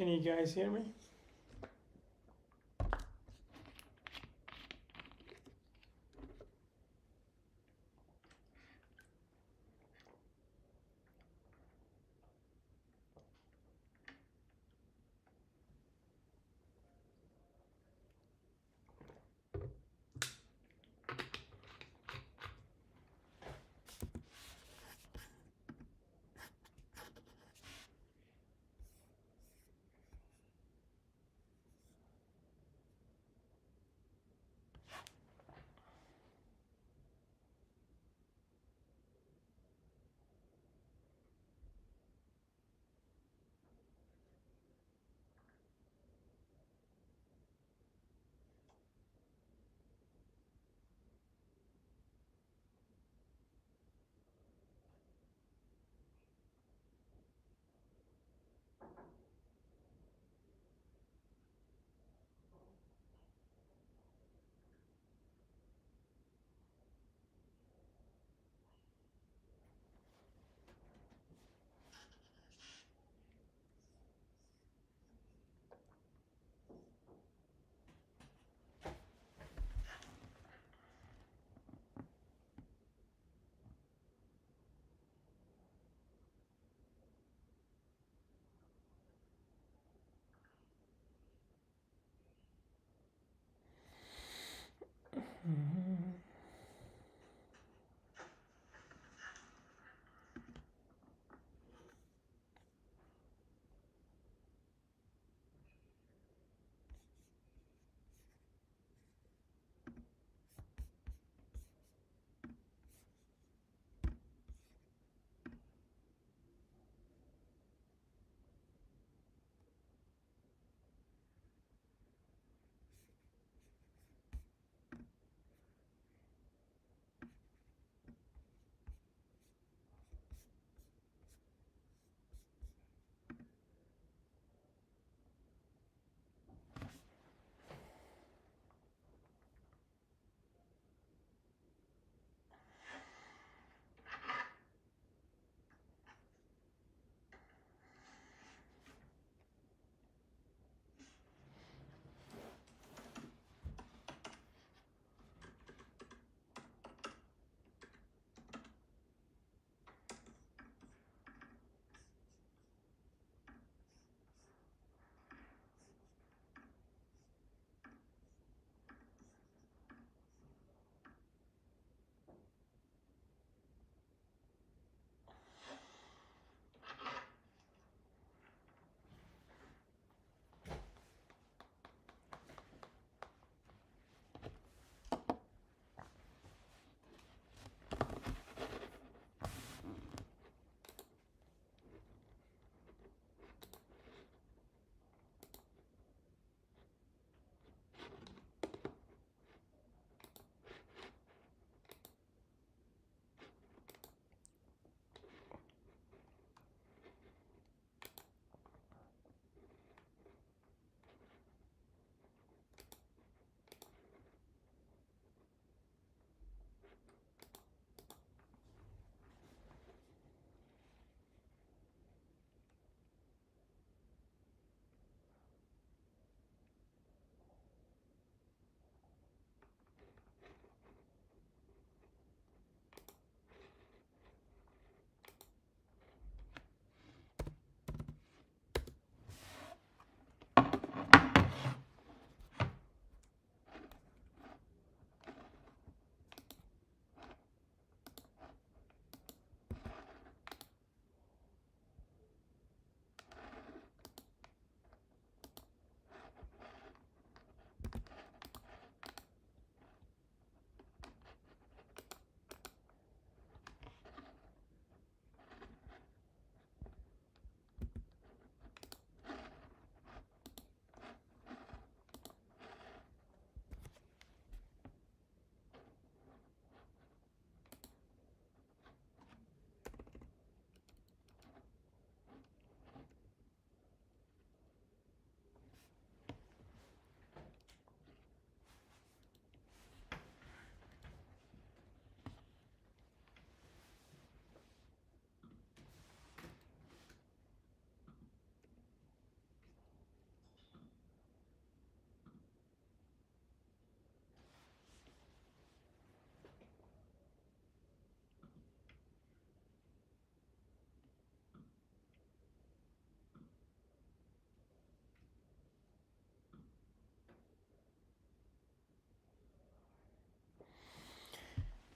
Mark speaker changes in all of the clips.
Speaker 1: Can you guys hear me?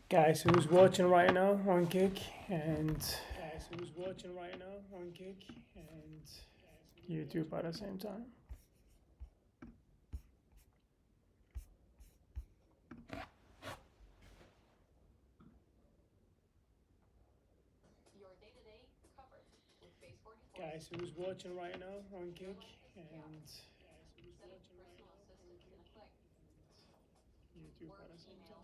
Speaker 1: Guys who's watching right now on Kick and YouTube at the same time. Guys who's watching right now on Kick and YouTube at the same time.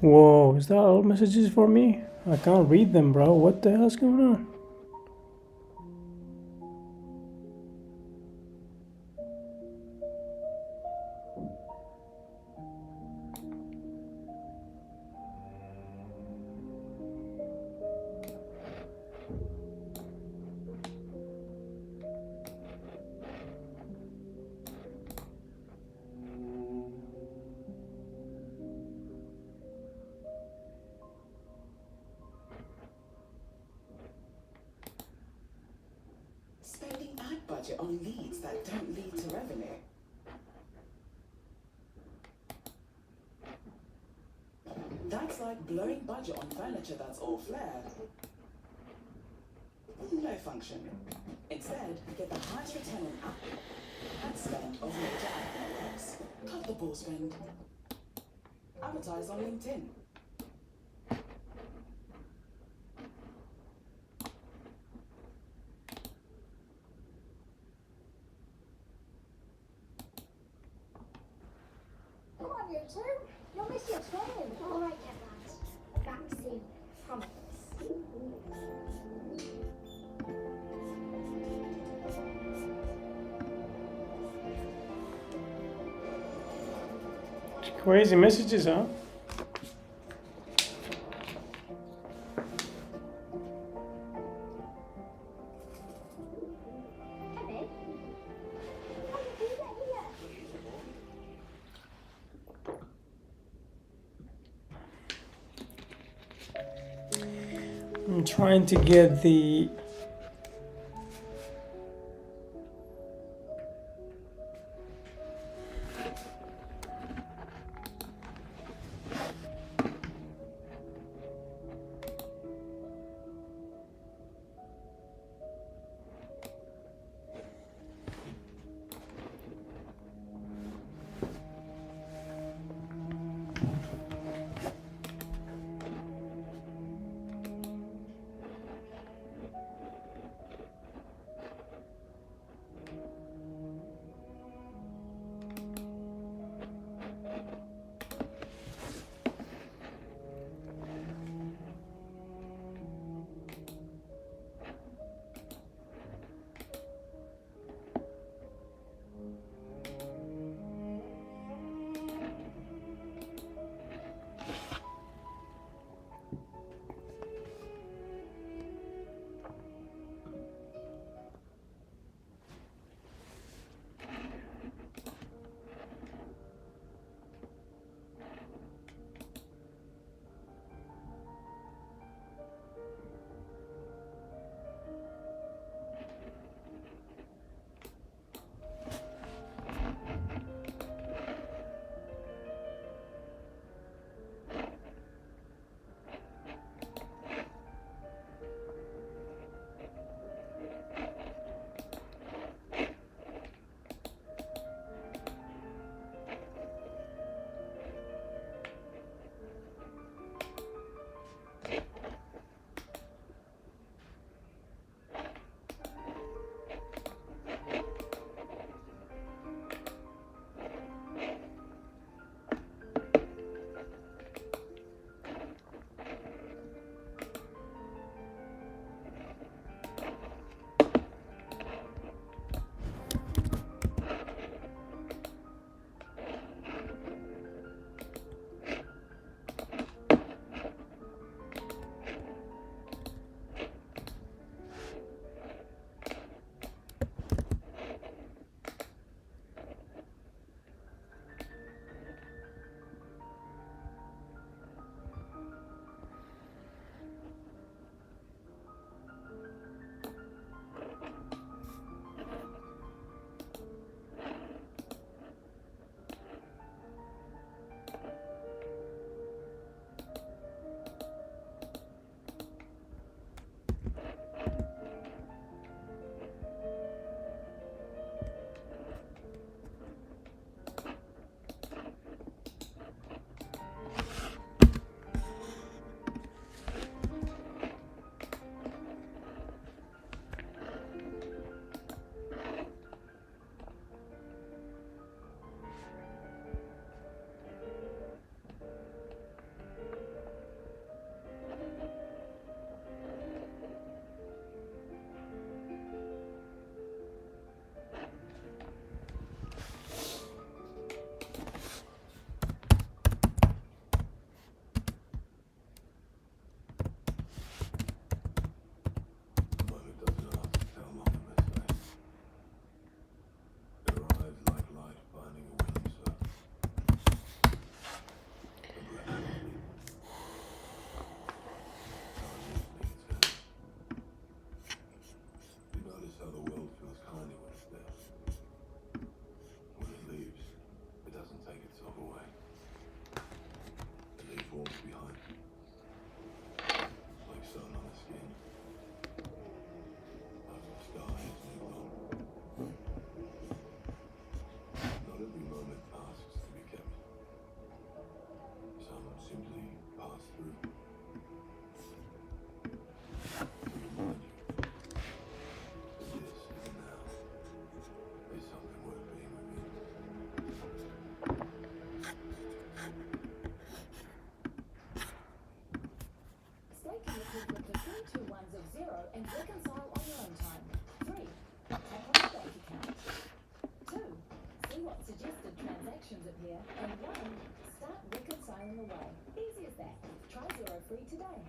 Speaker 1: Whoa, is that all messages for me? I can't read them, bro. What the hell's going on?
Speaker 2: Spending ad budget on leads that don't lead to revenue. That's like blowing budget on furniture that's all flair. No function. Instead, get the highest return on ad spend of major ad networks. Cut the ball spend. Advertise on LinkedIn.
Speaker 3: Come on, you two. You'll miss your train. All right, get that. Back soon. Promise.
Speaker 1: Crazy messages, huh?
Speaker 3: Hey, babe. How did you get here?
Speaker 1: I'm trying to get the
Speaker 2: Stay connected with the 321s of Zero and reconcile on your own time. 3. Tap on your bank account. 2. See what suggested transactions appear. And 1. Start reconciling away. Easy as that. Try Zero free today.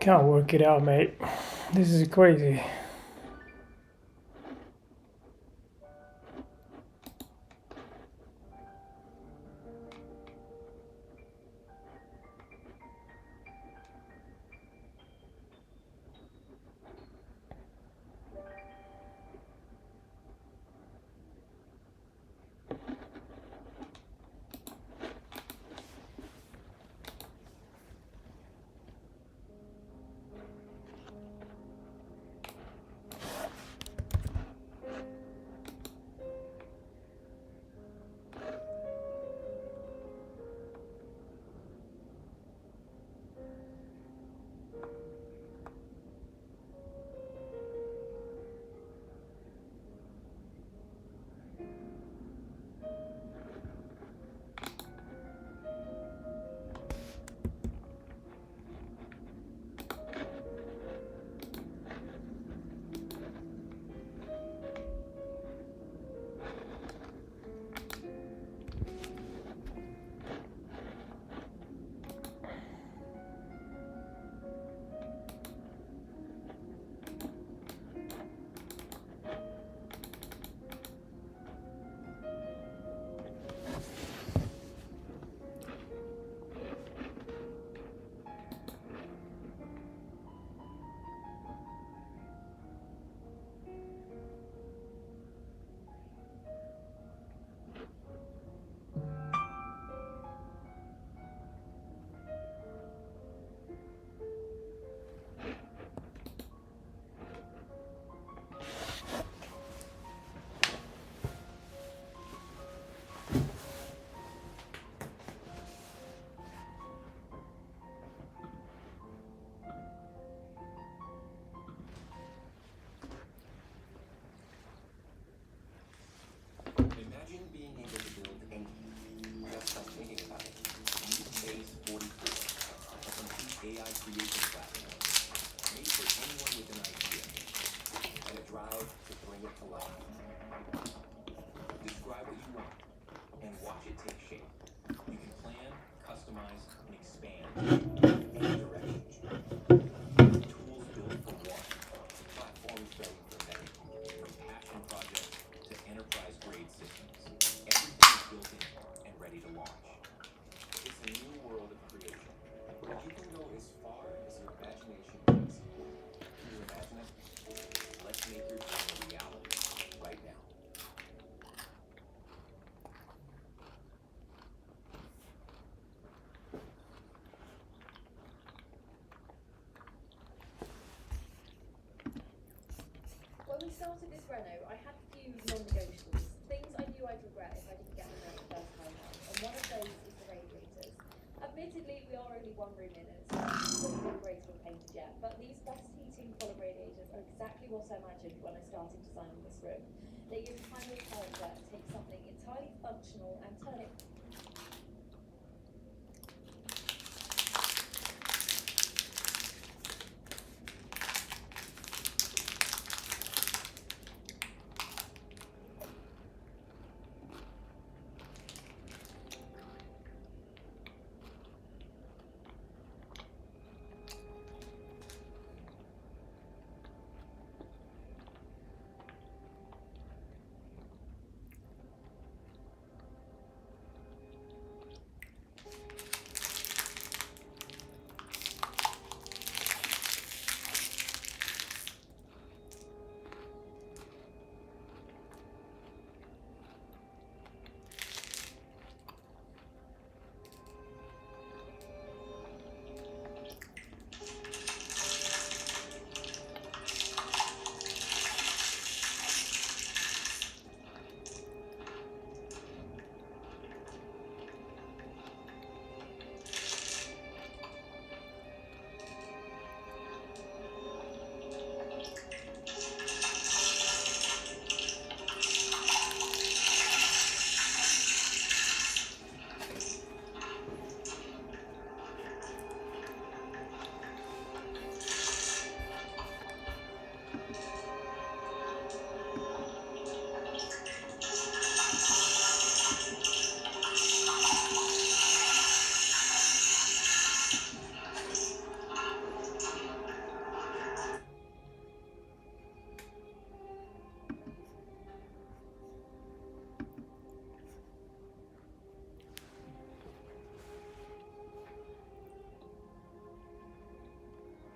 Speaker 1: Can't work it out, mate. This is crazy.
Speaker 4: started this reno, I had a few non-negotiables. Things I knew I'd regret if I didn't get them right the first time round, and one of those is the radiators. Admittedly, we are only one room in and it's not fully upgrades were painted yet, but these fast heating column radiators are exactly what I imagined when I started designing this room. They give time and character and take something entirely functional and turn it.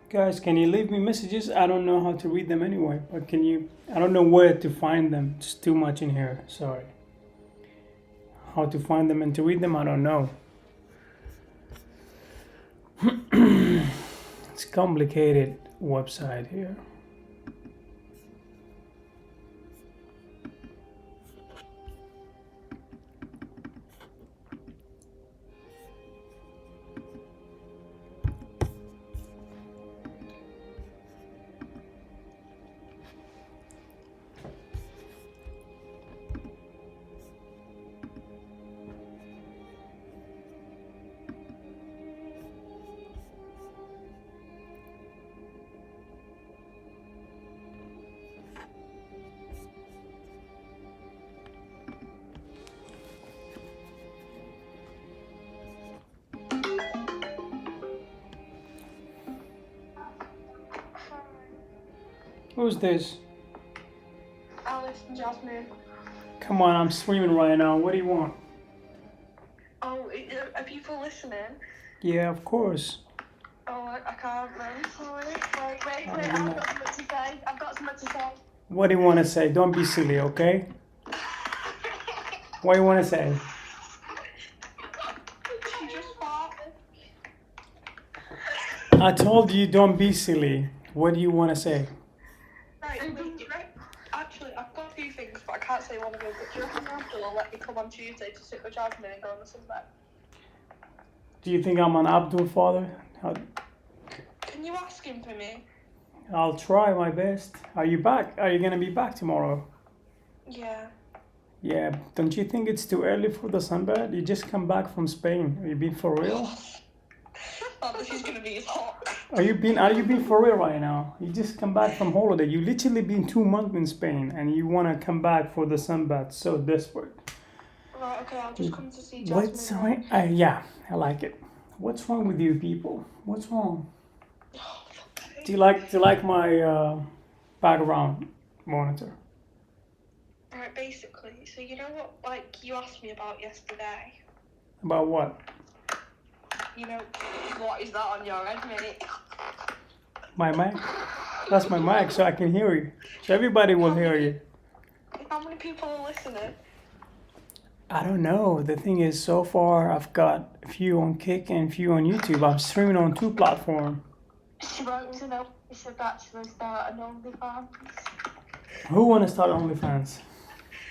Speaker 1: Guys, can you leave me messages? I don't know how to read them anyway, but can you? I don't know where to find them. It's too much in here. Sorry. How to find them and to read them, I don't know. It's a complicated website here. Who's this?
Speaker 5: Alice and Jasmine.
Speaker 1: Come on, I'm streaming right now. What do you want?
Speaker 5: Oh, are people listening?
Speaker 1: Yeah, of course.
Speaker 5: Oh, I can't, man. Sorry. Wait. I've got something to say.
Speaker 1: What do you want to say? Don't be silly, okay? What do you want to say?
Speaker 5: She just farted.
Speaker 1: I told you don't be silly. What do you want to say?
Speaker 5: Right. Actually, I've got a few things, but I can't say one of them. But do you reckon Abdul will let me come on Tuesday to sit with Jasmine and go on the Sunday?
Speaker 1: Do you think I'm an Abdul father?
Speaker 5: Can you ask him for me?
Speaker 1: I'll try my best. Are you back? Are you going to be back tomorrow?
Speaker 5: Yeah.
Speaker 1: Yeah, don't you think it's too early for the sunbed? You just come back from Spain. Are you being for real?
Speaker 5: Oh, this is gonna be hot.
Speaker 1: Are you being for real right now? You just come back from holiday. You literally been 2 months in Spain and you want to come back for the sunbed. So desperate.
Speaker 5: Right, okay, I'll just come to see Jasmine.
Speaker 1: What's wrong? Yeah, I like it. What's wrong with you people? What's wrong? Do you like my background monitor?
Speaker 5: Right, basically, so you know what, like, you asked me about yesterday?
Speaker 1: About what?
Speaker 5: You know, what is that on your head, mate?
Speaker 1: My mic? That's my mic, so I can hear you. So everybody will hear you.
Speaker 5: How many people are listening?
Speaker 1: I don't know. The thing is, so far I've got a few on Kick and a few on YouTube. I'm streaming on 2 platforms.
Speaker 5: She wants to know if the bachelor's start an OnlyFans.
Speaker 1: Who wanna start OnlyFans?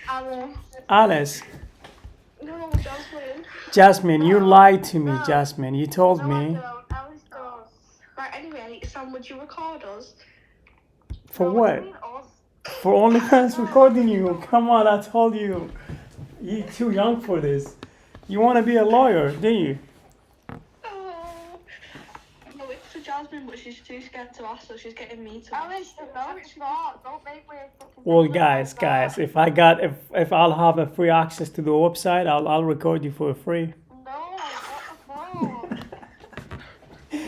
Speaker 5: Alice.
Speaker 1: Alice.
Speaker 5: No, Jasmine.
Speaker 1: Jasmine, you lied to me, Jasmine. You told
Speaker 5: No, I
Speaker 1: me.
Speaker 5: don't. Alice does. Right, anyway, Sam, would you record us?
Speaker 1: For
Speaker 5: No,
Speaker 1: what?
Speaker 5: I mean us.
Speaker 1: For OnlyFans recording you. Come on, I told you. You're too young for this. You wanna be a lawyer, do you?
Speaker 5: Oh. No, it's for Jasmine, but she's too scared to ask, so she's getting me to
Speaker 3: Alice, no, it's not. Don't make me fucking.
Speaker 1: Well,
Speaker 3: think
Speaker 1: guys,
Speaker 3: like that.
Speaker 1: if I'll have a free access to the website, I'll record you for free.
Speaker 3: No, what the fuck?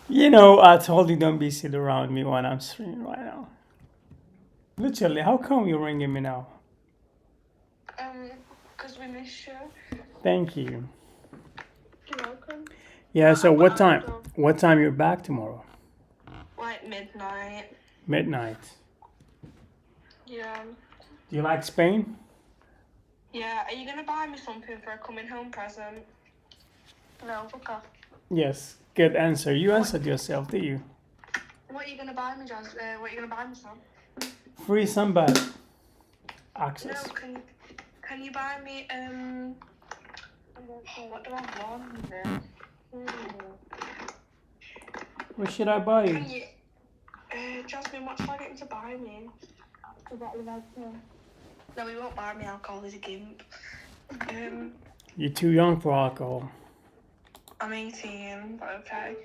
Speaker 1: You know, I told you don't be sitting around me when I'm streaming right now. Literally, how come you're ringing me now?
Speaker 5: Because we missed you.
Speaker 1: Thank you.
Speaker 5: You're welcome.
Speaker 1: Yeah. So what time? What time you're back tomorrow?
Speaker 5: Like midnight.
Speaker 1: Midnight.
Speaker 5: Yeah.
Speaker 1: Do you like Spain?
Speaker 5: Yeah, are you gonna buy me something for a coming home present? No, fuck off.
Speaker 1: Yes. Good answer. You answered yourself, did you?
Speaker 5: What are you gonna buy me, Jazz? What are you gonna buy me, Sam?
Speaker 1: Free sunbed
Speaker 5: No,
Speaker 1: access.
Speaker 5: can you buy me what do I want then?
Speaker 1: What should I buy you?
Speaker 5: Can you Jasmine, what should I get him to buy me? No, he won't buy me alcohol, he's a gimp.
Speaker 1: You're too young for alcohol.
Speaker 5: I'm 18, but okay.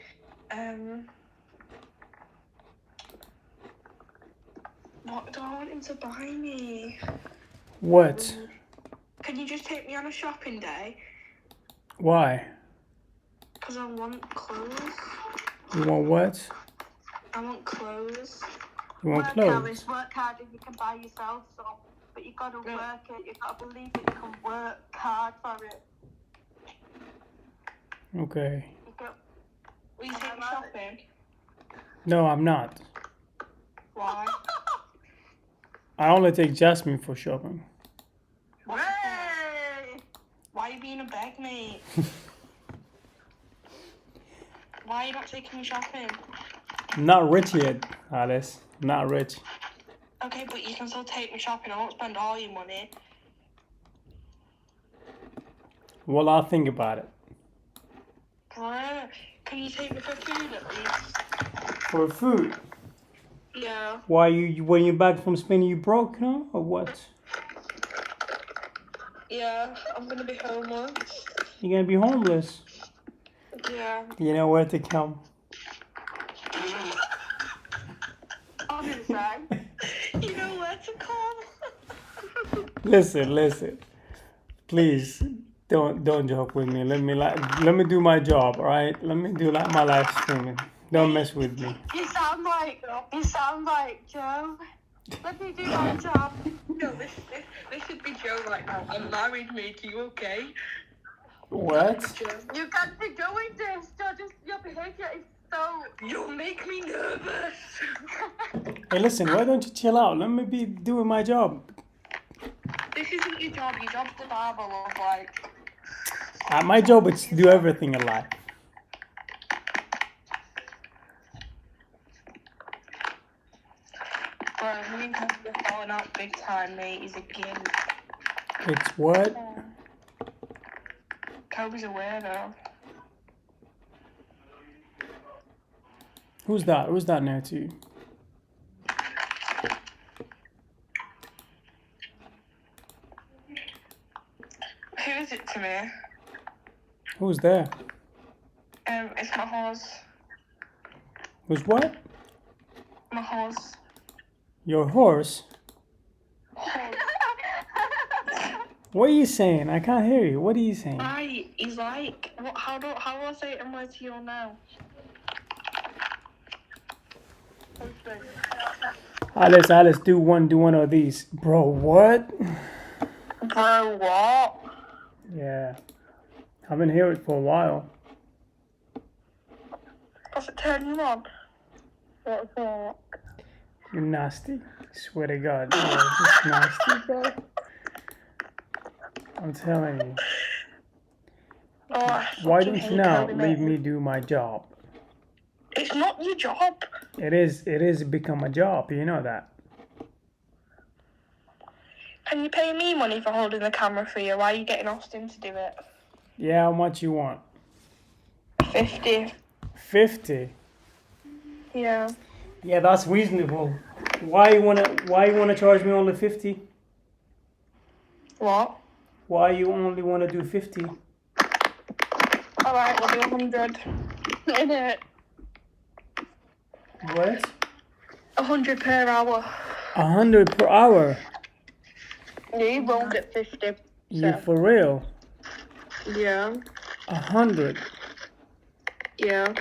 Speaker 5: What do I want him to buy me?
Speaker 1: What?
Speaker 5: Can you just take me on a shopping day?
Speaker 1: Why?
Speaker 5: Because I want clothes.
Speaker 1: You want what?
Speaker 5: I want clothes.
Speaker 1: You want
Speaker 3: Work,
Speaker 1: clothes?
Speaker 3: Alice, work hard and you can buy yourself some. But you gotta
Speaker 5: Yeah.
Speaker 3: work it. You gotta believe that you can work hard for it.
Speaker 1: Okay.
Speaker 3: You got,
Speaker 5: Will you take me shopping?
Speaker 1: No, I'm not.
Speaker 5: Why?
Speaker 1: I only take Jasmine for shopping.
Speaker 3: hey!
Speaker 5: Why are you being a beg mate? Why are you not taking me shopping?
Speaker 1: I'm not rich yet, Alice. I'm not rich.
Speaker 5: Okay, but you can still take me shopping. I won't spend all your money.
Speaker 1: Well, I'll think about it.
Speaker 5: Bruh, can you take me for food at least?
Speaker 1: For food?
Speaker 5: Yeah.
Speaker 1: Why you when you're back from Spain you broke now or what?
Speaker 5: Yeah, I'm gonna be homeless.
Speaker 1: You're gonna be homeless.
Speaker 5: Yeah.
Speaker 1: You know where to come.
Speaker 3: Honestly.
Speaker 5: You know where to come.
Speaker 1: Listen. Please don't joke with me. Let me do my job, all right? Let me do like my live streaming. Don't mess with me.
Speaker 3: You sound like Joe. Let me do my job.
Speaker 5: No, this should be Joe right now. I'm married, mate. You okay?
Speaker 1: What?
Speaker 5: Joe.
Speaker 3: You can't be doing this. Your behavior is so.
Speaker 5: You make me nervous.
Speaker 1: Hey, listen. Why don't you chill out? Let me be doing my job.
Speaker 5: This isn't your job. Your job's the barber, love. Like.
Speaker 1: My job is to do everything in life.
Speaker 5: Bro, me and Kobe are falling out big time, mate. He's a gimp.
Speaker 1: It's what?
Speaker 5: Kobe's a weirdo.
Speaker 1: Who's that? Who's that near to you?
Speaker 5: Who is it to me?
Speaker 1: Who's there?
Speaker 5: It's my horse.
Speaker 1: Who's what?
Speaker 5: My horse.
Speaker 1: Your horse? What are you saying? I can't hear you. What are you saying?
Speaker 5: Right, he's like, what? How do I say it in my to you now?
Speaker 1: Alice, do one of these. Bro, what?
Speaker 5: Bro, what?
Speaker 1: Yeah. Haven't heard it for a while.
Speaker 5: Does it turn you on? What's that?
Speaker 1: You're nasty. Swear to God. You're just nasty, bro. I'm telling you.
Speaker 5: Oh,
Speaker 1: Why don't you now leave me do my job?
Speaker 5: It's not your job.
Speaker 1: It is become a job, you know that.
Speaker 5: Can you pay me money for holding the camera for you? Why are you getting Austin to do it?
Speaker 1: Yeah, how much you want?
Speaker 5: 50.
Speaker 1: 50.
Speaker 5: Yeah.
Speaker 1: Yeah, that's reasonable. Why you wanna charge me only 50?
Speaker 5: What?
Speaker 1: Why you only wanna do 50?
Speaker 5: Alright, we'll do 100. Innit?
Speaker 1: What?
Speaker 5: 100 per hour.
Speaker 1: 100 per hour?
Speaker 5: Yeah, you won't get 50.
Speaker 1: You for real?
Speaker 5: Yeah.
Speaker 1: 100?
Speaker 5: Yeah.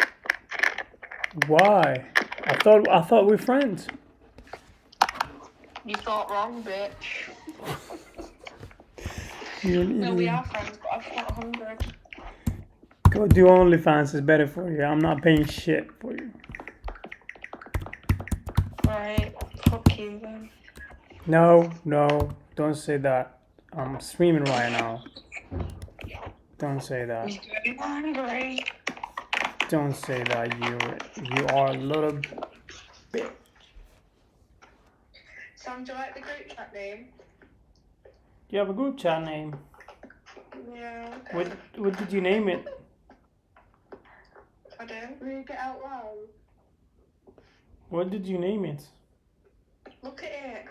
Speaker 1: Why? I thought we're friends.
Speaker 5: You thought wrong, bitch.
Speaker 1: You're an
Speaker 5: No, we
Speaker 1: idiot.
Speaker 5: are friends, but I've got 100.
Speaker 1: Go do OnlyFans, it's better for you. I'm not paying shit for you.
Speaker 5: Right, fuck you then.
Speaker 1: No, don't say that. I'm streaming right now. Don't say that.
Speaker 5: He's getting angry.
Speaker 1: Don't say that. You are a little bit.
Speaker 5: Sam, do you like the group chat name?
Speaker 1: You have a group chat name.
Speaker 5: Yeah.
Speaker 1: What did you name it?
Speaker 5: Pardon? Read it out loud.
Speaker 1: What did you name it?
Speaker 5: Look at it.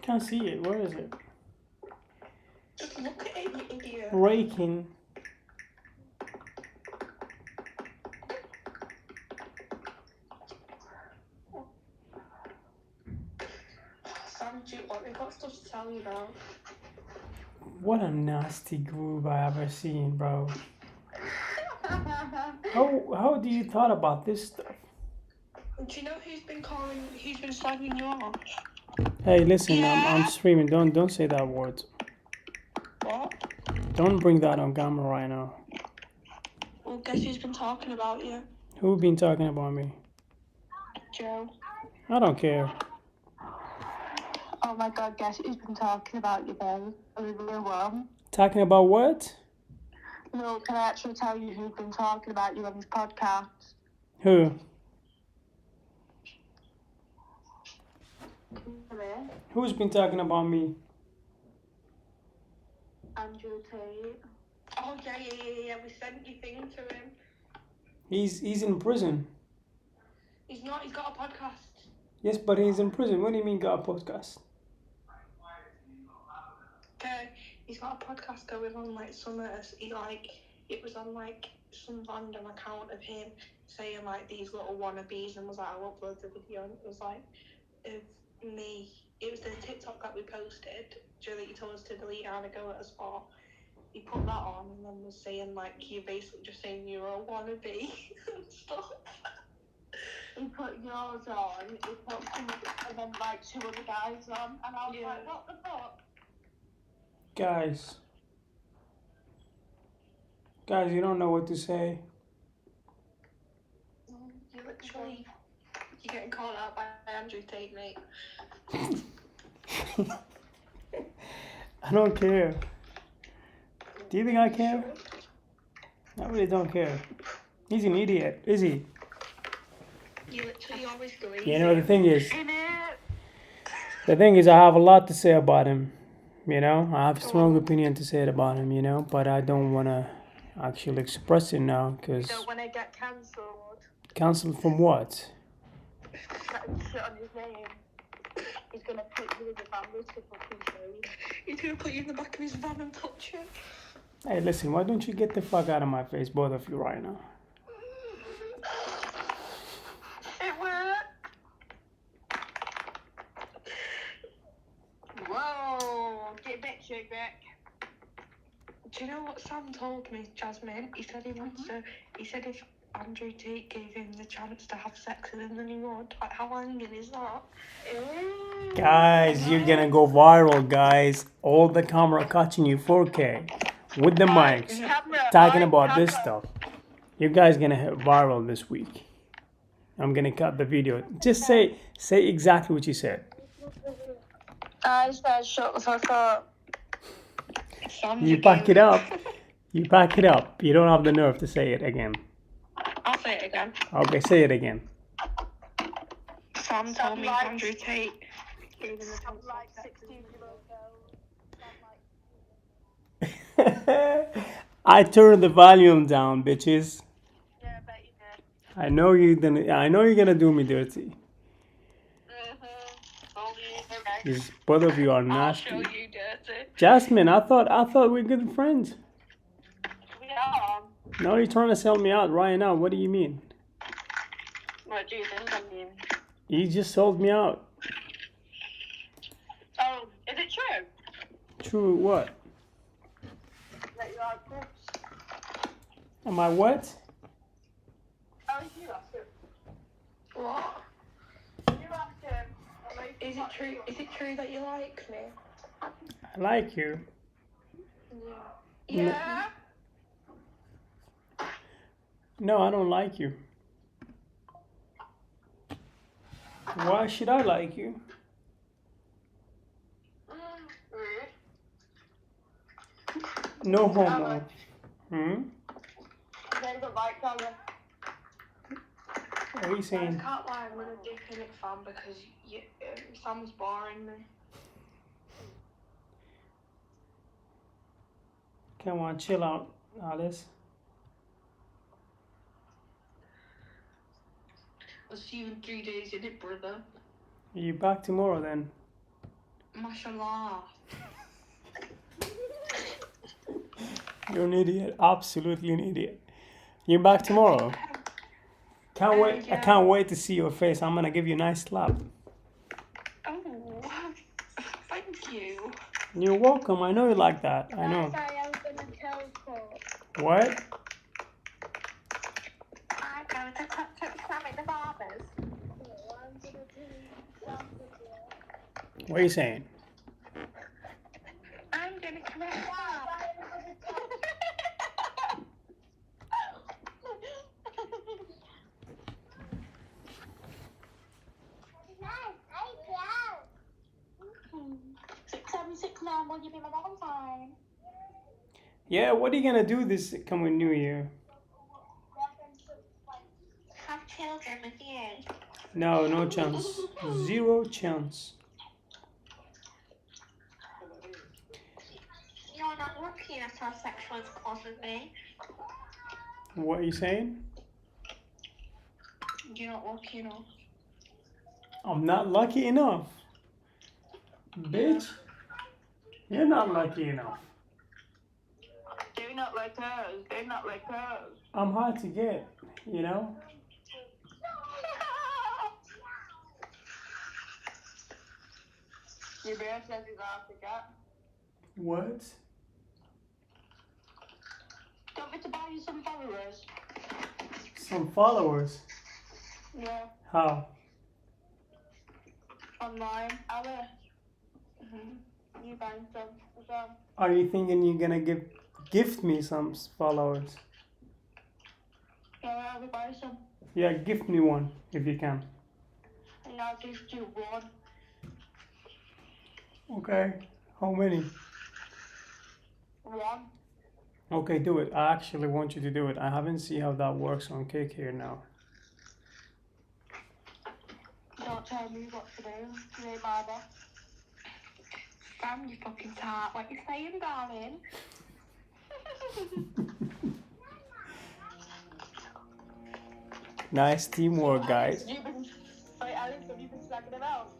Speaker 1: Can't see it. Where is it?
Speaker 5: Just look at it, you idiot.
Speaker 1: Raking.
Speaker 5: Sam, we've got stuff to tell you now.
Speaker 1: What a nasty group I ever seen, bro. How do you thought about this stuff?
Speaker 5: Do you know who's been slagging you off?
Speaker 1: Hey, listen,
Speaker 5: Yeah.
Speaker 1: I'm streaming. Don't say that word.
Speaker 5: What?
Speaker 1: Don't bring that on camera right now.
Speaker 5: Well, guess who's been talking about you?
Speaker 1: Who been talking about me?
Speaker 5: Joe.
Speaker 1: I don't care.
Speaker 5: Oh my god, guess who's been talking about you, babe? Olivia Worm.
Speaker 1: Talking about what?
Speaker 5: No, can I actually tell you who's been talking about you on this podcast?
Speaker 1: Who?
Speaker 5: Come here.
Speaker 1: Who's been talking about me?
Speaker 5: Andrew Tate. Oh, yeah. We sent your thing to him.
Speaker 1: He's in prison.
Speaker 5: He's not, he's got a podcast.
Speaker 1: Yes, but he's in prison. What do you mean got a podcast?
Speaker 5: Okay, he's got a podcast going on, like, it was on, like, some random account of him saying, like, these little wannabes, and was like, I'll upload the video, and it was, like, of me. It was the TikTok that we posted, Joe, that you told us to delete and go at us for. He put that on and then was saying, like, you're basically just saying you're a wannabe and stuff. He put yours on, he put some, and then, like, 2 other guys on, and I was like, what the fuck?
Speaker 1: Guys, you don't know what to say.
Speaker 5: You're getting called out by Andrew Tate, mate.
Speaker 1: I don't care. Do you think I care? I really don't care. He's an idiot, is he?
Speaker 5: You literally always go
Speaker 1: You know, the thing is, I have a lot to say about him. You know, I have a strong opinion to say about him, you know, but I don't want to actually express it now, because...
Speaker 5: You don't want to get cancelled.
Speaker 1: Cancelled from what?
Speaker 5: That shit on his name. He's going to put you in the van with the fucking show. He's going to put you in the back of his van and touch you.
Speaker 1: Hey, listen, why don't you get the fuck out of my face, both of you, right now?
Speaker 5: It worked. Whoa, get back, shake back. Do you know what Sam told me, Jasmine? He said he wants to, he said if Andrew Tate gave him the chance to have sex with him, then he would. Like, how hanging is that?
Speaker 1: Guys, you're gonna go viral, guys. All the camera catching you 4K with the mics, talking about this stuff. You guys gonna hit viral this week. I'm gonna cut the video. Just say exactly what you said.
Speaker 5: I said shut the fuck up.
Speaker 1: You back it up. You back it up. You don't have the nerve to say it again.
Speaker 5: I'll say it again.
Speaker 1: Okay, say it again.
Speaker 5: Sam told me Andrew Tate.
Speaker 4: I'm like 16 years old girl.
Speaker 1: I turned the volume down, bitches.
Speaker 5: Yeah, I bet you did.
Speaker 1: I know you're gonna do me dirty. Because both of you are
Speaker 5: I'll show
Speaker 1: nasty.
Speaker 5: you dirty.
Speaker 1: Jasmine, I thought we're good friends.
Speaker 5: We are.
Speaker 1: Now you're trying to sell me out right now. What do you mean?
Speaker 5: What do you think I mean?
Speaker 1: You just sold me out.
Speaker 5: Oh, is it true?
Speaker 1: True what?
Speaker 5: That you are groups?
Speaker 1: Am I what?
Speaker 5: Oh, you asked it. What? You asked him. Is it true? Is it true that you like me?
Speaker 1: I like you.
Speaker 5: Yeah.
Speaker 1: No, I don't like you. Why should I like you?
Speaker 5: Rude.
Speaker 1: No homo.
Speaker 5: There's a bike camera.
Speaker 1: What are you
Speaker 5: I
Speaker 1: saying?
Speaker 5: can't lie, I'm gonna dip in it, fam, because Sam's boring me.
Speaker 1: Come on, chill out, Alice.
Speaker 5: I'll see you in 3 days, innit, brother?
Speaker 1: Are you back tomorrow then?
Speaker 5: Mashallah.
Speaker 1: You're an idiot. Absolutely an idiot. You're back tomorrow. Can't wait. I can't wait to see your face. I'm gonna give you a nice slap.
Speaker 5: Oh, thank you.
Speaker 1: You're welcome. I know you like that. I know.
Speaker 3: Sorry, I was gonna teleport.
Speaker 1: What?
Speaker 5: I'm going to cut Sam at the barbers.
Speaker 3: I'm gonna do something.
Speaker 1: What are you saying?
Speaker 5: I'm gonna correct Sam. Mom, will you be my Valentine?
Speaker 1: Yeah. What are you gonna do this coming New Year?
Speaker 5: Have children with you.
Speaker 1: No, no chance. Zero chance.
Speaker 5: You're not lucky enough to have sexual intercourse with me.
Speaker 1: What are you saying?
Speaker 5: You're not lucky enough.
Speaker 1: I'm not lucky enough. Bitch. You're not lucky enough.
Speaker 5: They're not like us. They're not like us.
Speaker 1: I'm hard to get, you know?
Speaker 5: Your bear says he's hard to get.
Speaker 1: What?
Speaker 5: Do you want me to buy you some followers?
Speaker 1: Some followers?
Speaker 5: Yeah.
Speaker 1: How?
Speaker 5: Online. I will. You buy some as well.
Speaker 1: Are you thinking you're gonna gift me some followers?
Speaker 5: Yeah, I will buy some.
Speaker 1: Yeah, gift me one if you can.
Speaker 5: And I'll give you one.
Speaker 1: Okay. How many?
Speaker 5: One.
Speaker 1: Okay, do it. I actually want you to do it. I haven't seen how that works on Cake here now.
Speaker 5: Don't tell me what to do. You ain't my boss. Sam, you fucking tart. What you saying, darling?
Speaker 1: Nice teamwork, guys.
Speaker 5: You've been... Wait, Alex, have you been slacking about?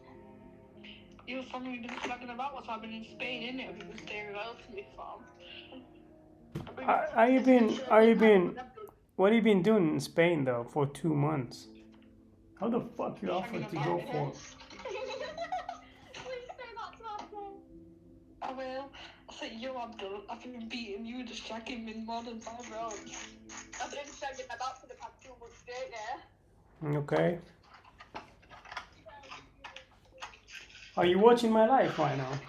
Speaker 5: You've probably been slacking about what's happening in Spain, innit? Have you been staying relatively far?
Speaker 1: Are you been? What have you been doing in Spain though for 2 months? How the fuck you offered to go for?
Speaker 5: Please say that to Abdul. I will. I said, yo, Abdul, I've been beating you, just shagging me more than 5 rounds. I've been shagging my back for the past 2 months straight, yeah?
Speaker 1: Okay. Are you watching my life right now?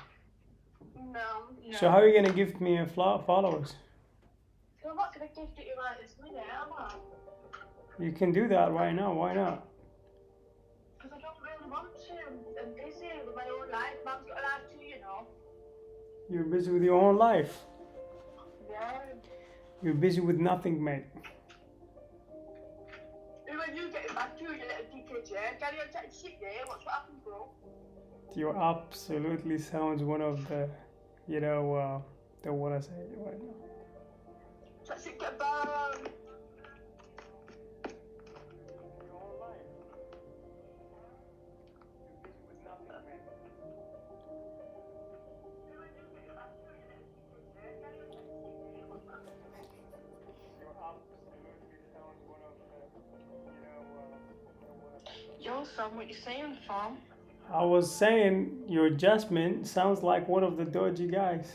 Speaker 5: No.
Speaker 1: So how are you gonna give me a followers?
Speaker 5: I'm not going to gift it you right this minute, am I?
Speaker 1: You can do that right now. Why not?
Speaker 5: Because I don't really want to. I'm busy with my own life. Mum's got a life too, you know.
Speaker 1: You're busy with your own life.
Speaker 5: Yeah.
Speaker 1: You're busy with nothing, mate.
Speaker 5: When you get back to your little dickhead, yeah? Carry on chatting shit, yeah? What's what happened, bro?
Speaker 1: You absolutely sounds one of the, you know, don't want to say it right now.
Speaker 5: Chat shit, get banned. Yo, Sam, what you saying, fam?
Speaker 1: I was saying your Jasmine sounds like one of the dodgy guys.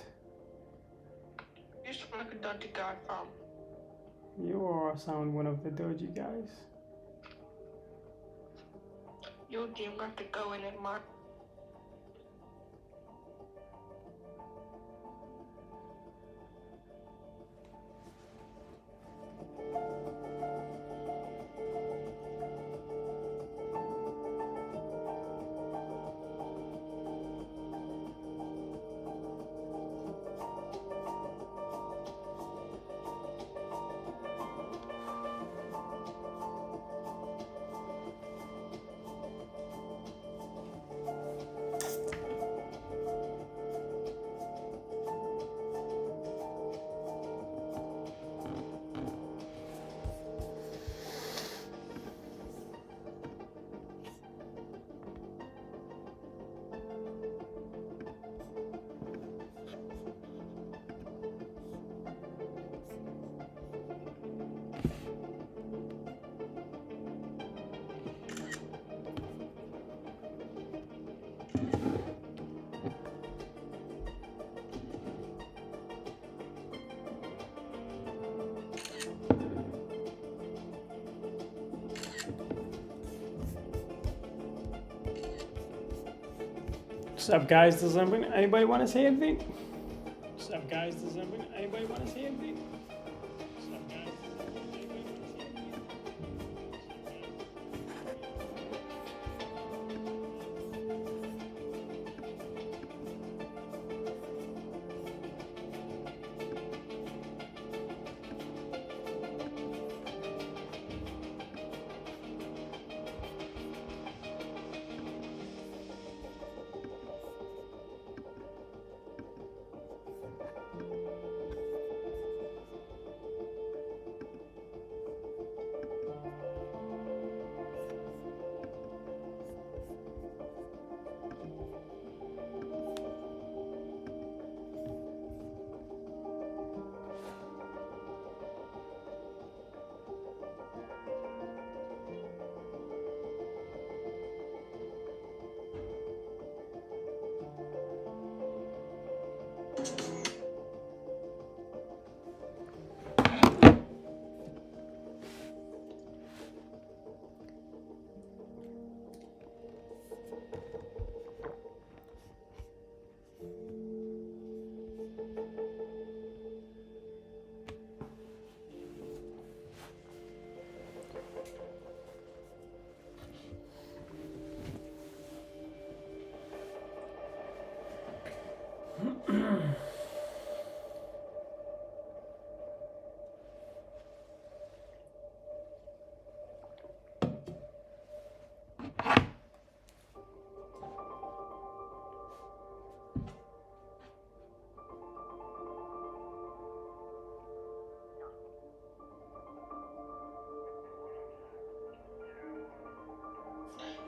Speaker 5: You sound like a dirty guy, fam.
Speaker 1: You are sound one of the dodgy guys.
Speaker 5: Your team got to go in it, man.
Speaker 1: What's up, guys? Does anybody want to say anything? What's up, guys? Does anybody want to say anything? What's up, guys? Does anybody want to say anything?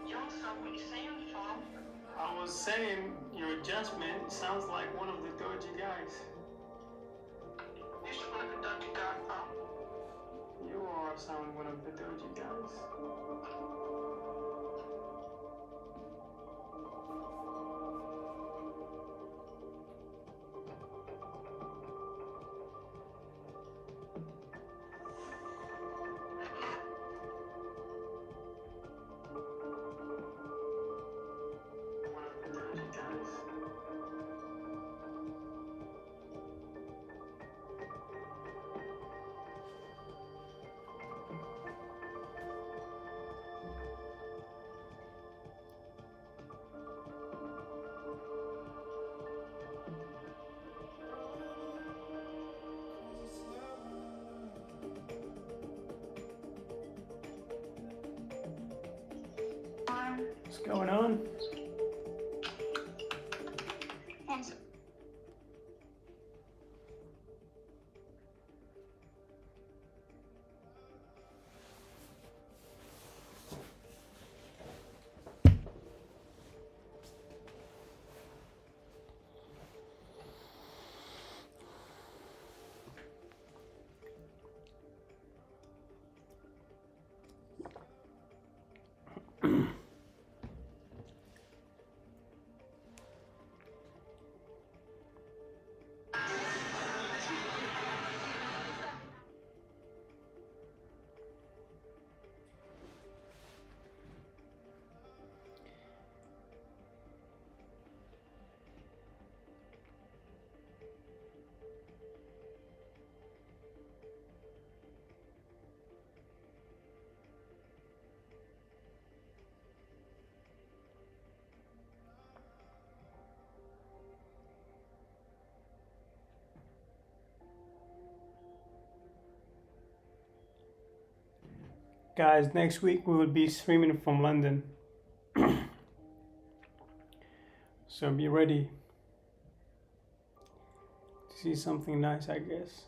Speaker 5: Yo, Sam, what you saying, fam?
Speaker 1: I was saying your Jasmine sounds like one of the dodgy guys.
Speaker 5: You sound like a dirty guy, fam.
Speaker 1: You are sound one of the dodgy guys. One of the dodgy guys. What's going on?
Speaker 5: One sec.
Speaker 1: Guys, next week we will be streaming from London. So be ready to see something nice, I guess.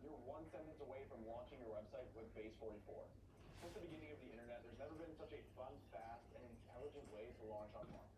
Speaker 6: You're 1 sentence away from launching your website with Base 44. Since the beginning of the internet, there's never been such a fun, fast, and intelligent way to launch online.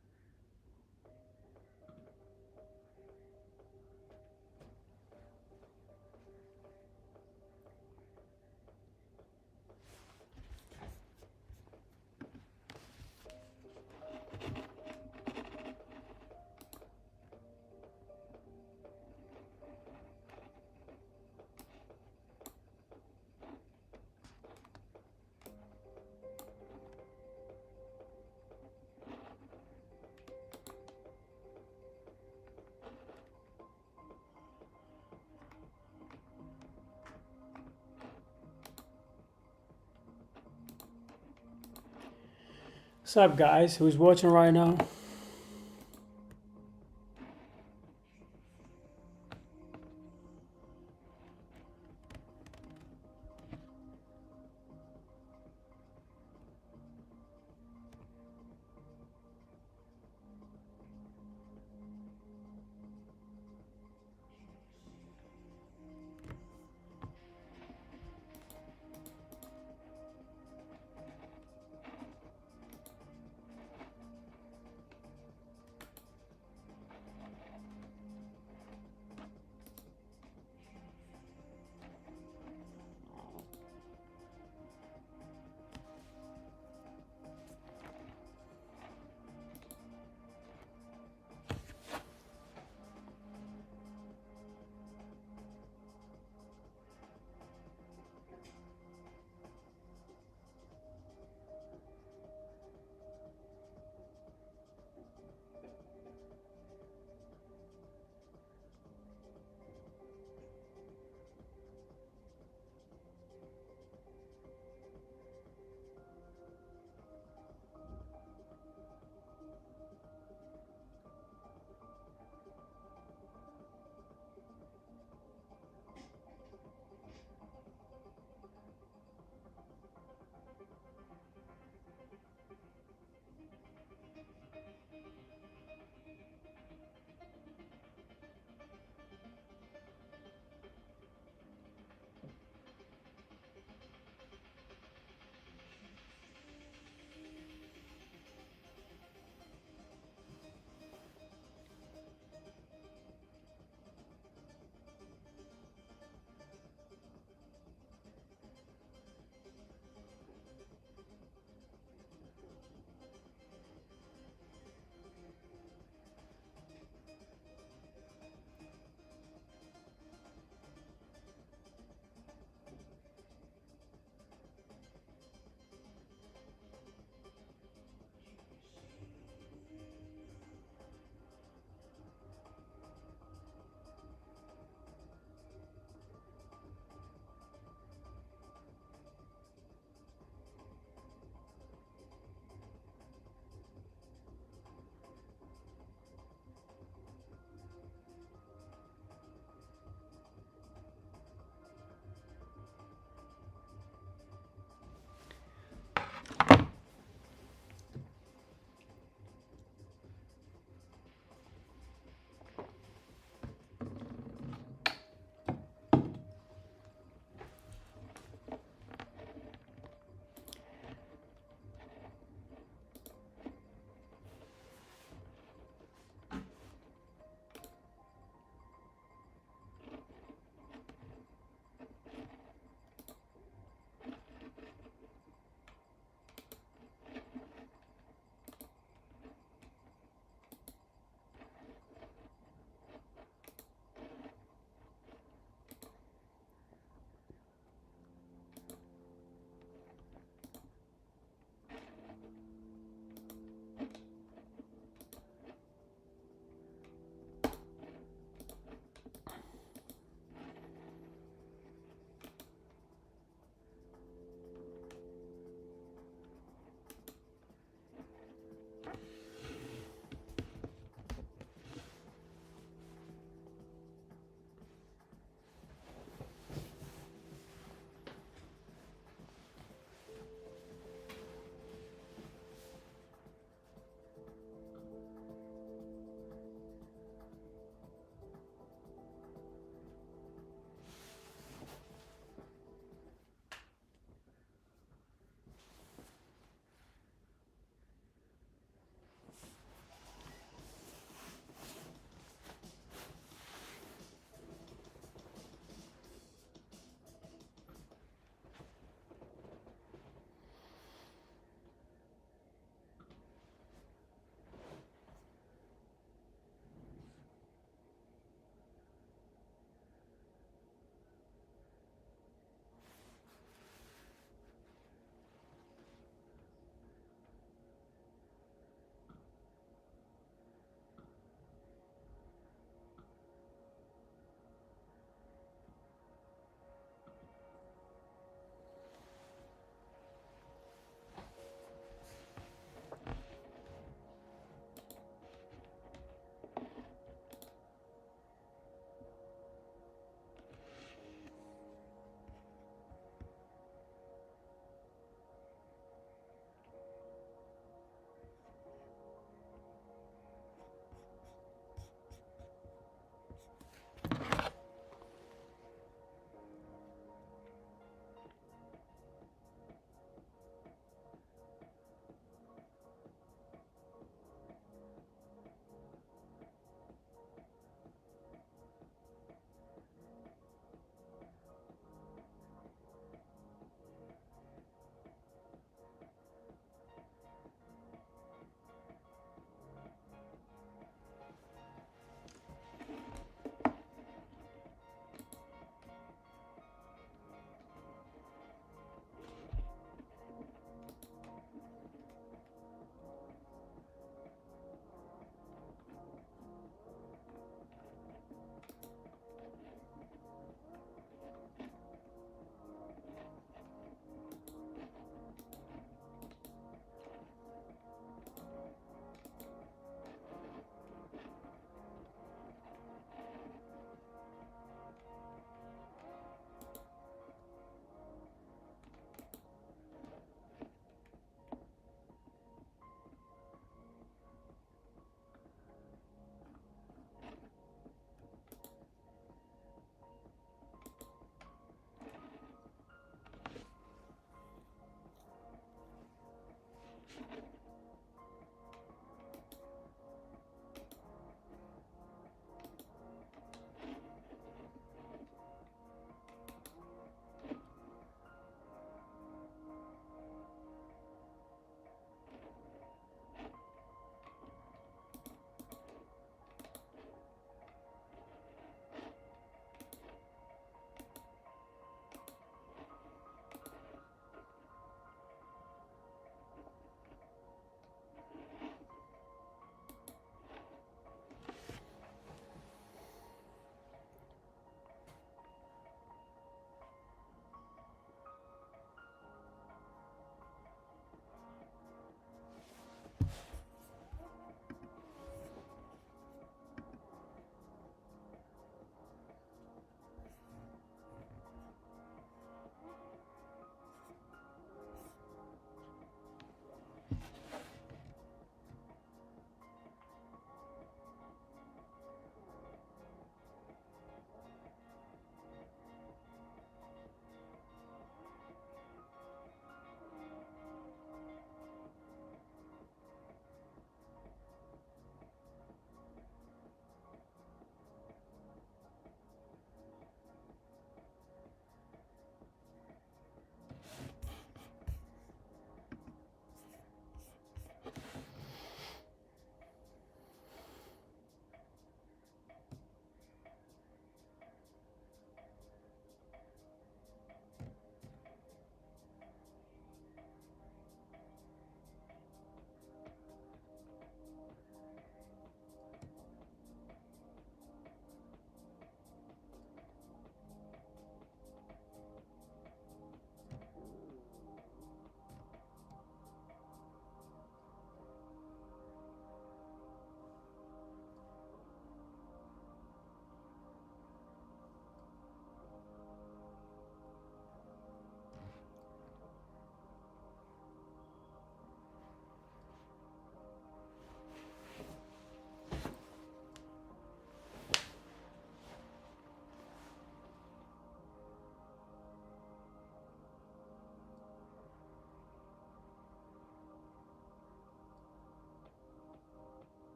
Speaker 1: What's up, guys? Who's watching right now?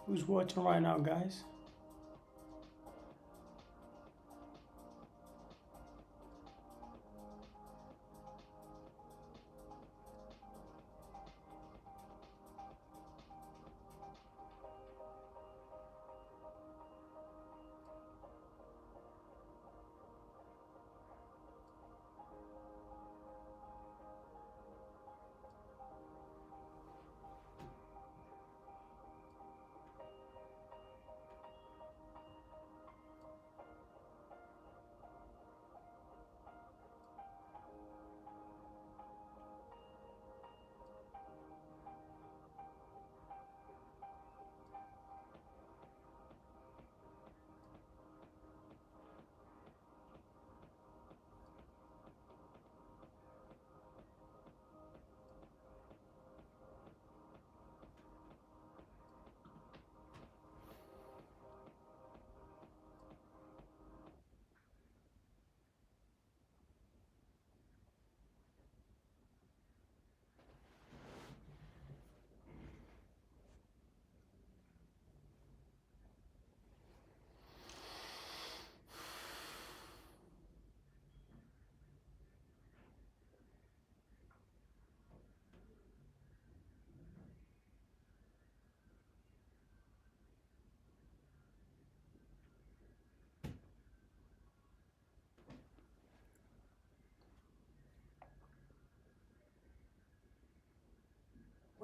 Speaker 1: Who's watching right now, guys?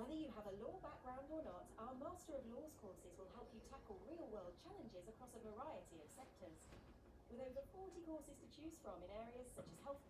Speaker 2: Whether you have a law background or not, our Master of Laws courses will help you tackle real-world challenges across a variety of sectors. With over 40 courses to choose from in areas such as health.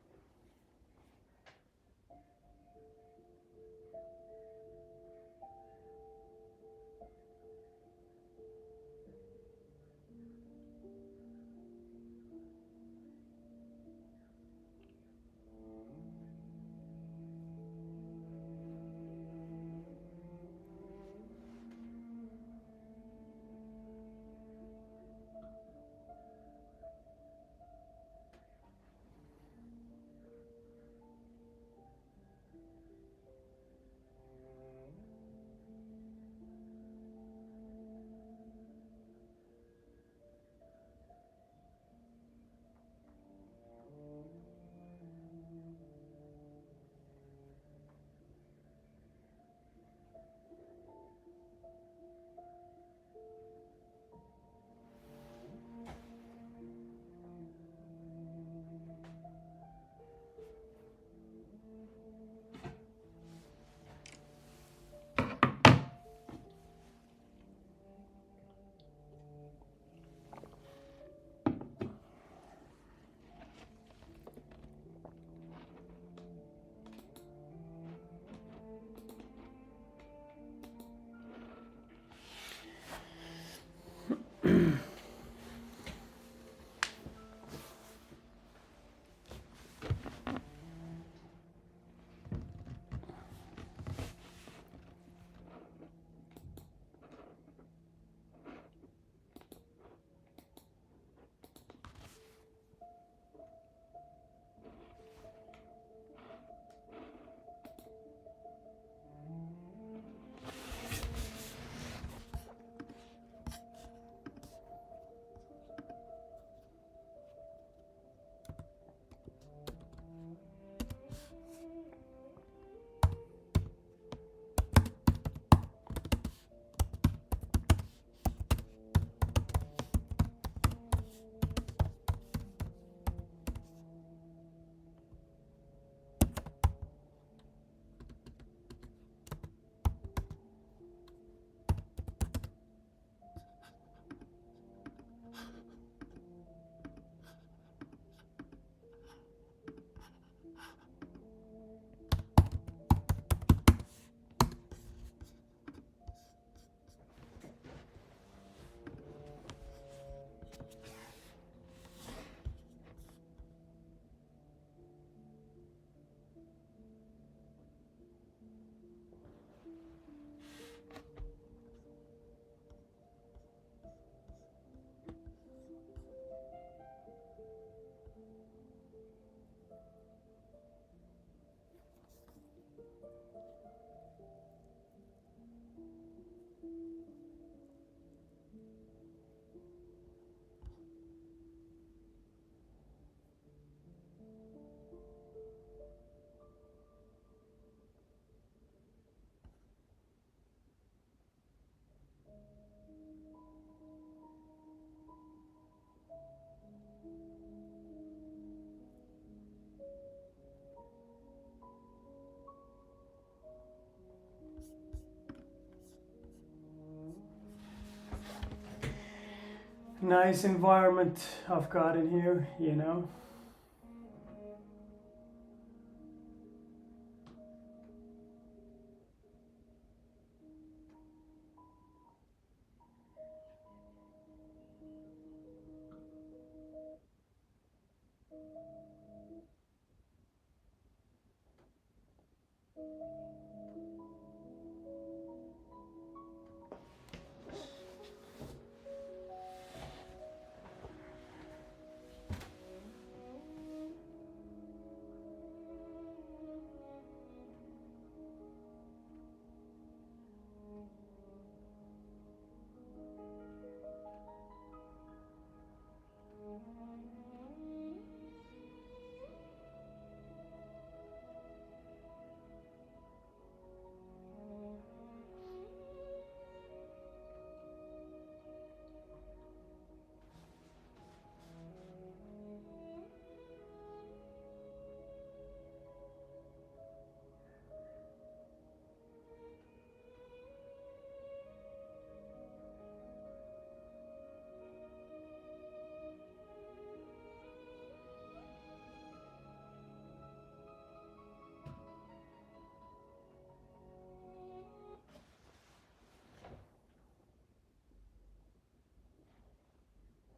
Speaker 1: Nice environment I've got in here, you know.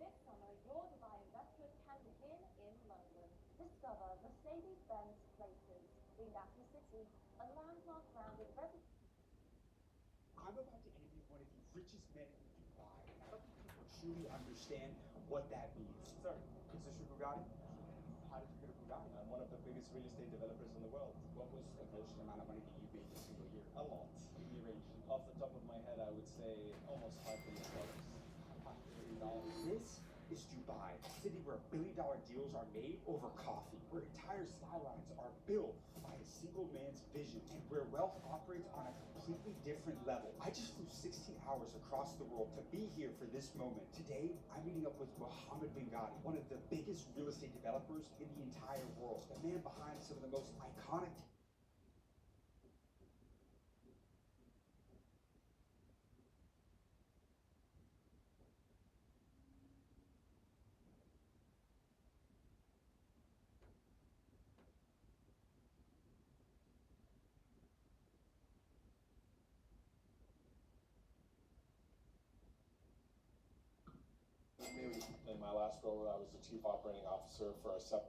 Speaker 4: This summer, your Dubai investors can begin in London. Discover Mercedes-Benz Places, the National City, a landmark grounded residence.
Speaker 7: I'm about to interview one of the richest men in Dubai. I don't think people truly understand what that means.
Speaker 6: Sir, is this your Bugatti? How did you get a Bugatti? I'm one of the biggest real estate developers in the world.
Speaker 7: What was the most amount of money that you made this single year?
Speaker 6: A lot.
Speaker 7: Give me a range.
Speaker 6: Off the top of my head, I would say almost $5 billion.
Speaker 7: $5 billion. This is Dubai, a city where $1 billion deals are made over coffee, where entire skylines are built by a single man's vision, and where wealth operates on a completely different level. I just flew 16 hours across the world to be here for this moment. Today, I'm meeting up with Mohammed bin Ghadi, one of the biggest real estate developers in the entire world, the man behind some of the most iconic
Speaker 6: In my last role, I was the chief operating officer for a $700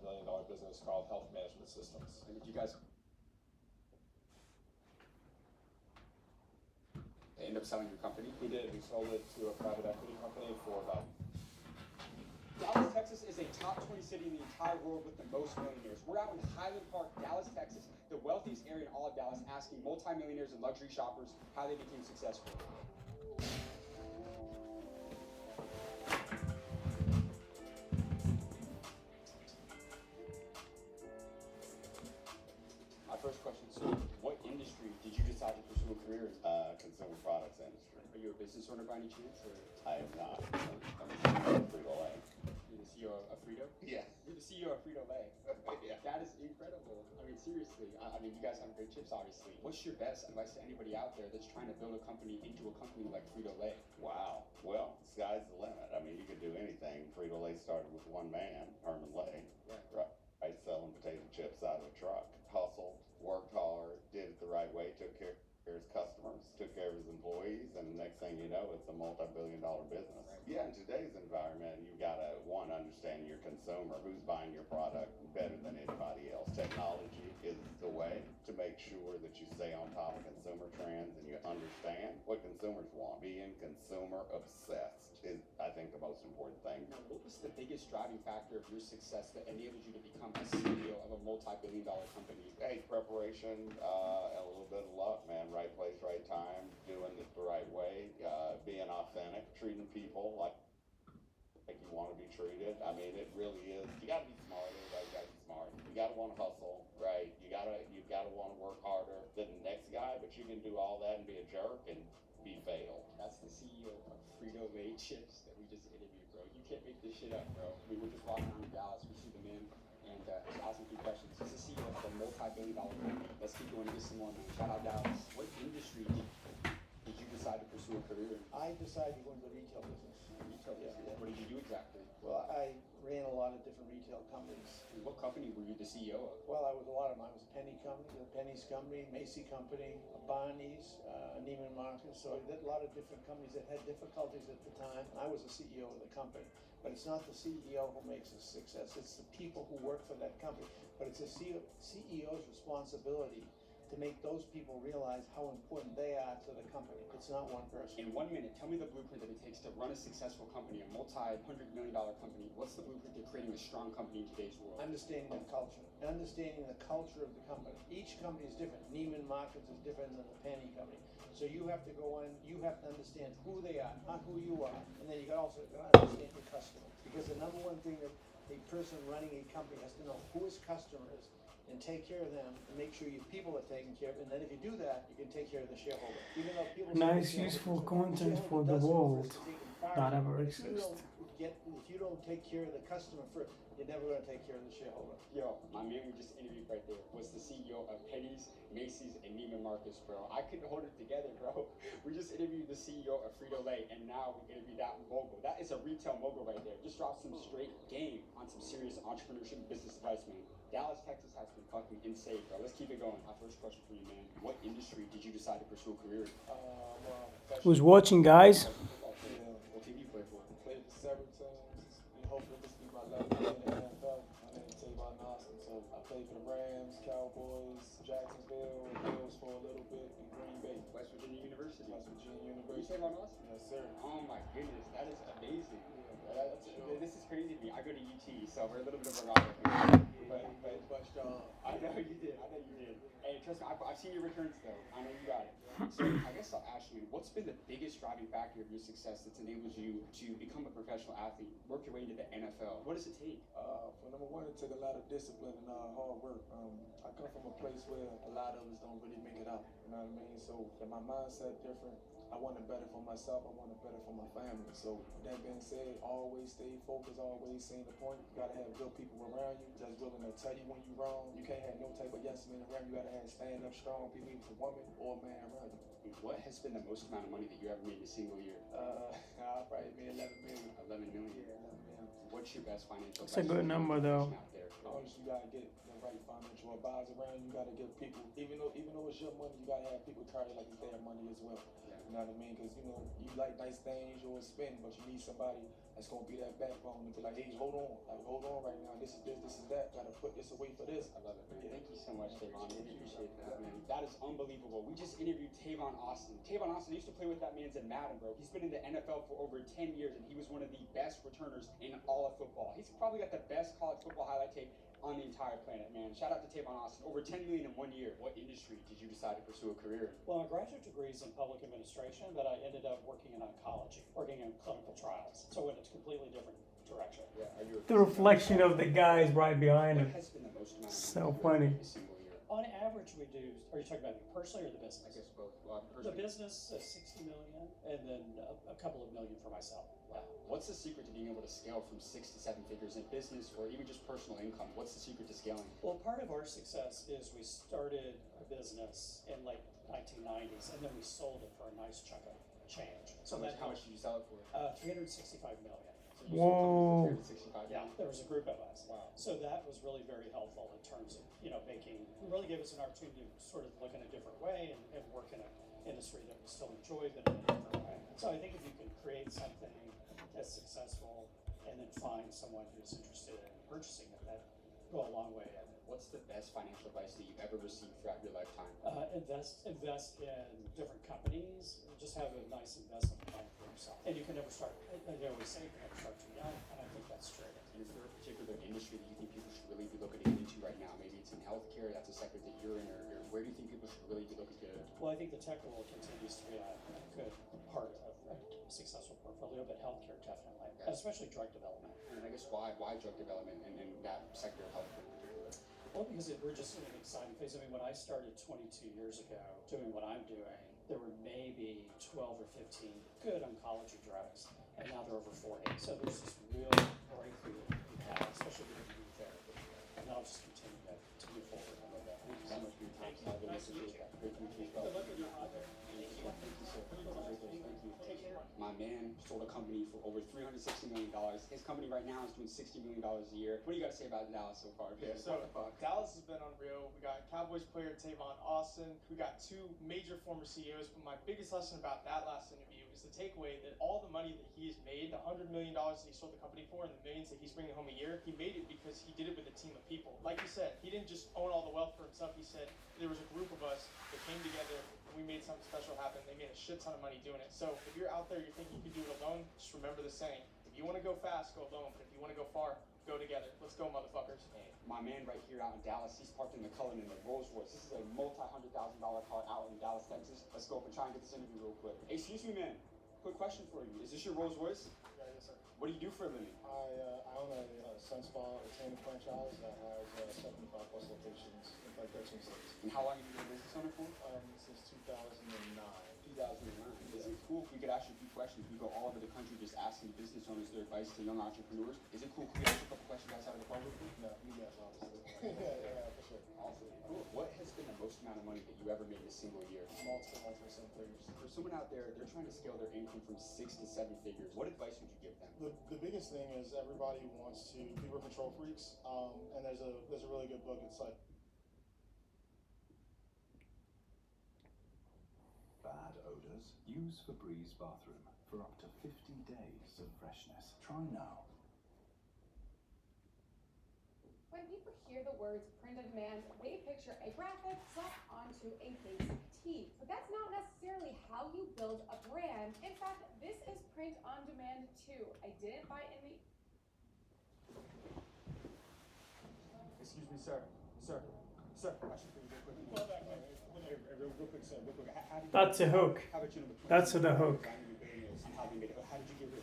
Speaker 6: million business called Health Management Systems.
Speaker 7: And you guys end up selling your company?
Speaker 6: We did. We sold it to a private equity company for about.
Speaker 7: Dallas, Texas is a top 20 city in the entire world with the most millionaires. We're out in Highland Park, Dallas, Texas, the wealthiest area in all of Dallas, asking multimillionaires and luxury shoppers how they became successful. My first question, so what industry did you decide to pursue a career in?
Speaker 8: Consumer products industry.
Speaker 7: Are you a business owner by any chance? Or
Speaker 8: I am not. I'm a CEO of Frito-Lay.
Speaker 7: you're the CEO of Frito?
Speaker 8: Yeah.
Speaker 7: You're the CEO of Frito-Lay.
Speaker 8: Yeah.
Speaker 7: That is incredible. I mean, seriously. I mean, you guys have great chips, obviously. What's your best advice to anybody out there that's trying to build a company into a company like Frito-Lay?
Speaker 8: Wow. Well, sky's the limit. I mean, you could do anything. Frito-Lay started with one man, Herman Lay, right, selling potato chips out of a truck. Hustled, worked hard, did it the right way, took care of his customers, took care of his employees, and the next thing you know, it's a multi-billion-dollar business. Yeah, in today's environment, you gotta, one, understand your consumer, who's buying your product better than anybody else. Technology is the way to make sure that you stay on top of consumer trends and you understand what consumers want. Being consumer obsessed is, I think, the most important thing.
Speaker 7: Now, what was the biggest driving factor of your success that enabled you to become a CEO of a multi-billion-dollar company?
Speaker 8: Hey, preparation, and a little bit of luck, man. Right place, right time, doing it the right way, being authentic, treating people like you want to be treated. I mean, it really is. You got to be smart. Everybody got to be smart. You got to want to hustle, right? You gotta want to work harder than the next guy, but you can do all that and be a jerk and be failed.
Speaker 7: That's the CEO of Frito-Lay chips that we just interviewed, bro. You can't make this shit up, bro. I mean, we're just walking around Dallas, we see the man, and just asking 3 questions. He's the CEO of a multi-billion-dollar company. Let's keep going to get some more, man. Shout out Dallas. What industry did you decide to pursue a career in?
Speaker 8: I
Speaker 9: I decided to go into the retail business.
Speaker 7: Retail business.
Speaker 9: Yeah.
Speaker 7: What did you do exactly?
Speaker 9: Well, I ran a lot of different retail companies.
Speaker 7: And what company were you the CEO of?
Speaker 9: Well, I was a lot of them. I was a Penny company, the Penny's company, Macy company, Barney's, Neiman Marcus. So I did a lot of different companies that had difficulties at the time. I was the CEO of the company. But it's not the CEO who makes a success. It's the people who work for that company. But it's the CEO's responsibility to make those people realize how important they are to the company. It's not one person.
Speaker 7: In 1 minute, tell me the blueprint that it takes to run a successful company, a multi-$100-million company. What's the blueprint to creating a strong company in today's world?
Speaker 9: Understanding the culture. Understanding the culture of the company. Each company is different. Neiman Marcus is different than the Penny company. So you have to go in, you have to understand who they are, not who you are. And then you also got to understand your customer. Because the number one thing that a person running a company has to know who his customer is, and take care of them, and make sure your people are taken care of. And then if you do that, you can take care of the shareholder. Even though people
Speaker 1: Nice,
Speaker 9: say
Speaker 1: useful
Speaker 9: shareholder,
Speaker 1: content
Speaker 9: shareholder
Speaker 1: for the
Speaker 9: doesn't
Speaker 1: world
Speaker 9: first take it
Speaker 1: that
Speaker 9: far.
Speaker 1: ever
Speaker 9: If you
Speaker 1: exist.
Speaker 9: if you don't take care of the customer first, you're never going to take care of the shareholder.
Speaker 7: Yo, my man we just interviewed right there was the CEO of Penny's, Macy's, and Neiman Marcus, bro. I couldn't hold it together, bro. We just interviewed the CEO of Frito-Lay, and now we interviewed that mogul. That is a retail mogul right there. Just dropped some straight game on some serious entrepreneurship and business advice, man. Dallas, Texas has been fucking insane, bro. Let's keep it going. My first question for you, man. What industry did you decide to pursue a career in?
Speaker 1: Who's watching, guys?
Speaker 7: Football player. What team do you play for?
Speaker 10: Played for several teams. And hopefully this will be my last year in the NFL. My name is Tavon Austin. So I played for the Rams, Cowboys, Jacksonville, Bills for a little bit, and Green Bay.
Speaker 7: West Virginia University.
Speaker 10: West Virginia
Speaker 7: You
Speaker 10: University.
Speaker 7: Tavon Austin?
Speaker 10: Yes, sir.
Speaker 7: Oh my goodness, that is amazing. This is crazy to me. I go to UT, so we're a little bit of a rival. I know you did. Hey, trust me, I've seen your returns though. I know you got it. So I guess I'll ask you, what's been the biggest driving factor of your success that's enabled you to become a professional athlete, work your way into the NFL? What does it take?
Speaker 10: For number one, it took a lot of discipline and hard work. I come from a place where a lot of us don't really make it out. You know what I mean? So my mindset different. I want it better for myself. I want it better for my family. So with that being said, always stay focused, always seeing the point. You gotta have good people around you that's willing to tell you when you're wrong. You can't have no type of yes men around you. You gotta have stand up strong people, either a woman or a man around you.
Speaker 7: What has been the most amount of money that you ever made in a single year?
Speaker 10: I probably made 11 million.
Speaker 7: 11 million.
Speaker 10: Yeah, 11 million.
Speaker 7: What's your best financial
Speaker 1: That's a
Speaker 7: advice
Speaker 1: good
Speaker 7: to
Speaker 1: number,
Speaker 7: anyone
Speaker 1: though.
Speaker 7: out there?
Speaker 10: Obviously, you gotta get the right financial advisor around you. You gotta give people, even though it's your money, you gotta have people carry it like it's their money as well. You know what I mean? Because you like nice things, you'll spend, but you need somebody that's gonna be that backbone and be like, hey, hold on right now. This is this, this is that. Gotta put this away for this.
Speaker 7: I love it, man. Thank you so much, Tavon. Really appreciate that, man. That is unbelievable. We just interviewed Tavon Austin. Tavon Austin used to play with that man's in Madden, bro. He's been in the NFL for over 10 years, and he was one of the best returners in all of football. He's probably got the best college football highlight tape on the entire planet, man. Shout out to Tavon Austin. Over 10 million in 1 year. What industry did you decide to pursue a career in?
Speaker 11: Well, my graduate degree is in public administration, but I ended up working in oncology, working in clinical trials. So in a completely different direction.
Speaker 7: Yeah, are you
Speaker 1: The reflection of the guys right behind him.
Speaker 7: What has been the most amount of
Speaker 1: So
Speaker 7: money
Speaker 1: funny.
Speaker 7: in a single year?
Speaker 11: On average, we do. Are you talking about me personally or the business?
Speaker 7: I guess both. Well,
Speaker 11: The business is 60 million, and then a couple of million for myself.
Speaker 7: Wow. What's the secret to being able to scale from 6 to 7 figures in business or even just personal income? What's the secret to scaling?
Speaker 11: Well, part of our success is we started a business in late 1990s, and then we sold it for a nice chunk of change. So
Speaker 7: How much did you sell it for?
Speaker 11: 365 million.
Speaker 7: So you
Speaker 1: Whoa.
Speaker 7: sold something for 365
Speaker 11: Yeah,
Speaker 7: million?
Speaker 11: there was a group of us.
Speaker 7: Wow.
Speaker 11: So that was really very helpful in terms of, really gave us an opportunity to sort of look in a different way and work in an industry that we still enjoy, but in a different way. So I think if you can create something that's successful and then find someone who's interested in purchasing it, that go a long way in.
Speaker 7: What's the best financial advice that you've ever received throughout your lifetime?
Speaker 11: Invest in different companies. Just have a nice investment plan for yourself. And you can never start. I always say you can never start too young, and I think that's true.
Speaker 7: And is there a particular industry that you think people should really be looking to get into right now? Maybe it's in healthcare, that's a sector that you're in, or where do you think people should really be looking to?
Speaker 11: Well, I think the tech world continues to be a good part of a successful portfolio, but healthcare definitely, and especially drug development.
Speaker 7: And I guess why drug development and that sector of healthcare in particular?
Speaker 11: Well, because we're just in an exciting phase. I mean, when I started 22 years ago doing what I'm doing, there were maybe 12 or 15 good oncology drugs, and now there are over 40. So there's this real breakthrough that we have, especially with gene therapy, and that'll just continue to move forward. I love that.
Speaker 7: Thank you so much for your time. I really appreciate that. Great to meet you as well.
Speaker 11: Good luck with your project.
Speaker 7: Thank you, sir. Thank you. My My man sold a company for over $360 million. His company right now is doing $60 million a year. What do you got to say about Dallas so far?
Speaker 12: Yeah, so Dallas has been unreal. We got Cowboys player Tavon Austin. We got two major former CEOs. But my biggest lesson about that last interview is the takeaway that all the money that he has made, the $100 million that he sold the company for, and the millions that he's bringing home a year, he made it because he did it with a team of people. Like you said, he didn't just own all the wealth for himself. He said there was a group of us that came together and we made something special happen. They made a shit ton of money doing it. So if you're out there, you think you can do it alone, just remember the saying: if you want to go fast, go alone. But if you want to go far, go together. Let's go, motherfuckers.
Speaker 7: Hey, my man right here out in Dallas, he's parked in the Cullen in a Rolls Royce. This is a multi-$100,000 car out in Dallas, Texas. Let's go up and try and get this interview real quick. Hey, excuse me, man. Quick question for you. Is this your Rolls Royce?
Speaker 12: Yeah, yes, sir.
Speaker 7: What do you do for a living?
Speaker 12: I own a Sunspa entertainment franchise that has 75 plus locations in like 13 states.
Speaker 7: And how long have you been a business owner for?
Speaker 12: Since 2009.
Speaker 7: 2009. Is it cool if we could ask you a few questions? We go all over the country just asking business owners their advice to young entrepreneurs. Is it cool if we ask you a couple questions outside of the car with you?
Speaker 12: No, you guys obviously. yeah, for sure.
Speaker 7: Awesome. Cool. What has been the most amount of money that you ever made in a single year?
Speaker 12: Multiple seven figures.
Speaker 7: For someone out there, they're trying to scale their income from 6 to 7 figures. What advice would you give them?
Speaker 12: The biggest thing is everybody wants to. People are control freaks, and there's a really good book. It's like
Speaker 13: Bad odors. Use Febreze bathroom for up to 50 days of freshness. Try now.
Speaker 14: When people hear the words print on demand, they picture a graphic slapped onto a basic tee. But that's not necessarily how you build a brand. In fact, this is print on demand too. I didn't buy any.
Speaker 12: Excuse me, sir. Sir. I should bring you real quick. Real quick, sir. Real quick. How did you,
Speaker 1: That's a hook. That's the hook.
Speaker 7: How did you get rich?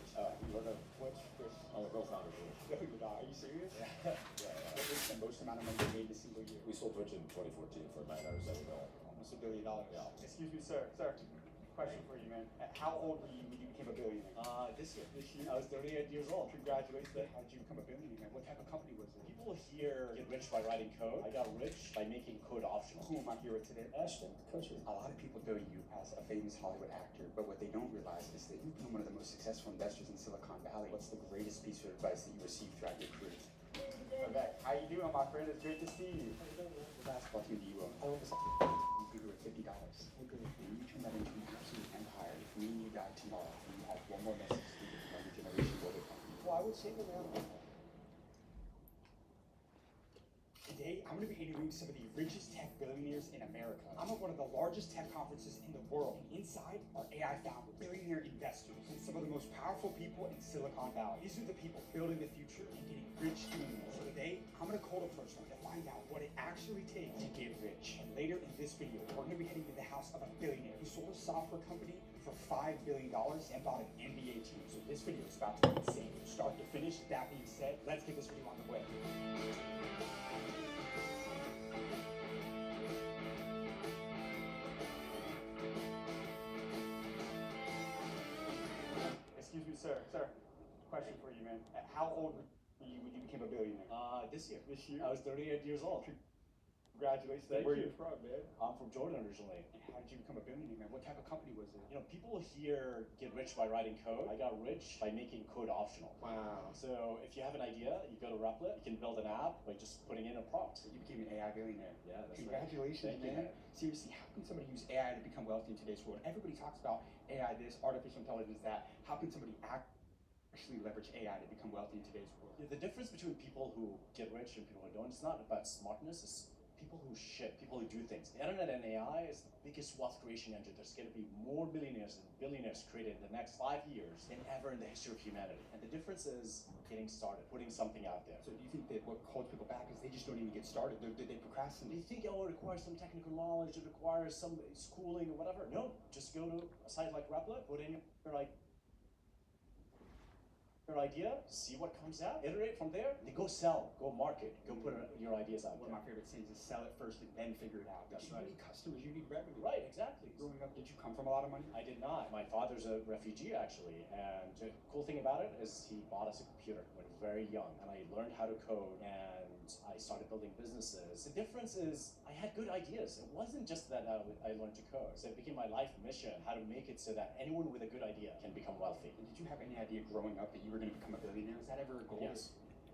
Speaker 7: Are you serious?
Speaker 15: Yeah.
Speaker 7: What was the most amount of money you made in a single year?
Speaker 15: We sold Twitch in 2014 for $9 million.
Speaker 7: Almost $1 billion.
Speaker 15: Yeah.
Speaker 7: Excuse me, sir. Question for you, man. How old were you when you became a billionaire?
Speaker 15: This year. I was 38 years old.
Speaker 7: Congratulations. How did you become a billionaire, man? What type of company was it?
Speaker 15: People here get rich by writing code. I got rich by making code optional.
Speaker 7: Who am I here with today?
Speaker 15: Ashton Kutcher.
Speaker 7: A lot of people know you as a famous Hollywood actor, but what they don't realize is that you've been one of the most successful investors in Silicon Valley. What's the greatest piece of advice that you received throughout your career? Vivek, how you doing, my friend? It's great to see you. What basketball team do you own?
Speaker 15: I own the
Speaker 7: You grew at $50. Okay. And you turned that into an absolute empire. If me and you died tomorrow, and you had one more message to give to the younger generation, what would it be?
Speaker 15: Well, I would say that
Speaker 7: Today, I'm going to be interviewing some of the richest tech billionaires in America. I'm at one of the largest tech conferences in the world. Inside are AI founders, billionaire investors, and some of the most powerful people in Silicon Valley. These are the people building the future and getting rich doing it. So today, I'm going to call a person to find out what it actually takes to get rich. And later in this video, we're going to be heading to the house of a billionaire who sold a software company for $5 billion and bought an NBA team. So this video is about to be insane from start to finish. That being said, let's get this video on the way. Excuse me, sir. Question for you, man. How old were you when you became a billionaire?
Speaker 15: this year.
Speaker 7: This year?
Speaker 15: I was 38 years old.
Speaker 7: Congratulations.
Speaker 15: Thank
Speaker 7: Where
Speaker 15: you.
Speaker 7: are you from, man?
Speaker 15: I'm from Jordan originally.
Speaker 7: And how did you become a billionaire, man? What type of company was it?
Speaker 15: You know, people here get rich by writing code. I got rich by making code optional.
Speaker 7: Wow.
Speaker 15: So if you have an idea, you go to Replit, you can build an app by just putting in a prompt.
Speaker 7: So you became an AI billionaire.
Speaker 15: Yeah, that's
Speaker 7: Congratulations,
Speaker 15: right. Thank you,
Speaker 7: man. Seriously, how can somebody use AI to become wealthy in today's world? Everybody talks about AI this, artificial intelligence that. How can somebody actually leverage AI to become wealthy in today's world?
Speaker 15: Yeah, the difference between people who get rich and people who don't, it's not about smartness, it's people who ship, people who do things. The internet and AI is the biggest wealth creation engine. There's going to be more millionaires and billionaires created in the next 5 years than ever in the history of humanity. And the difference is getting started, putting something out there.
Speaker 7: So do you think that what holds people back is they just don't even get started? They procrastinate?
Speaker 15: They think, oh, it requires some technical knowledge, it requires some schooling or whatever. No, just go to a site like Replit, put in your your idea, see what comes out, iterate from there, then go sell, go market, go put your ideas out
Speaker 7: One
Speaker 15: there.
Speaker 7: of my favorite sayings is sell it first and then figure it out.
Speaker 15: That's
Speaker 7: You
Speaker 15: right.
Speaker 7: need customers, you need revenue.
Speaker 15: Right, exactly.
Speaker 7: Growing up, did you come from a lot of money?
Speaker 15: I did not. My father's a refugee actually, and the cool thing about it is he bought us a computer when we were very young, and I learned how to code, and I started building businesses. The difference is I had good ideas. It wasn't just that I learned to code. So it became my life mission, how to make it so that anyone with a good idea can become wealthy.
Speaker 7: And did you have any idea growing up that you were going to become a billionaire? Was that ever a goal?
Speaker 15: Yes.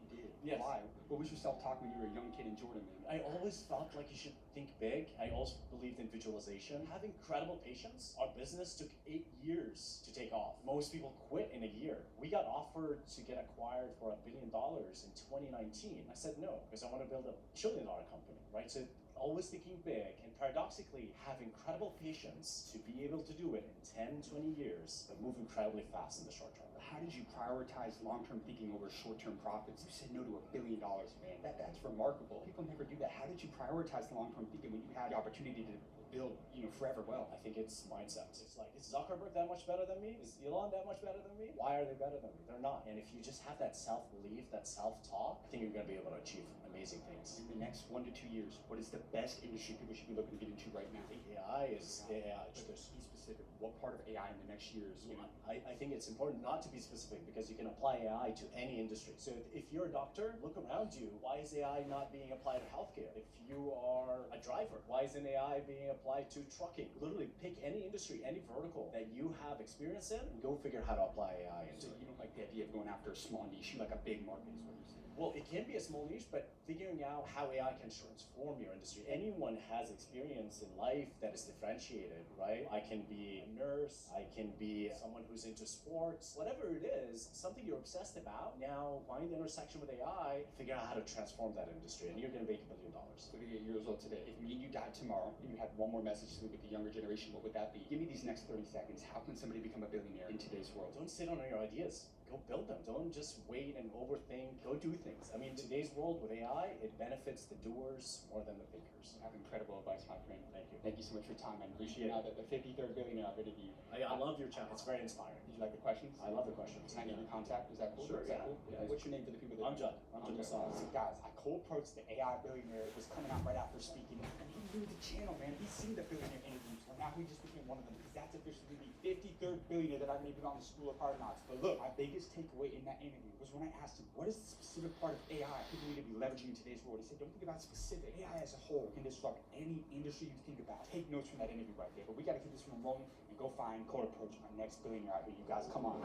Speaker 7: You did?
Speaker 15: Yes.
Speaker 7: Why? What was your self-talk when you were a young kid in Jordan, man?
Speaker 15: I always felt like you should think big. I also believed in visualization. Have incredible patience. Our business took 8 years to take off. Most people quit in a year. We got offered to get acquired for $1 billion in 2019. I said no, because I want to build a $1 trillion company, right? So always thinking big, and paradoxically have incredible patience to be able to do it in 10, 20 years, but move incredibly fast in the short term.
Speaker 7: How did you prioritize long-term thinking over short-term profits? You said no to $1 billion, man. That's remarkable. People never do that. How did you prioritize the long-term thinking when you had the opportunity to build, forever wealth?
Speaker 15: I think it's mindset. It's like, is Zuckerberg that much better than me? Is Elon that much better than me? Why are they better than me? They're not. And if you just have that self-belief, that self-talk, I think you're going to be able to achieve amazing things.
Speaker 7: In the next 1 to 2 years, what is the best industry people should be looking to get into right now?
Speaker 15: I think AI is AI.
Speaker 7: But be specific. What part of AI in the next year is,
Speaker 15: I think it's important not to be specific because you can apply AI to any industry. So if you're a doctor, look around you. Why is AI not being applied to healthcare? If you are a driver, why isn't AI being applied to trucking? Literally pick any industry, any vertical that you have experience in, and go figure how to apply AI into
Speaker 7: So
Speaker 15: it.
Speaker 7: you don't like the idea of going after a small niche, you like a big market is what you're saying.
Speaker 15: Well, it can be a small niche, but figuring out how AI can transform your industry. Anyone has experience in life that is differentiated, right? I can be a nurse, I can be someone who's into sports, whatever it is, something you're obsessed about. Now find the intersection with AI, figure out how to transform that industry, and you're gonna make $1 billion.
Speaker 7: 38 years old today. If me and you died tomorrow and you had one more message to leave with the younger generation, what would that be? Give me these next 30 seconds. How can somebody become a billionaire in today's world?
Speaker 15: Don't sit on your ideas. Go build them. Don't just wait and overthink. Go do things. I mean, today's world with AI, it benefits the doers more than the thinkers.
Speaker 7: You have incredible advice, my friend.
Speaker 15: Thank you.
Speaker 7: Thank you so much for your time, man. Appreciate now that the 53rd billionaire I've interviewed.
Speaker 15: I love your channel. It's very inspiring.
Speaker 7: Did you like the questions?
Speaker 15: I love the questions.
Speaker 7: Can I give you contact? Is that cool?
Speaker 15: Sure,
Speaker 7: Is that
Speaker 15: yeah.
Speaker 7: cool?
Speaker 15: Yeah.
Speaker 7: What's your name for the people that
Speaker 15: I'm Judd. I'm Judd Masala.
Speaker 7: So guys, I cold approached the AI billionaire. It was coming out right after speaking, and he knew the channel, man. He's seen the billionaire interviews, and now he just became one of them because that's officially the 53rd billionaire that I've interviewed on the School of Hard Knocks. But look, my biggest takeaway in that interview was when I asked him, what is the specific part of AI people need to be leveraging in today's world? He said, don't think about specific. AI as a whole can disrupt any industry you think about. Take notes from that interview right there. But we got to keep this room rolling and go find Cold Approach, my next billionaire out here. You guys, come on.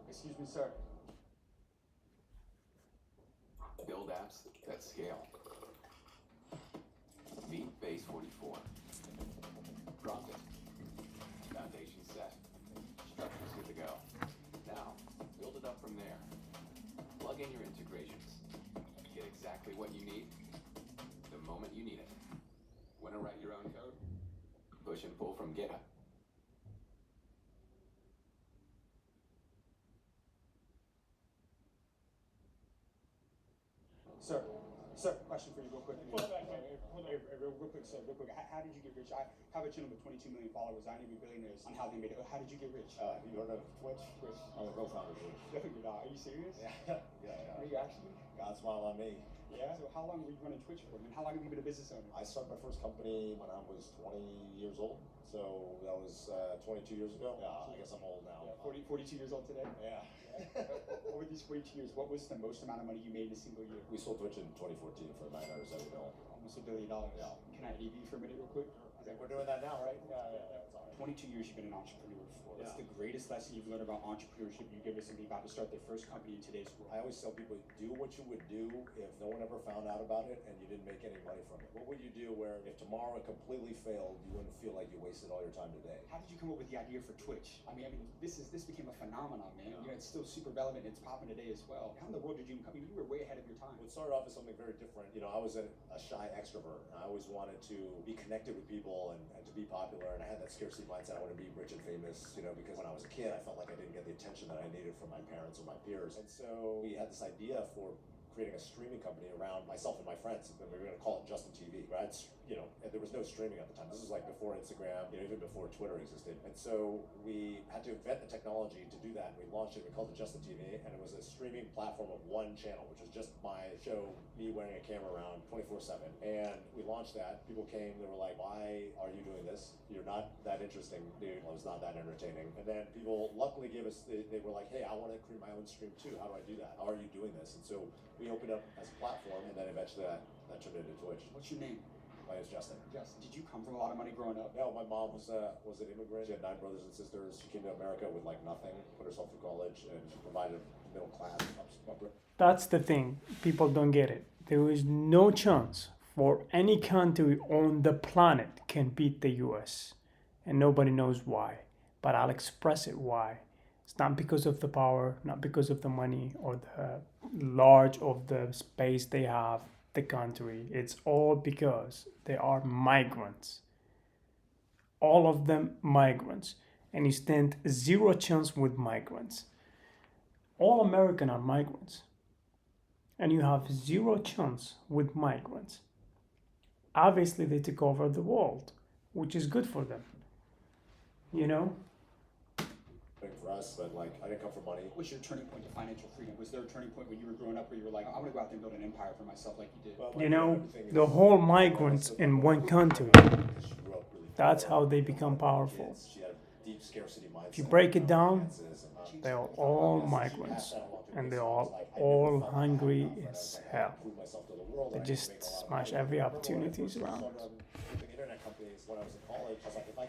Speaker 7: Excuse me, sir.
Speaker 16: Build apps that scale. Meet Base 44. Profit. Foundation set. Structure's good to go. Now, build it up from there. Plug in your integrations. Get exactly what you need the moment you need it. Want to write your own code? Push and pull from GitHub.
Speaker 7: Sir, question for you real quick. Real quick, sir, real quick. How did you get rich? I have a channel with 22 million followers. I interview billionaires on how they made it. How did you get rich?
Speaker 17: You don't know Twitch? I'm a co-founder of Twitch.
Speaker 7: Are you serious?
Speaker 17: Yeah.
Speaker 7: Are you actually?
Speaker 17: God smile on me.
Speaker 7: Yeah? So how long were you running Twitch for? And how long have you been a business owner?
Speaker 17: I started my first company when I was 20 years old. So that was 22 years ago. Yeah, I guess I'm old now.
Speaker 7: Yeah, 42 years old today?
Speaker 17: Yeah.
Speaker 7: Over these 42 years, what was the most amount of money you made in a single year?
Speaker 17: We sold Twitch in 2014 for $970 million.
Speaker 7: Almost $1 billion. Yeah. Can I leave you for a minute real quick?
Speaker 17: We're doing that now, right? Yeah.
Speaker 7: 22 years you've been an entrepreneur for. What's the greatest lesson you've learned about entrepreneurship you give to somebody about to start their first company in today's world?
Speaker 17: I always tell people, do what you would do if no one ever found out about it and you didn't make any money from it. What would you do where if tomorrow it completely failed, you wouldn't feel like you wasted all your time today?
Speaker 7: How did you come up with the idea for Twitch? I mean, this became a phenomenon, man. You know, it's still super relevant. It's popping today as well. How in the world did you come? You were way ahead of your time.
Speaker 17: Well, it started off as something very different. You know, I was a shy extrovert. And I always wanted to be connected with people and to be popular. And I had that scarcity mindset. I wanted to be rich and famous, you know, because when I was a kid, I felt like I didn't get the attention that I needed from my parents or my peers. And so we had this idea for creating a streaming company around myself and my friends, and we were going to call it Justin TV. Right? There was no streaming at the time. This was like before Instagram, even before Twitter existed. And so we had to invent the technology to do that. We launched it. We called it Justin TV, and it was a streaming platform of one channel, which was just my show, me wearing a camera around 24/7. And we launched that. People came. They were like, "Why are you doing this? You're not that interesting, dude. Well, it's not that entertaining." And then people luckily gave us. They were like, "Hey, I want to create my own stream too. How do I do that? How are you doing this?" And so we opened up as a platform, and then eventually that turned into Twitch.
Speaker 18: What's your name?
Speaker 17: My name's Justin.
Speaker 18: Justin. Did you come from a lot of money growing up?
Speaker 17: No, my mom was an immigrant. She had 9 brothers and sisters. She came to America with like nothing, put herself through college, and she provided middle class.
Speaker 1: That's the thing. People don't get it. There is no chance for any country on the planet can beat the US. And nobody knows why. But I'll express it why. It's not because of the power, not because of the money or the large of the space they have, the country. It's all because they are migrants. All of them migrants. And you stand zero chance with migrants. All Americans are migrants. And you have zero chance with migrants. Obviously, they took over the world, which is good for them. You know?
Speaker 17: For us, but like I didn't come from money.
Speaker 18: What was your turning point to financial freedom? Was there a turning point when you were growing up where you were like, I'm gonna go out there and build an empire for myself like you did?
Speaker 1: You know, the whole migrants in one country, that's how they become powerful. If you break it down, they are all migrants and they're all hungry as hell. They just smash every opportunities around.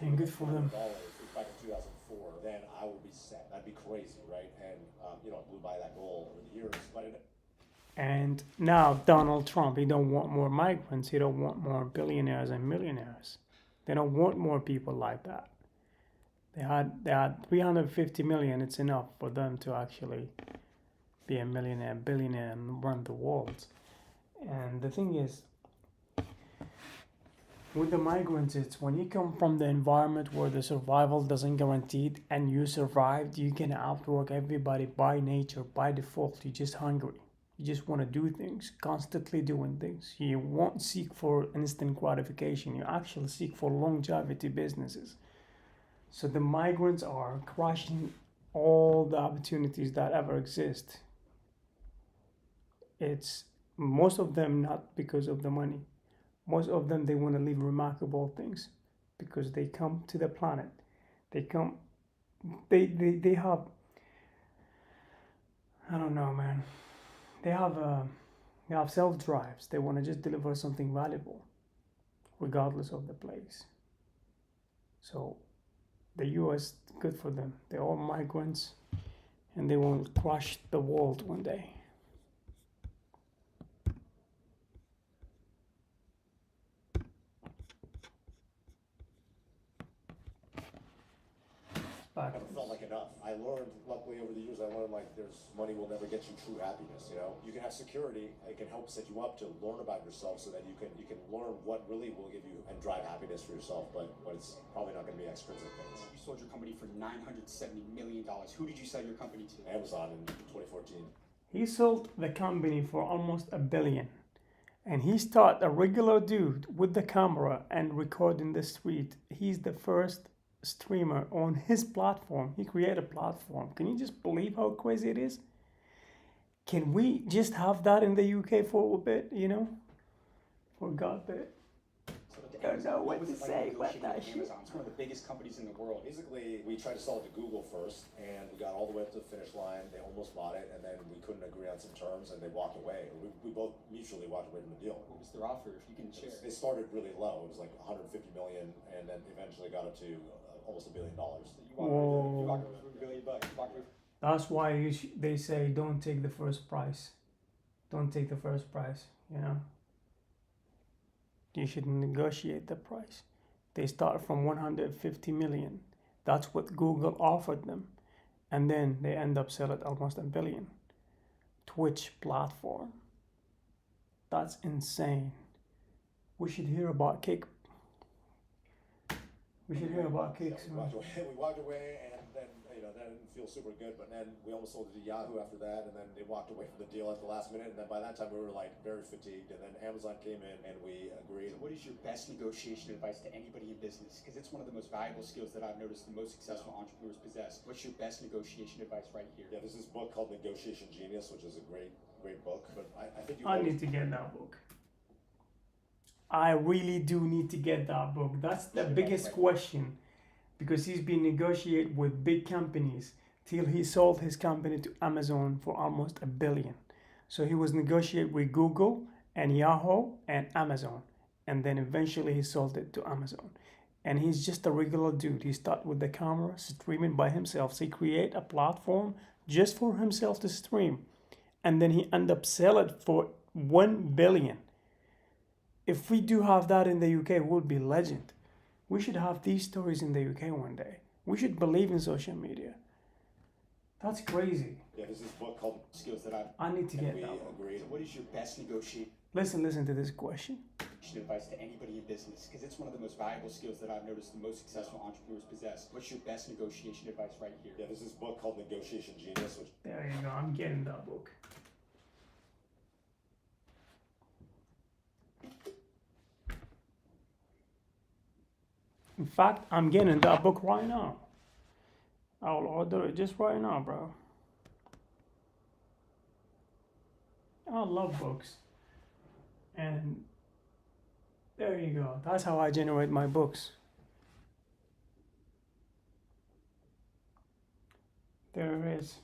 Speaker 1: And good for them.
Speaker 17: Back in 2004, then I would be set. That'd be crazy, right? And I blew by that goal over the years.
Speaker 1: And now Donald Trump, he don't want more migrants. He don't want more billionaires and millionaires. They don't want more people like that. They had 350 million. It's enough for them to actually be a millionaire, billionaire, and run the world. And the thing is, with the migrants, it's when you come from the environment where the survival doesn't guaranteed and you survived, you can outwork everybody by nature, by default. You're just hungry. You just want to do things, constantly doing things. You won't seek for instant gratification. You actually seek for longevity businesses. So the migrants are crushing all the opportunities that ever exist. It's most of them not because of the money. Most of them, they want to leave remarkable things because they come to the planet. They have, I don't know, man. They have self-drives. They want to just deliver something valuable, regardless of the place. So the US, good for them. They're all migrants and they will crush the world one day.
Speaker 17: I never felt like enough. I learned, luckily over the years, like money will never get you true happiness. You can have security. It can help set you up to learn about yourself so that you can learn what really will give you and drive happiness for yourself. But it's probably not going to be extrinsic things.
Speaker 18: You sold your company for $970 million. Who did you sell your company to?
Speaker 17: Amazon in 2014.
Speaker 1: He sold the company for almost $1 billion. And he started a regular dude with the camera and recording the street. He's the first streamer on his platform. He created a platform. Can you just believe how crazy it is? Can we just have that in the UK for a bit, For God's sake. I don't know what to say about that shit.
Speaker 18: Amazon. It's one of the biggest companies in the world.
Speaker 17: Basically, we tried to sell it to Google first, and we got all the way up to the finish line. They almost bought it, and then we couldn't agree on some terms, and they walked away. We both mutually walked away from the deal.
Speaker 18: What was their offer, if you can share?
Speaker 17: They started really low. It was like 150 million, and then eventually got up to almost $1 billion.
Speaker 1: Whoa.
Speaker 18: You walked away from $1 billion.
Speaker 1: That's why they say don't take the first price. Don't take the first price, You should negotiate the price. They start from 150 million. That's what Google offered them. And then they end up selling almost $1 billion. Twitch platform. That's insane. We should hear about Cake. We should hear about Cake soon.
Speaker 17: We walked away, and then that didn't feel super good, but then we almost sold it to Yahoo after that, and then they walked away from the deal at the last minute, and then by that time we were like very fatigued, and then Amazon came in and we agreed.
Speaker 18: So what is your best negotiation advice to anybody in business? Because it's one of the most valuable skills that I've noticed the most successful entrepreneurs possess. What's your best negotiation advice right here?
Speaker 17: Yeah, there's this book called Negotiation Genius, which is a great book, but I think you
Speaker 1: I need to get that book. I really do need to get that book. That's the biggest question, because he's been negotiating with big companies till he sold his company to Amazon for almost $1 billion. So he was negotiating with Google and Yahoo and Amazon, and then eventually he sold it to Amazon. And he's just a regular dude. He started with the camera, streaming by himself. So he create a platform just for himself to stream, and then he ended up selling it for $1 billion. If we do have that in the UK, we'll be legend. We should have these stories in the UK one day. We should believe in social media. That's crazy.
Speaker 17: Yeah, there's this book called Skills that
Speaker 1: I need to get that
Speaker 17: book.
Speaker 18: So what is your best negotiation
Speaker 1: Listen to this question.
Speaker 18: advice to anybody in business? Because it's one of the most valuable skills that I've noticed the most successful entrepreneurs possess. What's your best negotiation advice right here?
Speaker 17: Yeah, there's this book called Negotiation Genius, which...
Speaker 1: There you go. I'm getting that book. In fact, I'm getting that book right now. I'll order it just right now, bro. I love books. And there you go. That's how I generate my books. There it is.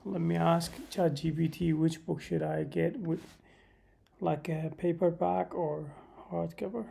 Speaker 1: Let me ask ChatGPT which book should I get, with like a paperback or hardcover.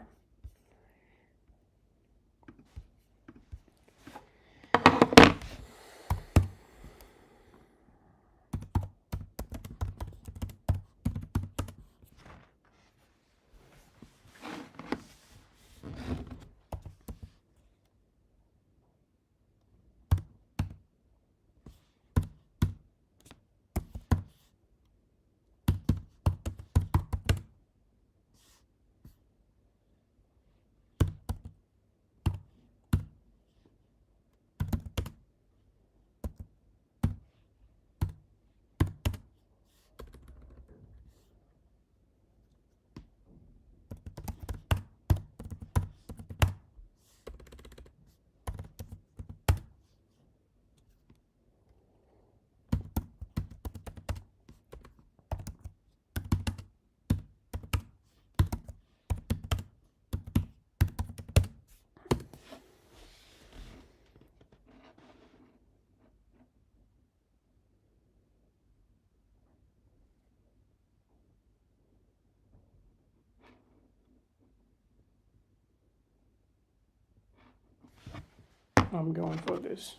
Speaker 1: I'm going for this.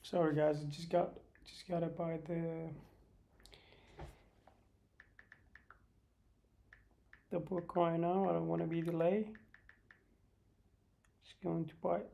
Speaker 1: Sorry guys, I just gotta buy the book right now. I don't want to be delayed. Just going to buy it.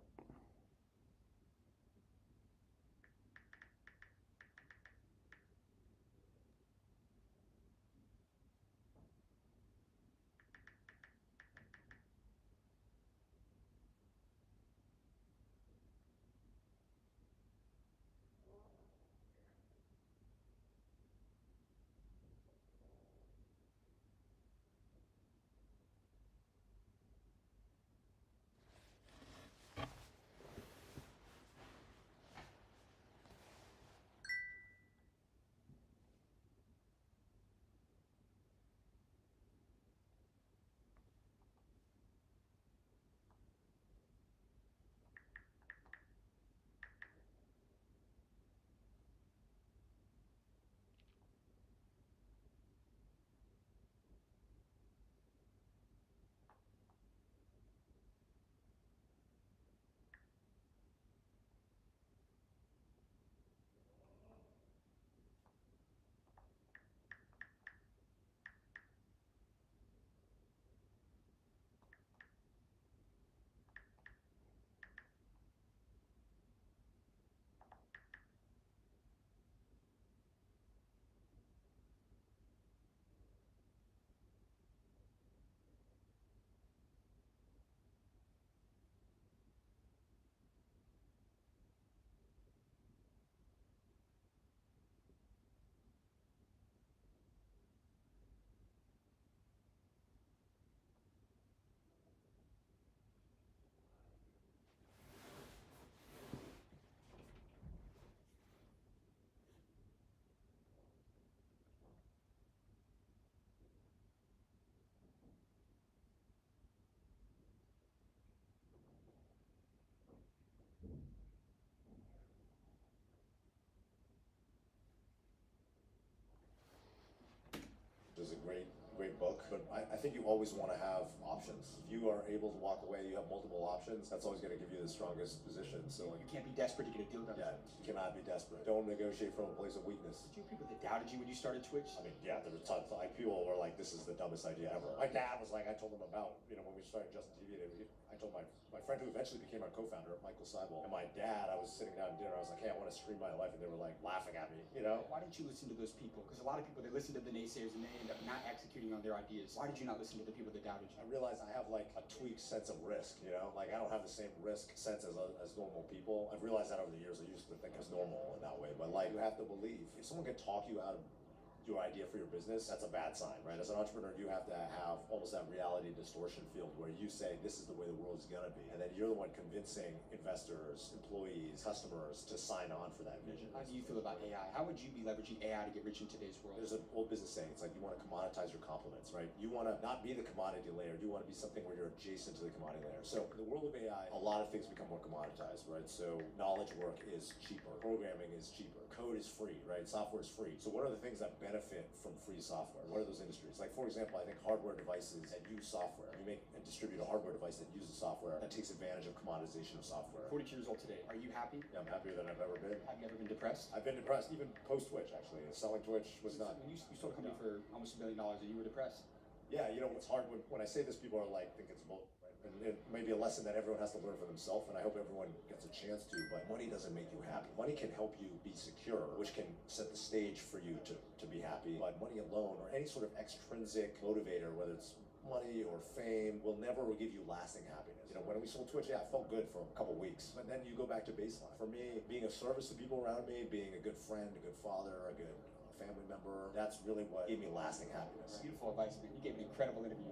Speaker 17: is a great book, but I think you always want to have options. If you are able to walk away, you have multiple options, that's always going to give you the strongest position. So like,
Speaker 18: You can't be desperate to get a deal done.
Speaker 17: yeah, you cannot be desperate. Don't negotiate from a place of weakness.
Speaker 18: Did you have people that doubted you when you started Twitch?
Speaker 17: I mean, yeah, there were tons. Like, people were like, this is the dumbest idea ever. My dad was like, I told him about, when we started Justin TV, I told my friend who eventually became our co-founder, Michael Seibel, and my dad, I was sitting down at dinner, I was like, hey, I want to stream my life, and they were like laughing at me,
Speaker 18: Why didn't you listen to those people? Because a lot of people, they listen to the naysayers and they end up not executing on their ideas. Why did you not listen to the people that doubted you?
Speaker 17: I realized I have like a tweaked sense of risk, Like, I don't have the same risk sense as normal people. I've realized that over the years. I used to think as normal in that way, but like, you have to believe. If someone can talk you out of your idea for your business, that's a bad sign, right? As an entrepreneur, you have to have almost that reality distortion field where you say, this is the way the world is gonna be. And then you're the one convincing investors, employees, customers to sign on for that vision.
Speaker 18: How do you feel about AI? How would you be leveraging AI to get rich in today's world?
Speaker 17: There's an old business saying, it's like you want to commoditize your compliments, right? You want to not be the commodity layer, you want to be something where you're adjacent to the commodity layer. So in the world of AI, a lot of things become more commoditized, right? So knowledge work is cheaper, programming is cheaper, code is free, right? Software is free. So what are the things that benefit from free software? What are those industries? Like, for example, I think hardware devices that use software. You make and distribute a hardware device that uses software that takes advantage of commoditization of software.
Speaker 18: 42 years old today. Are you happy?
Speaker 17: Yeah, I'm happier than I've ever been.
Speaker 18: Have you ever been depressed?
Speaker 17: I've been depressed, even post-Twitch, actually. Selling Twitch was not.
Speaker 18: When you sold a company for almost $1 million and you were depressed?
Speaker 17: Yeah, it's hard when I say this, people are like, think it's bull. And it may be a lesson that everyone has to learn for themselves, and I hope everyone gets a chance to, but money doesn't make you happy. Money can help you be secure, which can set the stage for you to be happy, but money alone, or any sort of extrinsic motivator, whether it's money or fame, will never give you lasting happiness. When we sold Twitch, yeah, I felt good for a couple weeks, but then you go back to baseline. For me, being of service to people around me, being a good friend, a good father, a good family member, that's really what gave me lasting happiness.
Speaker 18: Beautiful advice, man. You gave an incredible interview.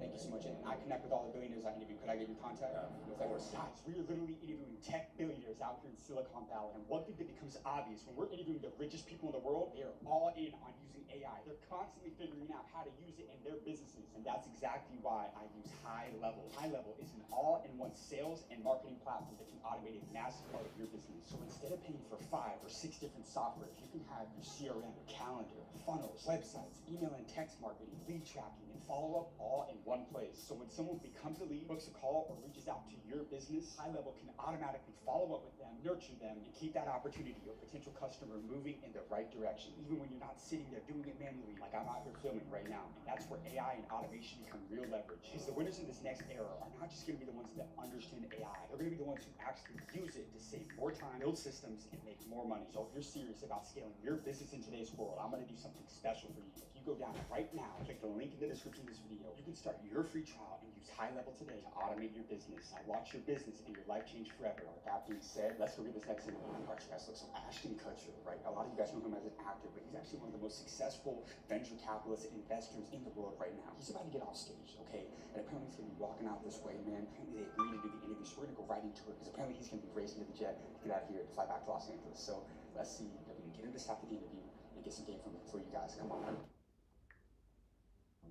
Speaker 18: Thank you so much. And I connect with all the billionaires I interview. Could I get your contact?
Speaker 17: Of course.
Speaker 18: Guys, we are literally interviewing tech billionaires out here in Silicon Valley. And one thing that becomes obvious when we're interviewing the richest people in the world, they are all in on using AI. They're constantly figuring out how to use it in their businesses. And that's exactly why I use High Level. High Level is an all-in-one sales and marketing platform that can automate a massive part of your business. So instead of paying for 5 or 6 different software, you can have your CRM, calendar, funnels, websites, email and text marketing, lead tracking, and follow-up all in one place. So when someone becomes a lead, books a call, or reaches out to your business, High Level can automatically follow up with them, nurture them, and keep that opportunity or potential customer moving in the right direction, even when you're not sitting there doing it manually like I'm out here filming right now. And that's where AI and automation become real leverage. Because the winners in this next era are not just going to be the ones that understand AI. They're going to be the ones who actually use it to save more time, build systems, and make more money. So if you're serious about scaling your business in today's world, I'm going to do something special for you. If you go down right now, click the link in the description of this video, you can start your free trial and use High Level today to automate your business. Launch your business and your life change forever. With that being said, let's go read this next interview. All right, you guys, look, so Ashton Kutcher, right? A lot of you guys know him as an actor, but he's actually one of the most successful venture capitalist investors in the world right now. He's about to get off stage, okay? And apparently he's gonna be walking out this way, man. Apparently they agreed to do the interview, so we're gonna go right into it, because apparently he's gonna be racing to the jet to get out of here to fly back to Los Angeles. So let's see if we can get into this after the interview and get some game from for you guys. Come on.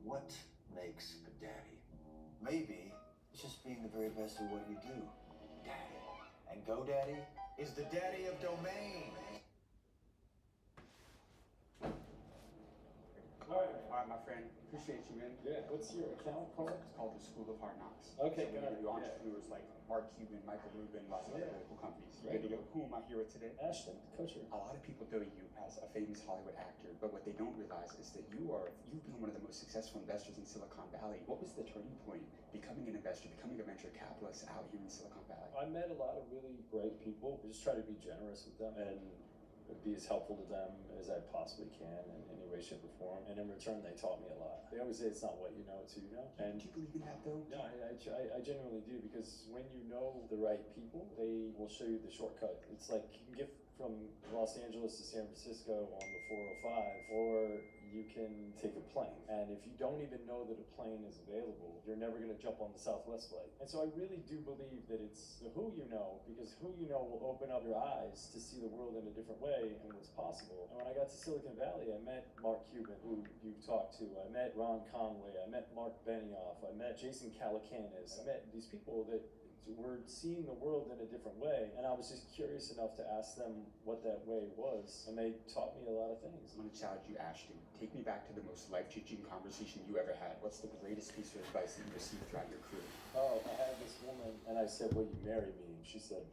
Speaker 19: What makes a daddy? Maybe it's just being the very best at what you do. Daddy. And GoDaddy is the daddy of domains.
Speaker 18: All right, my friend. Appreciate you, man.
Speaker 20: Yeah. What's your account called?
Speaker 18: It's called the School of Hard Knocks.
Speaker 20: Okay,
Speaker 18: so
Speaker 20: got it.
Speaker 18: we interview entrepreneurs like Mark Cuban, Michael Rubin, lots of other cool companies. You ready to go? Who am I here with today?
Speaker 20: Ashton Kutcher.
Speaker 18: A lot of people know you as a famous Hollywood actor, but what they don't realize is that you've been one of the most successful investors in Silicon Valley. What was the turning point, becoming an investor, becoming a venture capitalist out here in Silicon Valley?
Speaker 20: I met a lot of really bright people. I just try to be generous with them and be as helpful to them as I possibly can in any way, shape, or form. And in return, they taught me a lot. They always say it's not what you know, it's who you know. And
Speaker 18: do you believe in that, though?
Speaker 20: No, I genuinely do, because when you know the right people, they will show you the shortcut. It's like you can get from Los Angeles to San Francisco on the 405, or you can take a plane. And if you don't even know that a plane is available, you're never going to jump on the Southwest flight. And so I really do believe that it's the who you know, because who you know will open up your eyes to see the world in a different way and what's possible. And when I got to Silicon Valley, I met Mark Cuban, who you've talked to. I met Ron Conway. I met Mark Benioff. I met Jason Calacanis. I met these people that we're seeing the world in a different way. And I was just curious enough to ask them what that way was, and they taught me a lot of things.
Speaker 21: I'm gonna challenge you, Ashton. Take me back to the most life-changing conversation you ever had. What's the greatest piece of advice that you received throughout your career?
Speaker 20: Oh, I had this woman, and I said, will you marry me? And she said,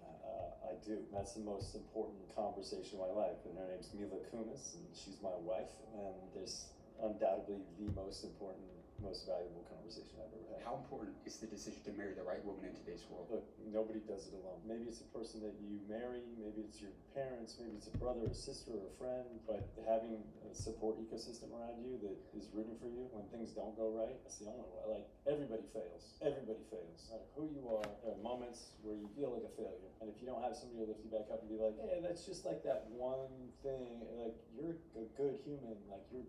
Speaker 20: I do. That's the most important conversation of my life. And her name's Mila Kunis, and she's my wife. And there's undoubtedly the most important, most valuable conversation I've ever had.
Speaker 21: How important is the decision to marry the right woman in today's world?
Speaker 20: Look, nobody does it alone. Maybe it's a person that you marry, maybe it's your parents, maybe it's a brother, a sister, or a friend, but having a support ecosystem around you that is rooting for you when things don't go right, that's the only way. Like, everybody fails. Everybody fails. No matter who you are, there are moments where you feel like a failure. And if you don't have somebody to lift you back up and be like, hey, that's just like that one thing, like, you're a good human, like, you're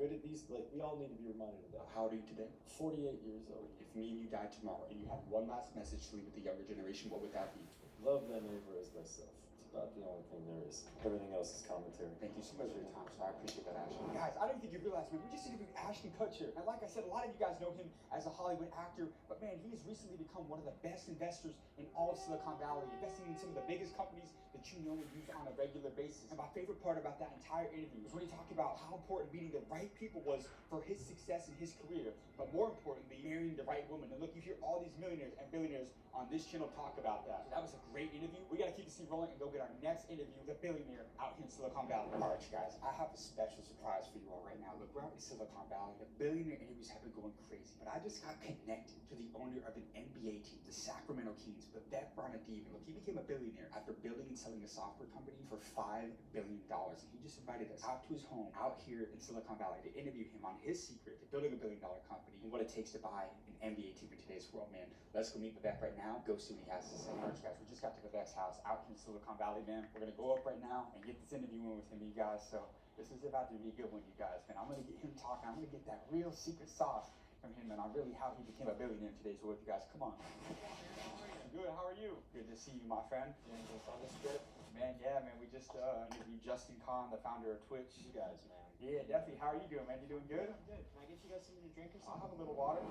Speaker 20: good at these, like, we all need to be reminded of that.
Speaker 21: How old are you today?
Speaker 20: 48 years old.
Speaker 21: If me and you died tomorrow and you had one last message to leave with the younger generation, what would that be?
Speaker 20: Love thy neighbor as thyself. It's about the only thing there is. Everything else is commentary.
Speaker 21: Thank you so much for your time, sir. I appreciate that, Ashton.
Speaker 18: Guys, I don't think you realize, man, we just interviewed Ashton Kutcher. And like I said, a lot of you guys know him as a Hollywood actor, but man, he has recently become one of the best investors in all of Silicon Valley, investing in some of the biggest companies that you know and use on a regular basis. And my favorite part about that entire interview was when he talked about how important meeting the right people was for his success in his career, but more importantly, marrying the right woman. And look, you hear all these millionaires and billionaires on this channel talk about that. So that was a great interview. We gotta keep the scene rolling and go get our next interview with a billionaire out here in Silicon Valley.
Speaker 21: All right, you guys, I have a special surprise for you all right now. Look, we're out in Silicon Valley. The billionaire interviews have been going crazy, but I just got connected to the owner of an NBA team, the Sacramento Kings, Vivek Ranadive. Look, he became a billionaire after building and selling a software company for $5 billion. And he just invited us out to his home out here in Silicon Valley to interview him on his secret to building a $1 billion company and what it takes to buy an NBA team in today's world, man. Let's go meet Vivek right now. Go see what he has to say. All right, guys, we just got to Vivek's house out here in Silicon Valley, man. We're gonna go up right now and get this interview in with him, you guys. So this is about to be a good one, you guys, man. I'm gonna get him talking. I'm gonna get that real secret sauce from him, and really how he became a billionaire in today's world, you guys. Come on. Good, how are you? Good to see you, my friend.
Speaker 20: Yeah, just on the script.
Speaker 18: Man, yeah, man, we just interviewed Justin Kahn, the founder of Twitch.
Speaker 20: You guys, man.
Speaker 18: Yeah, definitely. How are you doing, man? You doing good?
Speaker 20: I'm good. Can I get you guys something to drink or
Speaker 18: I'll
Speaker 20: something?
Speaker 18: have a little water.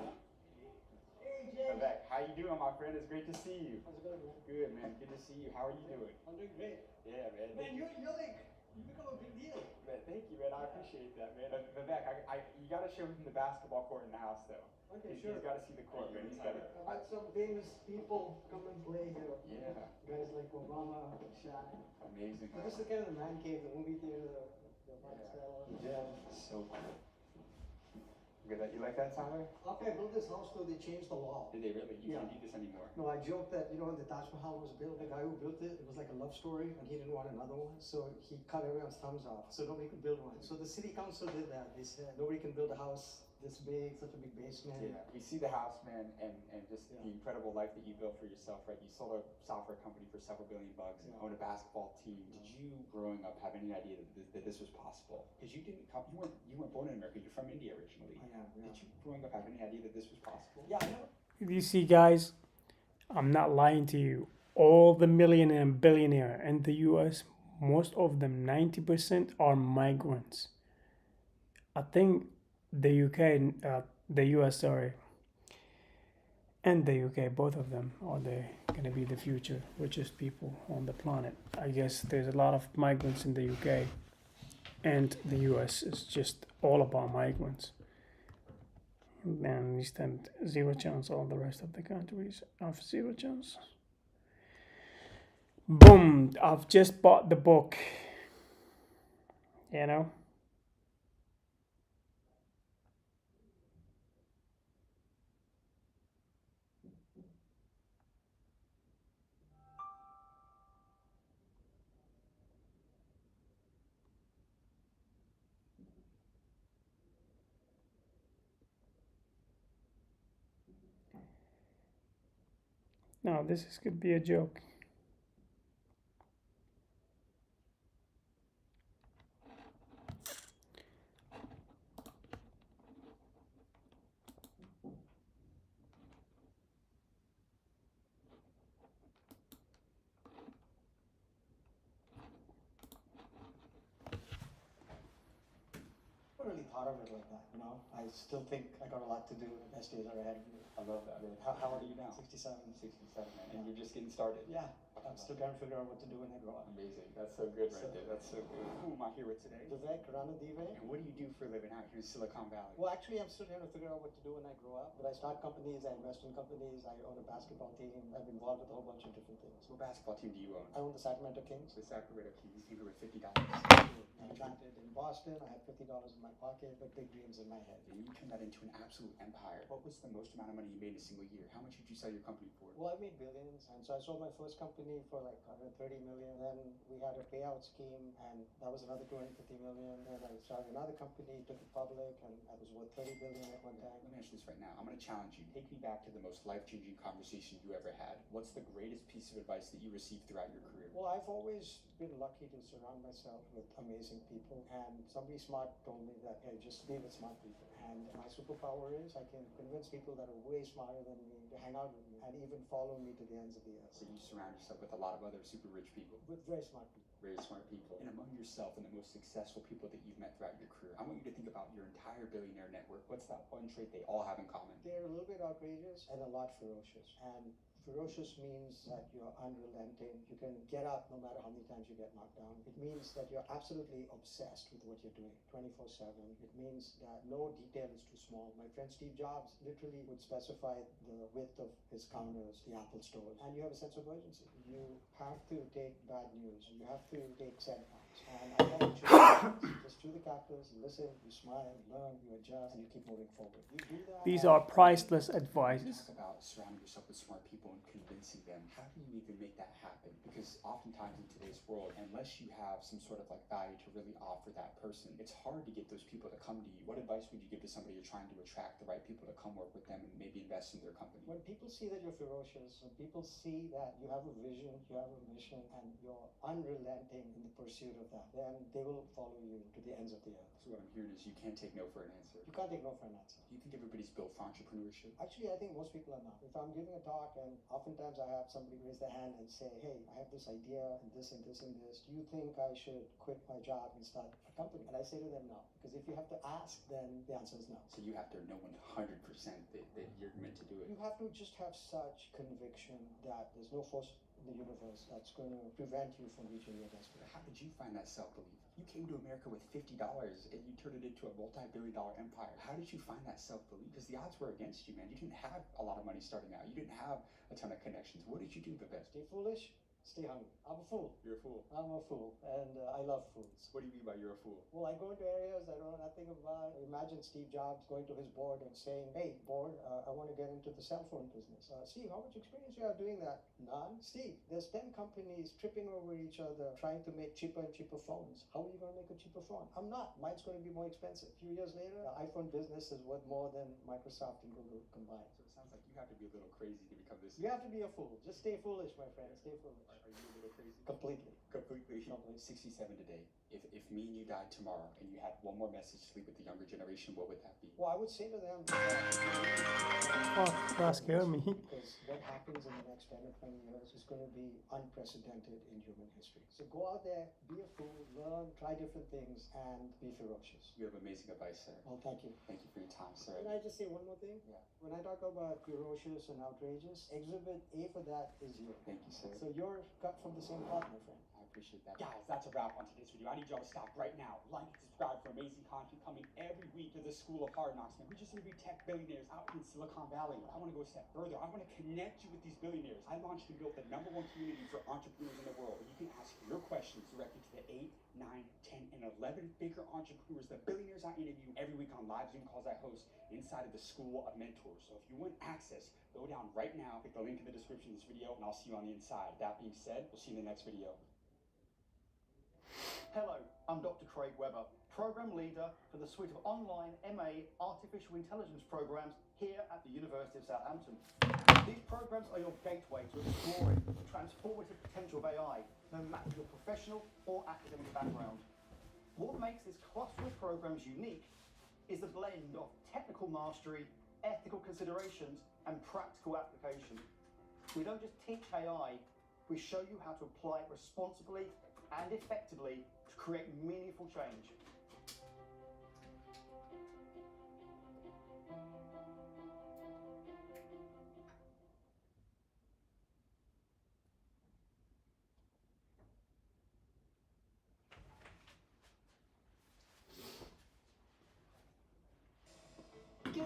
Speaker 3: Hey, Jay.
Speaker 18: Vivek, how you doing, my friend? It's great to see you.
Speaker 20: How's it going, man?
Speaker 18: Good, man. Good to see you. How are you doing?
Speaker 20: I'm doing great.
Speaker 18: Yeah, man.
Speaker 3: Man, you're like, you become a big deal.
Speaker 18: Man, thank you, man. I appreciate that, man. Vivek, you gotta show him the basketball court in the house, though.
Speaker 3: Okay,
Speaker 18: He's gotta see the court, man. He's gotta.
Speaker 3: I've had some famous people come and play here.
Speaker 18: Yeah.
Speaker 3: Guys like Obama, Shaq.
Speaker 18: Amazing.
Speaker 3: This is kind of the man cave, the movie theater, the Marcel.
Speaker 18: Yeah. So cool. Good. You like that, Tyler?
Speaker 3: After I built this house, though, they changed the law.
Speaker 18: Did they really? You
Speaker 3: Yeah.
Speaker 18: can't do this anymore.
Speaker 3: No, I joked that, you know, when the Taj Mahal was built, the guy who built it, it was like a love story, and he didn't want another one, so he cut everyone's thumbs off, so nobody could build one. So the city council did that. They said, nobody can build a house this big, such a big basement.
Speaker 18: Yeah, we see the house, man, and just the incredible life that you built for yourself, right? You sold a software company for several $billion bucks, and owned a basketball team. Did you, growing up, have any idea that this was possible? Because you weren't born in America. You're from India originally.
Speaker 3: I am, yeah.
Speaker 18: Did you, growing up, have any idea that this was possible?
Speaker 3: Yeah, I know.
Speaker 1: You see, guys, I'm not lying to you. All the millionaire and billionaire in the US, most of them, 90%, are migrants. I think the US, sorry, and the UK, both of them, are gonna be the future richest people on the planet. I guess there's a lot of migrants in the UK, and the US is just all about migrants. And we stand zero chance. All the rest of the countries have zero chance. Boom! I've just bought the book. You know. No, could be a joke.
Speaker 3: What really thought of it like that, you know. I still think I got a lot to do. The best days are ahead of me.
Speaker 21: I love that, man. How old are you now?
Speaker 3: 67.
Speaker 21: 67, man. And you're just getting started.
Speaker 3: Yeah. I'm still trying to figure out what to do when I grow up.
Speaker 21: Amazing. That's so good right there. That's so good. Who am I here with today?
Speaker 3: Vivek Ranadive.
Speaker 21: And what do you do for a living out here in Silicon Valley?
Speaker 3: Well, actually, I'm still trying to figure out what to do when I grow up. But I start companies, I invest in companies, I own a basketball team. I'm involved with a whole bunch of different things.
Speaker 21: What basketball team do you own?
Speaker 3: I own the Sacramento Kings.
Speaker 21: The Sacramento Kings came here with $50.
Speaker 3: I planted in Boston. I had $50 in my pocket, but big dreams in my head.
Speaker 21: And you turned that into an absolute empire. What was the most amount of money you made in a single year? How much did you sell your company for?
Speaker 3: Well, I made billions, and so I sold my first company for like 130 million. Then we had a payout scheme, and that was another 250 million. Then I started another company, took it public, and I was worth 30 billion at one time.
Speaker 21: Let me ask you this right now. I'm going to challenge you. Take me back to the most life-changing conversation you ever had. What's the greatest piece of advice that you received throughout your career?
Speaker 3: Well, I've always been lucky to surround myself with amazing people, and somebody smart told me that, hey, just be with smart people. And my superpower is I can convince people that are way smarter than me to hang out with me and even follow me to the ends of the earth.
Speaker 21: So you surround yourself with a lot of other super rich people.
Speaker 3: With very smart people.
Speaker 21: Very smart people. And among yourself and the most successful people that you've met throughout your career, I want you to think about your entire billionaire network. What's that one trait they all have in common?
Speaker 3: They're a little bit outrageous and a lot ferocious. And ferocious means that you're unrelenting. You can get up no matter how many times you get knocked down. It means that you're absolutely obsessed with what you're doing 24/7. It means that no detail is too small. My friend Steve Jobs literally would specify the width of his counters, the Apple stores. And you have a sense of urgency. You have to take bad news. You have to take setbacks. And I call it just chew the cactus, listen, you smile, you learn, you adjust, and you keep moving forward. You do that.
Speaker 1: These are priceless advices.
Speaker 21: Talk about surrounding yourself with smart people and convincing them. How do you even make that happen? Because oftentimes in today's world, unless you have some sort of like value to really offer that person, it's hard to get those people to come to you. What advice would you give to somebody you're trying to attract the right people to come work with them and maybe invest in their company?
Speaker 3: When people see that you're ferocious, when people see that you have a vision, you have a mission, and you're unrelenting in the pursuit of that, then they will follow you to the ends of the earth.
Speaker 21: So what I'm hearing is you can't take no for an answer.
Speaker 3: You can't take no for an answer.
Speaker 21: Do you think everybody's built for entrepreneurship?
Speaker 3: Actually, I think most people are not. If I'm giving a talk and oftentimes I have somebody raise their hand and say, hey, I have this idea and this and this and this. Do you think I should quit my job and start a company? And I say to them, no. Because if you have to ask, then the answer is no.
Speaker 21: So you have to know 100% that you're meant to do it.
Speaker 3: You have to just have such conviction that there's no force in the universe that's going to prevent you from reaching your destiny.
Speaker 21: How did you find that self-belief? You came to America with $50 and you turned it into a multi-billion-dollar empire. How did you find that self-belief? Because the odds were against you, man. You didn't have a lot of money starting out. You didn't have a ton of connections. What did you do, Vivek?
Speaker 3: Stay foolish, stay hungry. I'm a fool.
Speaker 21: You're a fool.
Speaker 3: I'm a fool, and I love fools.
Speaker 21: What do you mean by you're a fool?
Speaker 3: Well, I go into areas I know nothing about. Imagine Steve Jobs going to his board and saying, hey, board, I want to get into the cell phone business. Steve, how much experience you have doing that? None. Steve, there's 10 companies tripping over each other trying to make cheaper and cheaper phones. How are you going to make a cheaper phone? I'm not. Mine's going to be more expensive. A few years later, the iPhone business is worth more than Microsoft and Google combined.
Speaker 21: So it sounds like you have to be a little crazy to become this.
Speaker 3: You have to be a fool. Just stay foolish, my friend. Stay foolish.
Speaker 21: Are you a little crazy?
Speaker 3: Completely.
Speaker 21: 67 today. If me and you died tomorrow and you had one more message to leave with the younger generation, what would that be?
Speaker 3: Well, I would say to them,
Speaker 1: Oh, that scared me.
Speaker 3: because what happens in the next 10 or 20 years is going to be unprecedented in human history. So go out there, be a fool, learn, try different things, and be ferocious.
Speaker 21: You have amazing advice, sir.
Speaker 3: Well, thank you.
Speaker 21: Thank you for your time, sir.
Speaker 3: Can I just say one more thing?
Speaker 21: Yeah.
Speaker 3: When I talk about ferocious and outrageous, exhibit A for that is you.
Speaker 21: Thank you, sir.
Speaker 3: So you're cut from the same cloth, my friend.
Speaker 21: I appreciate that.
Speaker 18: Guys, that's a wrap on today's video. I need y'all to stop right now. Like and subscribe for amazing content coming every week to the School of Hard Knocks, man. We just interviewed tech billionaires out in Silicon Valley. I want to go a step further. I want to connect you with these billionaires. I launched and built the #1 community for entrepreneurs in the world. You can ask your questions directly to the 8, 9, 10, and 11-figure entrepreneurs, the billionaires I interview every week on live Zoom calls I host inside of the School of Mentors. So if you want access, go down right now, click the link in the description of this video, and I'll see you on the inside. That being said, we'll see you in the next video.
Speaker 5: Hello, I'm Dr. Craig Webber, Program Leader for the suite of online MA Artificial Intelligence programs here at the University of Southampton. These programs are your gateway to exploring the transformative potential of AI, no matter your professional or academic background. What makes this cluster of programs unique is the blend of technical mastery, ethical considerations, and practical application. We don't just teach AI, we show you how to apply it responsibly and effectively to create meaningful change.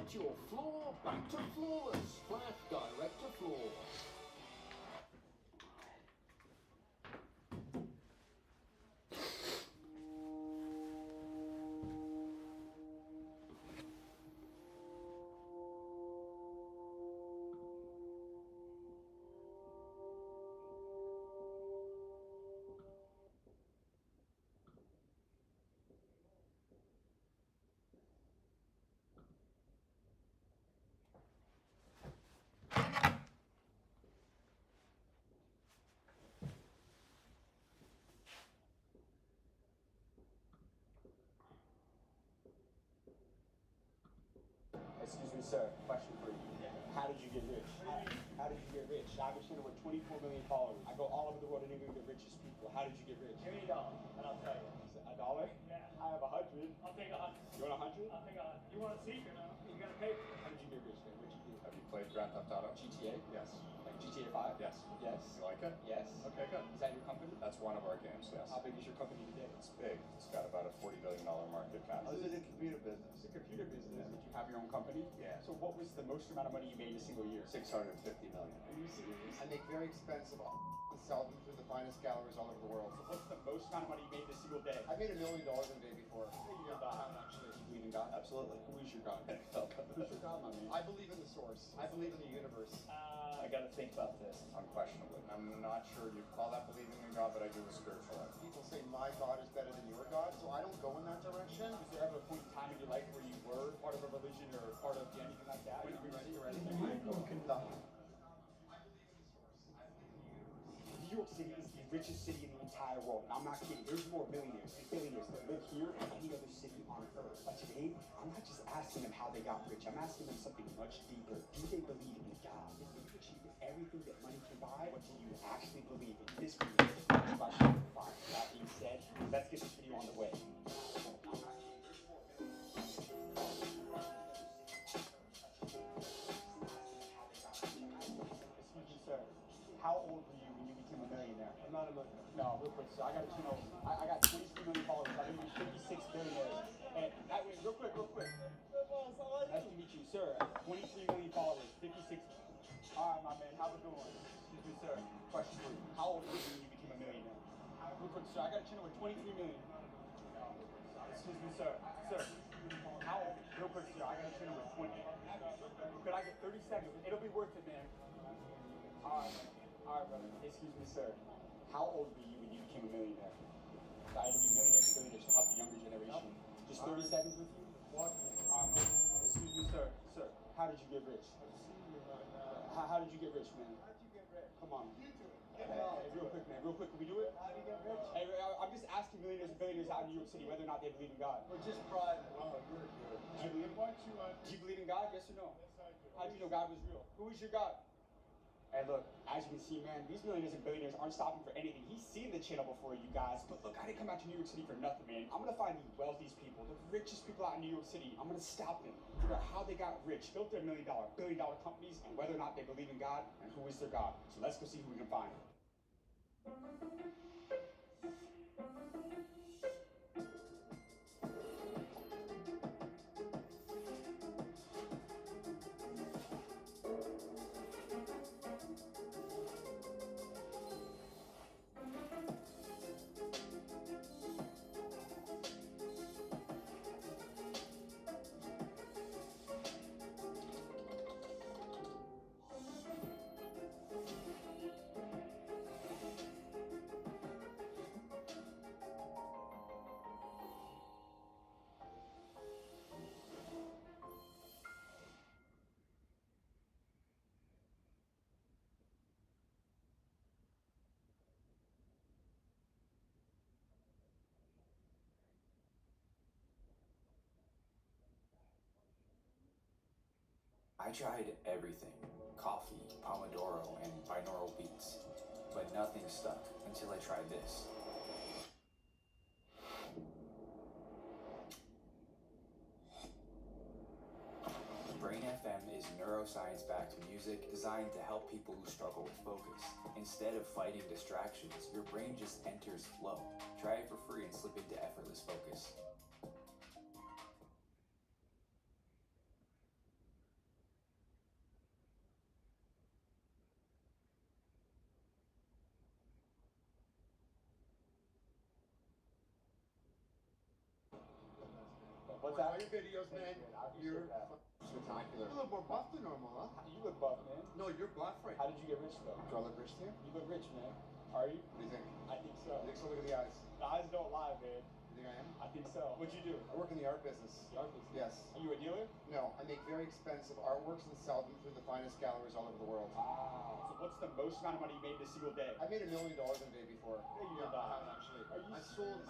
Speaker 2: Get your floor back to flawless. Flat direct to floor.
Speaker 18: Excuse me, sir. Question for you. How did you get rich? How did you get rich? I have a channel with 24 million followers. I go all over the world interviewing the richest people. How did you get rich?
Speaker 22: Give me $1, and I'll tell you.
Speaker 18: $1?
Speaker 22: Yeah.
Speaker 18: I have 100.
Speaker 22: I'll take 100.
Speaker 18: You want 100?
Speaker 22: I'll take 100. You want a secret, huh? You gotta pay for it.
Speaker 18: How did you get rich, man? What'd you do?
Speaker 23: Have you played Grand Theft Auto?
Speaker 18: GTA?
Speaker 23: Yes.
Speaker 18: Like GTA 5?
Speaker 23: Yes.
Speaker 18: Yes.
Speaker 23: You like it?
Speaker 18: Yes.
Speaker 23: Okay, good.
Speaker 18: Is that your company?
Speaker 23: That's one of our games, yes.
Speaker 18: How big is your company today?
Speaker 23: It's big. It's got about a $40 billion market cap.
Speaker 18: Oh, this is a computer business. It's a computer business.
Speaker 23: Yeah.
Speaker 18: Did you have your own company?
Speaker 23: Yeah.
Speaker 18: So what was the most amount of money you made in a single year?
Speaker 23: $650 million.
Speaker 18: Are you serious?
Speaker 5: I make very expensive and sell them through the finest galleries all over the world.
Speaker 18: So what's the most amount of money you made in a single day?
Speaker 5: I made $1 million in a day before.
Speaker 18: You're God, actually. You believe in God?
Speaker 23: Absolutely.
Speaker 18: Who is your God? Who's your God, my man?
Speaker 5: I believe in the source. I believe in the universe.
Speaker 23: I gotta think about this. Unquestionably. I'm not sure you'd call that believing in God, but I do a spiritual life.
Speaker 5: People say my God is better than your God, so I don't go in that direction.
Speaker 18: Was there ever a point in time in your life where you were part of a religion or part of anything like that?
Speaker 5: When you ready, you're ready.
Speaker 18: Nothing. New York City is the richest city in the entire world, and I'm not kidding. There's more millionaires and billionaires that live here than any other city on earth. But today, I'm not just asking them how they got rich. I'm asking them something much deeper. Do they believe in God? If you achieve everything that money can buy, what do you actually believe in? This question. Fine. That being said, let's get this video on the way. Excuse me, sir. How old were you when you became a millionaire? I'm not a millionaire. No, real quick, sir. I got a channel. I got 23 million followers. I interviewed 56 billionaires. And real quick. Nice to meet you, sir. 23 million followers, 56. All right, my man. How's it going? Excuse me, sir. Question for you. How old were you when you became a millionaire? Real quick, sir. I got a channel with 23 million. Excuse me, sir. Sir. How old? Real quick, sir. I got a channel with 20. Could I get 30 seconds? It'll be worth it, man. All right, brother. Excuse me, sir. How old were you when you became a millionaire? I interview millionaires and billionaires to help the younger generation. Just 30 seconds with you? What? All right. Excuse me, sir. Sir, how did you get rich? How did you get rich, man? How did you get rich? Come on. You do it. Hey, real quick, man. Real quick, can we do it? How did you get rich? Hey, I'm just asking millionaires and billionaires out in New York City whether or not they believe in God. We're just private. Oh, you're good. Do you believe in God? Yes or no? Yes, I do. How do you know God was real? Who is your God? Hey, look, as you can see, man, these millionaires and billionaires aren't stopping for anything. He's seen the channel before, you guys. But look, I didn't come out to New York City for nothing, man. I'm gonna find the wealthiest people, the richest people out in New York City. I'm gonna stop them, figure out how they got rich, built their $1 million, billion-dollar companies, and whether or not they believe in God and who is their God. So let's go see who we can find.
Speaker 24: I tried everything, coffee, Pomodoro, and binaural beats, but nothing stuck until I tried this. Brain FM is neuroscience-backed music designed to help people who struggle with focus. Instead of fighting distractions, your brain just enters flow. Try it for free and slip into effortless focus.
Speaker 7: your videos, man. You're spectacular. You look more buff than normal, huh?
Speaker 18: You look buff, man.
Speaker 7: No, you're buff right.
Speaker 18: How did you get rich, though?
Speaker 7: Do I look rich to you?
Speaker 18: You look rich, man. Are you?
Speaker 7: What do you think?
Speaker 18: I think so.
Speaker 7: I think so. Look at the eyes.
Speaker 18: The eyes don't lie, man.
Speaker 7: You think I am?
Speaker 18: I think so. What'd you do?
Speaker 7: I work in the art business.
Speaker 18: The art business?
Speaker 7: Yes.
Speaker 18: Are you a dealer?
Speaker 7: No, I make very expensive artworks and sell them through the finest galleries all over the world.
Speaker 18: Wow. So what's the most amount of money you made in a single day?
Speaker 7: I made $1 million in a day before.
Speaker 18: Yeah, you did
Speaker 7: I
Speaker 18: not.
Speaker 7: have actually.
Speaker 18: Are you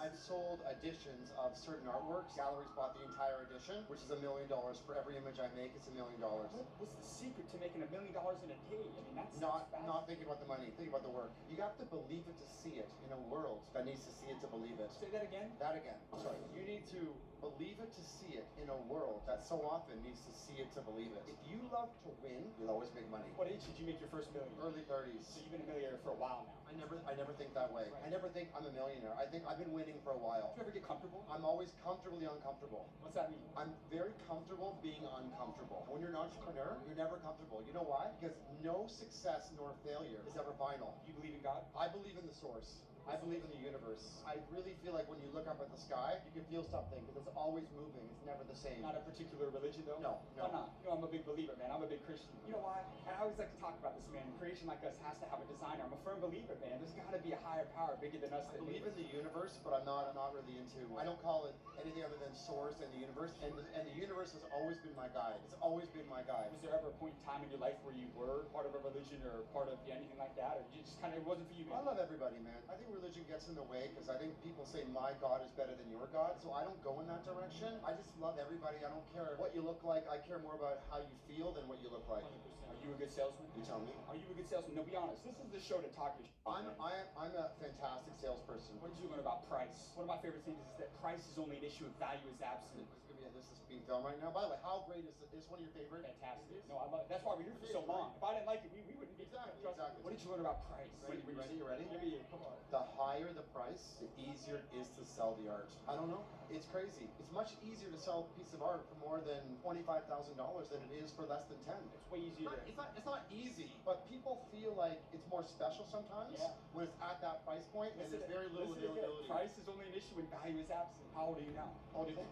Speaker 7: I've sold editions of certain artworks. Galleries bought the entire edition, which is $1 million. For every image I make, it's $1 million.
Speaker 18: What's the secret to making $1 million in a day? I mean, that's
Speaker 7: Not thinking about the money, thinking about the work. You have to believe it to see it in a world that needs to see it to believe it.
Speaker 18: Say that again?
Speaker 7: That again. Sorry. You need to believe it to see it in a world that so often needs to see it to believe it. If you love to win, you'll always make money.
Speaker 18: What age did you make your first million?
Speaker 7: Early 30s.
Speaker 18: So you've been a millionaire for a while now.
Speaker 7: I never think that way.
Speaker 18: Right.
Speaker 7: I never think I'm a millionaire. I think I've been winning for a while.
Speaker 18: Do you ever get comfortable?
Speaker 7: I'm always comfortably uncomfortable.
Speaker 18: What's that mean?
Speaker 7: I'm very comfortable being uncomfortable. When you're an entrepreneur, you're never comfortable. You know why? Because no success nor failure is ever final.
Speaker 18: You believe in God?
Speaker 7: I believe in the source. I believe in the universe. I really feel like when you look up at the sky, you can feel something because it's always moving. It's never the same.
Speaker 18: Not a particular religion, though?
Speaker 7: No.
Speaker 18: Why not? You know, I'm a big believer, man. I'm a big Christian. You know why? I always like to talk about this, man. Creation like us has to have a designer. I'm a firm believer, man. There's got to be a higher power bigger than us.
Speaker 7: I believe in the universe, but I'm not really into. I don't call it anything other than source and the universe. And the universe has always been my guide. It's always been my guide.
Speaker 18: Was there ever a point in time in your life where you were part of a religion or part of anything like that, or you just kind of it wasn't for you?
Speaker 7: I love everybody, man. I think religion gets in the way because I think people say my God is better than your God, so I don't go in that direction. I just love everybody. I don't care what you look like. I care more about how you feel than what you look like.
Speaker 18: 100%. Are you a good salesman?
Speaker 7: You tell me.
Speaker 18: Are you a good salesman? No, be honest. This is the show to talk your shit.
Speaker 7: I'm a fantastic salesperson.
Speaker 18: What did you learn about price? One of my favorite things is that price is only an issue and value is absolute.
Speaker 7: This is being filmed right now. By the way, how great is it? Is one of your favorite?
Speaker 18: Fantastic. No, I love it. That's why we're here for so long. If I didn't like it, we wouldn't be.
Speaker 7: Exactly.
Speaker 18: What did you learn about price?
Speaker 7: Ready? You ready?
Speaker 18: Yeah, come on.
Speaker 7: The higher the price, the easier it is to sell the art. I don't know. It's crazy. It's much easier to sell a piece of art for more than $25,000 than it is for less than 10.
Speaker 18: It's way easier.
Speaker 7: It's not easy, but people feel like it's more special sometimes when it's at that price point and there's very little availability.
Speaker 18: Price is only an issue and value is absent. How old are you now?
Speaker 7: How old do you think?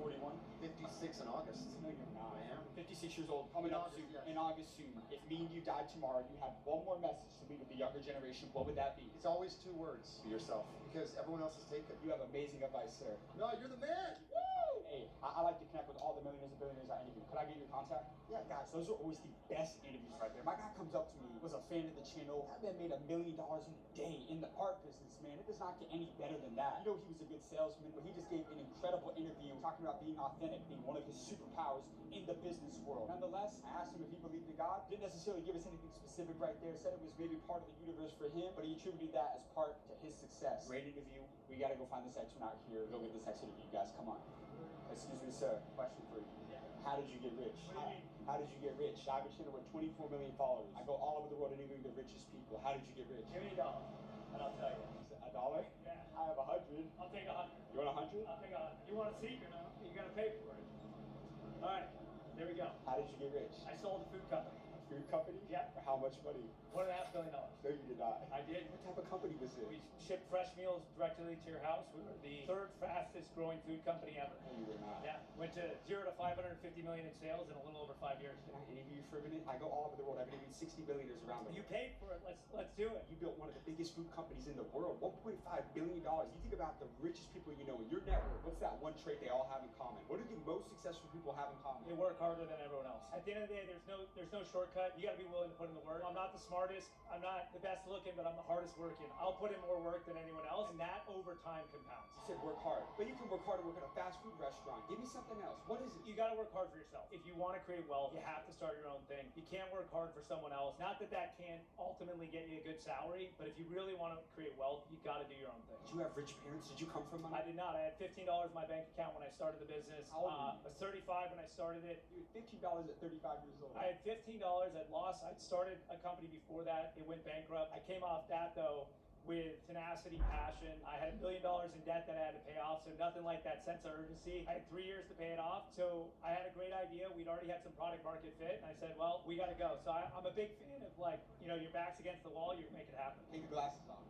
Speaker 18: 41.
Speaker 7: 56 in August.
Speaker 18: No, you're not.
Speaker 7: I am.
Speaker 18: 56 years old. Coming up soon. In August soon. If me and you died tomorrow, you had one more message to leave with the younger generation. What would that be?
Speaker 7: It's always 2 words. Be yourself. Because everyone else has taken.
Speaker 18: You have amazing advice, sir.
Speaker 7: No, you're the man.
Speaker 18: Woo! Hey, I like to connect with all the millionaires and billionaires I interview. Could I get your contact? Yeah, guys, those are always the best interviews right there. My guy comes up to me, was a fan of the channel. That man made $1 million in a day in the art business, man. It does not get any better than that. You know he was a good salesman, but he just gave an incredible interview talking about being authentic, being one of his superpowers in the business world. Nonetheless, I asked him if he believed in God. Didn't necessarily give us anything specific right there. Said it was maybe part of the universe for him, but he attributed that as part to his success. Great interview. We gotta go find this next one out here. Go get this next interview, guys. Come on. Excuse me, sir. Question for you. How did you get rich? How did you get rich? I have a channel with 24 million followers. I go all over the world interviewing the richest people. How did you get rich?
Speaker 22: Give me $1, and I'll tell you.
Speaker 18: $1? Yeah. I have 100.
Speaker 22: I'll take 100.
Speaker 18: You want 100?
Speaker 22: I'll take 100. You want a secret, huh? You gotta pay for it. All right, there we go.
Speaker 18: How did you get rich?
Speaker 22: I sold a food company.
Speaker 18: A food company?
Speaker 22: Yep.
Speaker 18: For how much money?
Speaker 22: $1.5 billion.
Speaker 18: No, you did not.
Speaker 22: I did.
Speaker 18: What type of company was it?
Speaker 22: We shipped fresh meals directly to your house. We were the 3rd fastest growing food company ever.
Speaker 18: No, you were not.
Speaker 22: Yeah. Went to 0 to 550 million in sales in a little over 5 years.
Speaker 18: Can I interview you for a minute? I go all over the world. I've interviewed 60 billionaires around the world.
Speaker 22: You paid for it. Let's do it.
Speaker 18: You built one of the biggest food companies in the world. $1.5 billion. You think about the richest people you know in your network. What's that one trait they all have in common? What do the most successful people have in common?
Speaker 22: They work harder than everyone else. At the end of the day, there's no shortcut. You got to be willing to put in the work. I'm not the smartest. I'm not the best looking, but I'm the hardest working. I'll put in more work than anyone else, and that over time compounds.
Speaker 18: You said work hard, but you can work hard and work at a fast food restaurant. Give me something else. What is it?
Speaker 22: You got to work hard for yourself. If you want to create wealth, you have to start your own thing. You can't work hard for someone else. Not that that can't ultimately get you a good salary, but if you really want to create wealth, you got to do your own thing.
Speaker 18: Did you have rich parents? Did you come from money?
Speaker 22: I did not. I had $15 in my bank account when I started the business.
Speaker 18: How old were you?
Speaker 22: I was 35 when I started it.
Speaker 18: You had $15 at 35 years old.
Speaker 22: I had $15. I'd lost. I'd started a company before that. It went bankrupt. I came off that though with tenacity, passion. I had $1 billion in debt that I had to pay off, so nothing like that sense of urgency. I had 3 years to pay it off, so I had a great idea. We'd already had some product market fit, and I said, well, we got to go. So I'm a big fan of, like, you know, your back's against the wall, you make it happen.
Speaker 18: Take your glasses off.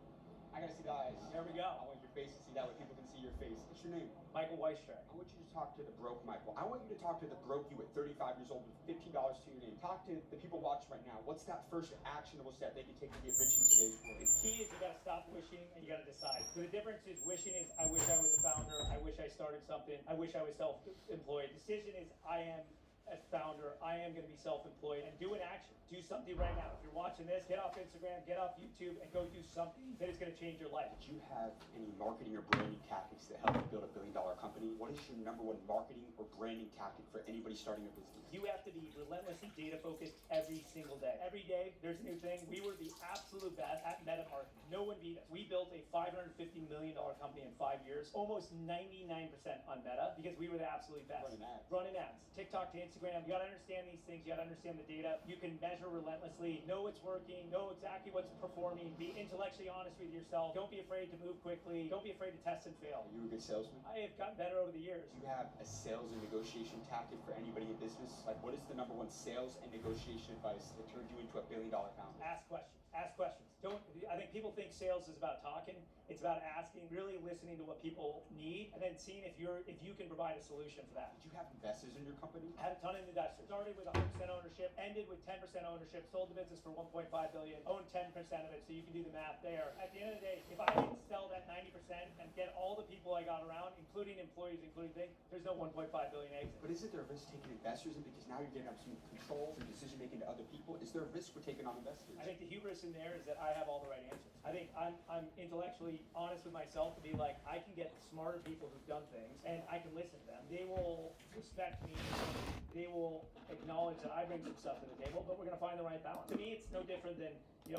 Speaker 18: I gotta see the eyes.
Speaker 22: There we go.
Speaker 18: I want your face to see that way people can see your face. What's your name?
Speaker 22: Michael Weistrach.
Speaker 18: I want you to talk to the broke Michael. I want you to talk to the broke you at 35 years old with $15 to your name. Talk to the people watching right now. What's that first actionable step they can take to get rich in today's world?
Speaker 22: The key is you gotta stop wishing and you gotta decide. So the difference is wishing is I wish I was a founder, I wish I started something, I wish I was self-employed. Decision is I am a founder, I am gonna be self-employed, and do an action. Do something right now. If you're watching this, get off Instagram, get off YouTube, and go do something that is gonna change your life.
Speaker 18: Do you have any marketing or branding tactics that help you build a billion-dollar company? What is your number one marketing or branding tactic for anybody starting a business?
Speaker 22: You have to be relentlessly data focused every single day. Every day, there's a new thing. We were the absolute best at meta marketing. No one beat us. We built a $550 million company in 5 years, almost 99% on meta, because we were the absolute best. Running ads. TikTok to Instagram. You gotta understand these things. You gotta understand the data. You can measure relentlessly, know what's working, know exactly what's performing, be intellectually honest with yourself. Don't be afraid to move quickly. Don't be afraid to test and fail.
Speaker 18: Are you a good salesman?
Speaker 22: I have gotten better over the years.
Speaker 18: Do you have a sales and negotiation tactic for anybody in business? Like, what is the number one sales and negotiation advice that turned you into a billion-dollar founder?
Speaker 22: Ask questions. Ask questions. I think people think sales is about talking. It's about asking, really listening to what people need, and then seeing if you can provide a solution for that.
Speaker 18: Did you have investors in your company?
Speaker 22: Had a ton of investors. Started with 100% ownership, ended with 10% ownership, sold the business for $1.5 billion, owned 10% of it, so you can do the math there. At the end of the day, if I didn't sell that 90% and get all the people I got around, including employees, including things, there's no 1.5 billion exit.
Speaker 18: But isn't there a risk taking investors in because now you're getting up some control and decision making to other people? Is there a risk for taking on investors?
Speaker 22: I think the hubris in there is that I have all the right answers. I think I'm intellectually honest with myself to be like, I can get smarter people who've done things and I can listen to them. They will respect me. They will acknowledge that I bring some stuff to the table, but we're gonna find the right balance. To me, it's no different than,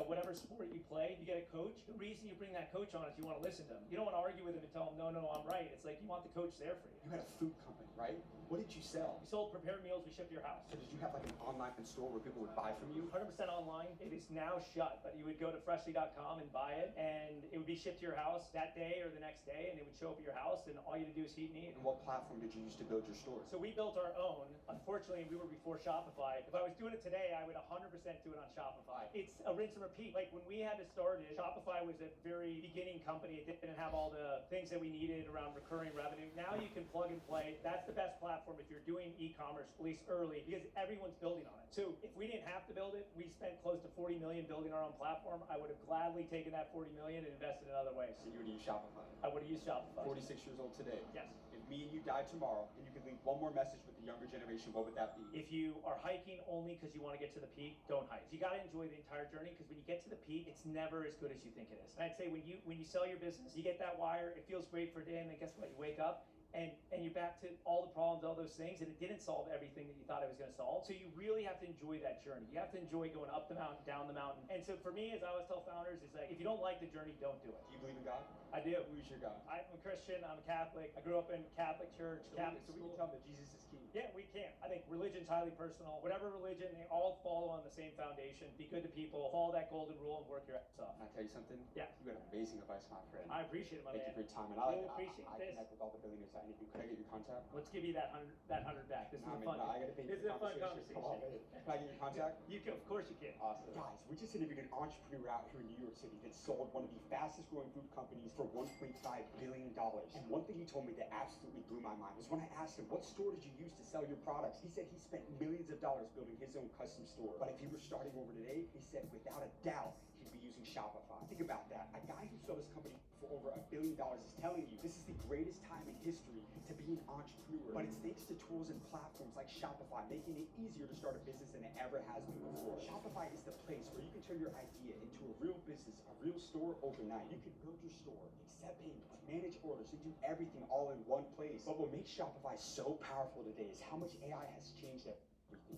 Speaker 22: whatever sport you play, you get a coach. The reason you bring that coach on is you want to listen to him. You don't want to argue with him and tell him, no, I'm right. It's like you want the coach there for you.
Speaker 18: You had a food company, right? What did you sell?
Speaker 22: We sold prepared meals we shipped to your house.
Speaker 18: So did you have like an online store where people would buy from you?
Speaker 22: 100% online. It is now shut, but you would go to freshly.com and buy it, and it would be shipped to your house that day or the next day, and it would show up at your house, and all you had to do is heat and eat.
Speaker 18: And what platform did you use to build your store?
Speaker 22: So we built our own. Unfortunately, we were before Shopify. If I was doing it today, I would 100% do it on Shopify. It's a rinse and repeat. Like when we had to start it, Shopify was a very beginning company. It didn't have all the things that we needed around recurring revenue. Now you can plug and play. That's the best platform if you're doing e-commerce, at least early, because everyone's building on it. So if we didn't have to build it, we spent close to $40 million building our own platform. I would have gladly taken that $40 million and invested in other ways.
Speaker 18: So you would use Shopify?
Speaker 22: I would have used Shopify.
Speaker 18: 46 years old today?
Speaker 22: Yes.
Speaker 18: If me and you died tomorrow and you could leave one more message with the younger generation, what would that be?
Speaker 22: If you are hiking only because you want to get to the peak, don't hike. You got to enjoy the entire journey, because when you get to the peak, it's never as good as you think it is. And I'd say when you sell your business, you get that wire, it feels great for a day, and then guess what? You wake up and you're back to all the problems, all those things, and it didn't solve everything that you thought it was going to solve. So you really have to enjoy that journey. You have to enjoy going up the mountain, down the mountain. And so for me, as I always tell founders, is like, if you don't like the journey, don't do it.
Speaker 18: Do you believe in God?
Speaker 22: I do.
Speaker 18: Who's your God?
Speaker 22: I'm a Christian. I'm a Catholic. I grew up in Catholic church.
Speaker 18: So we can tell them that Jesus is king.
Speaker 22: Yeah, we can. I think religion's highly personal. Whatever religion, they all follow on the same foundation. Be good to people. Follow that golden rule and work your ass off.
Speaker 18: Can I tell you something?
Speaker 22: Yeah.
Speaker 18: You got amazing advice, my friend.
Speaker 22: I appreciate it, my
Speaker 18: Thank
Speaker 22: man.
Speaker 18: you for your time. And
Speaker 22: Really appreciate
Speaker 18: I
Speaker 22: this.
Speaker 18: connect with all the billionaires I need to. Could I get your contact?
Speaker 22: Let's give you that hundred back. This is
Speaker 18: I
Speaker 22: fun.
Speaker 18: I gotta pay
Speaker 22: This is a fun conversation.
Speaker 18: Come on, man. Can I get your contact?
Speaker 22: You can, of course you can.
Speaker 18: Awesome.
Speaker 7: Guys, we just interviewed an entrepreneur out here in New York City that sold one of the fastest growing food companies for $1.5 billion. And one thing he told me that absolutely blew my mind was when I asked him, what store did you use to sell your products? He said he spent millions of dollars building his own custom store. But if he were starting over today, he said without a doubt, he'd be using Shopify. Think about that. A guy who sold his company for over $1 billion is telling you this is the greatest time in history to be an entrepreneur. But it's thanks to tools and platforms like Shopify, making it easier to start a business than it ever has been before. Shopify is the place where you can turn your idea into a real business, a real store overnight. You can build your store, accept payments, manage orders, and do everything all in one place. But what makes Shopify so powerful today is how much AI has changed it.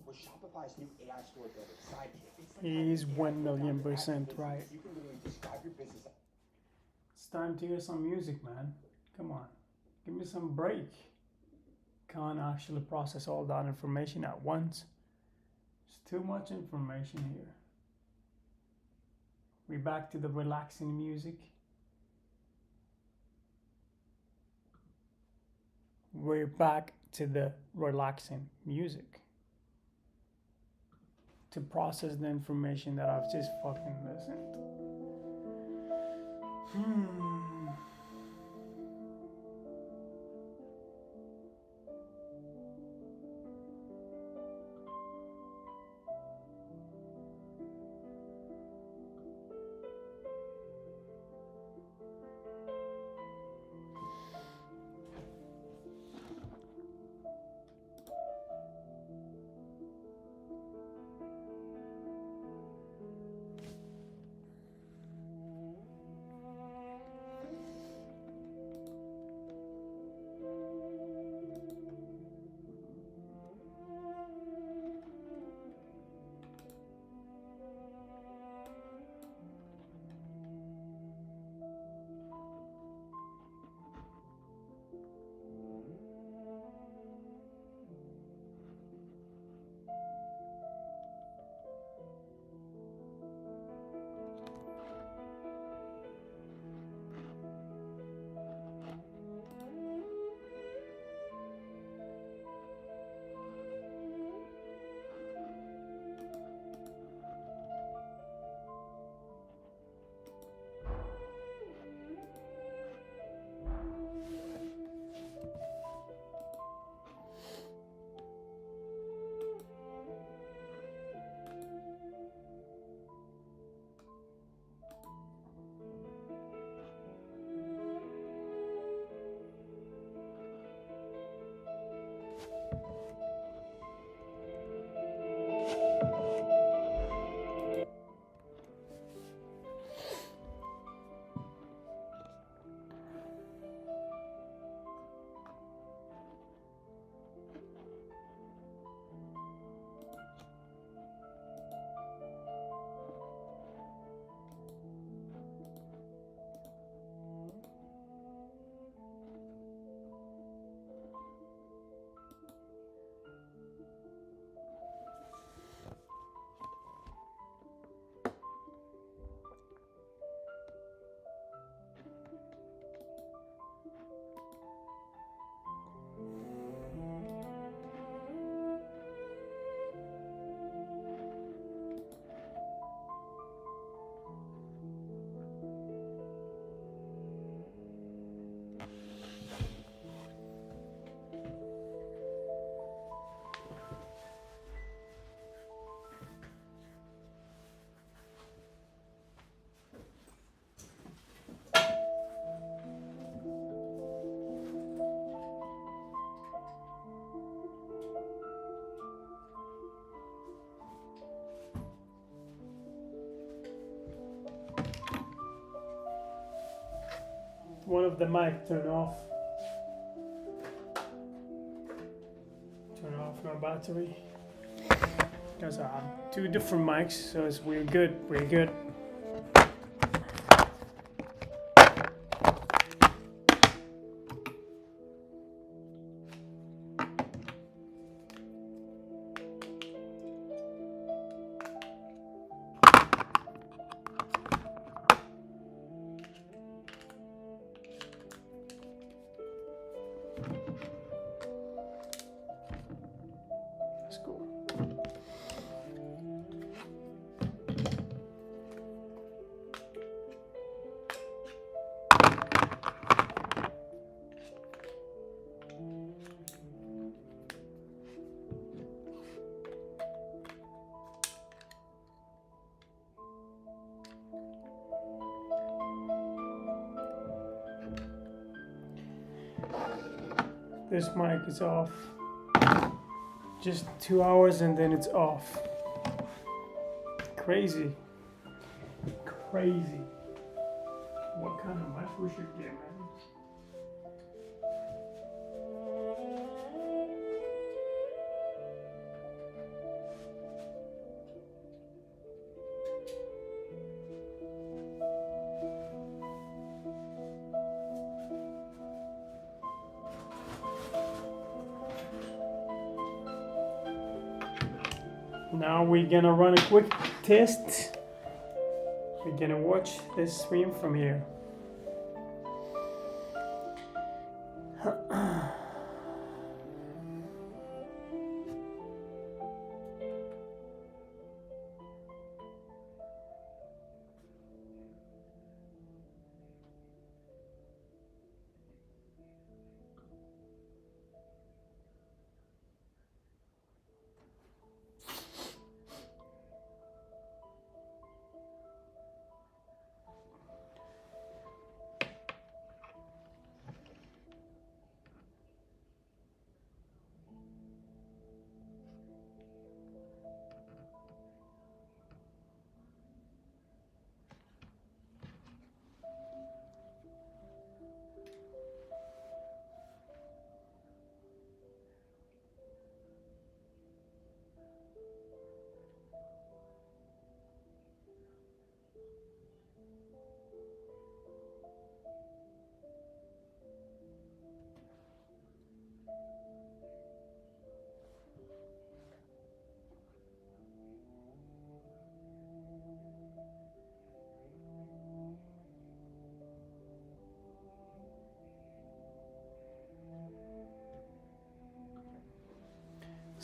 Speaker 7: With Shopify's new AI store builder, Sidekick.
Speaker 1: He's 1,000,000% right.
Speaker 7: You can literally describe your business.
Speaker 1: It's time to hear some music, man. Come on. Give me some break. Can't actually process all that information at once. There's too much information here. We're back to the relaxing music. We're back to the relaxing music. To process the information that I've just fucking listened. One of the mic turn off. Turn off my battery. Because I have two different mics, so it's we're good. That's cool. This mic is off. Just 2 hours and then it's off. Crazy. What kind of mic we should get, man? Now we're gonna run a quick test. We're gonna watch this stream from here.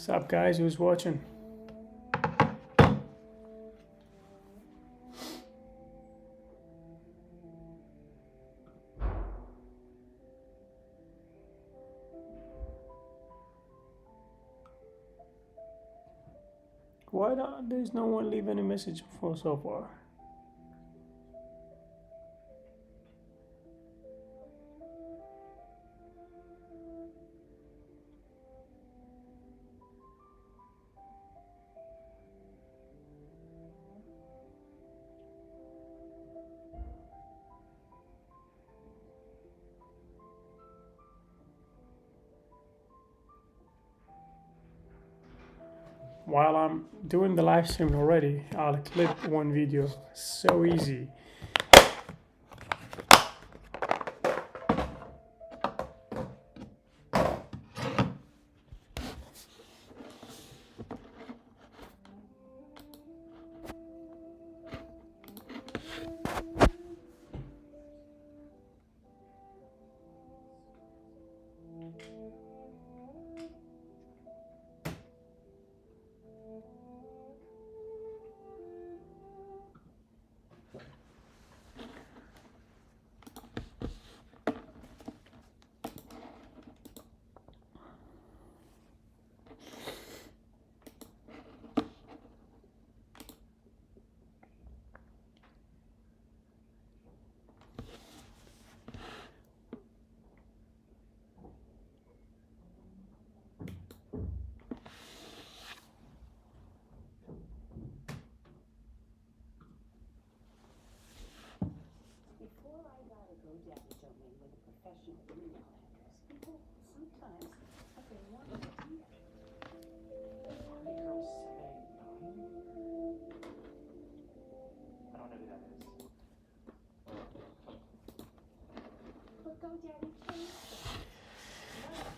Speaker 1: What's up, guys? Who's watching? Why not? There's no one leave any message for so far. While I'm doing the live stream already, I'll clip one video. So easy.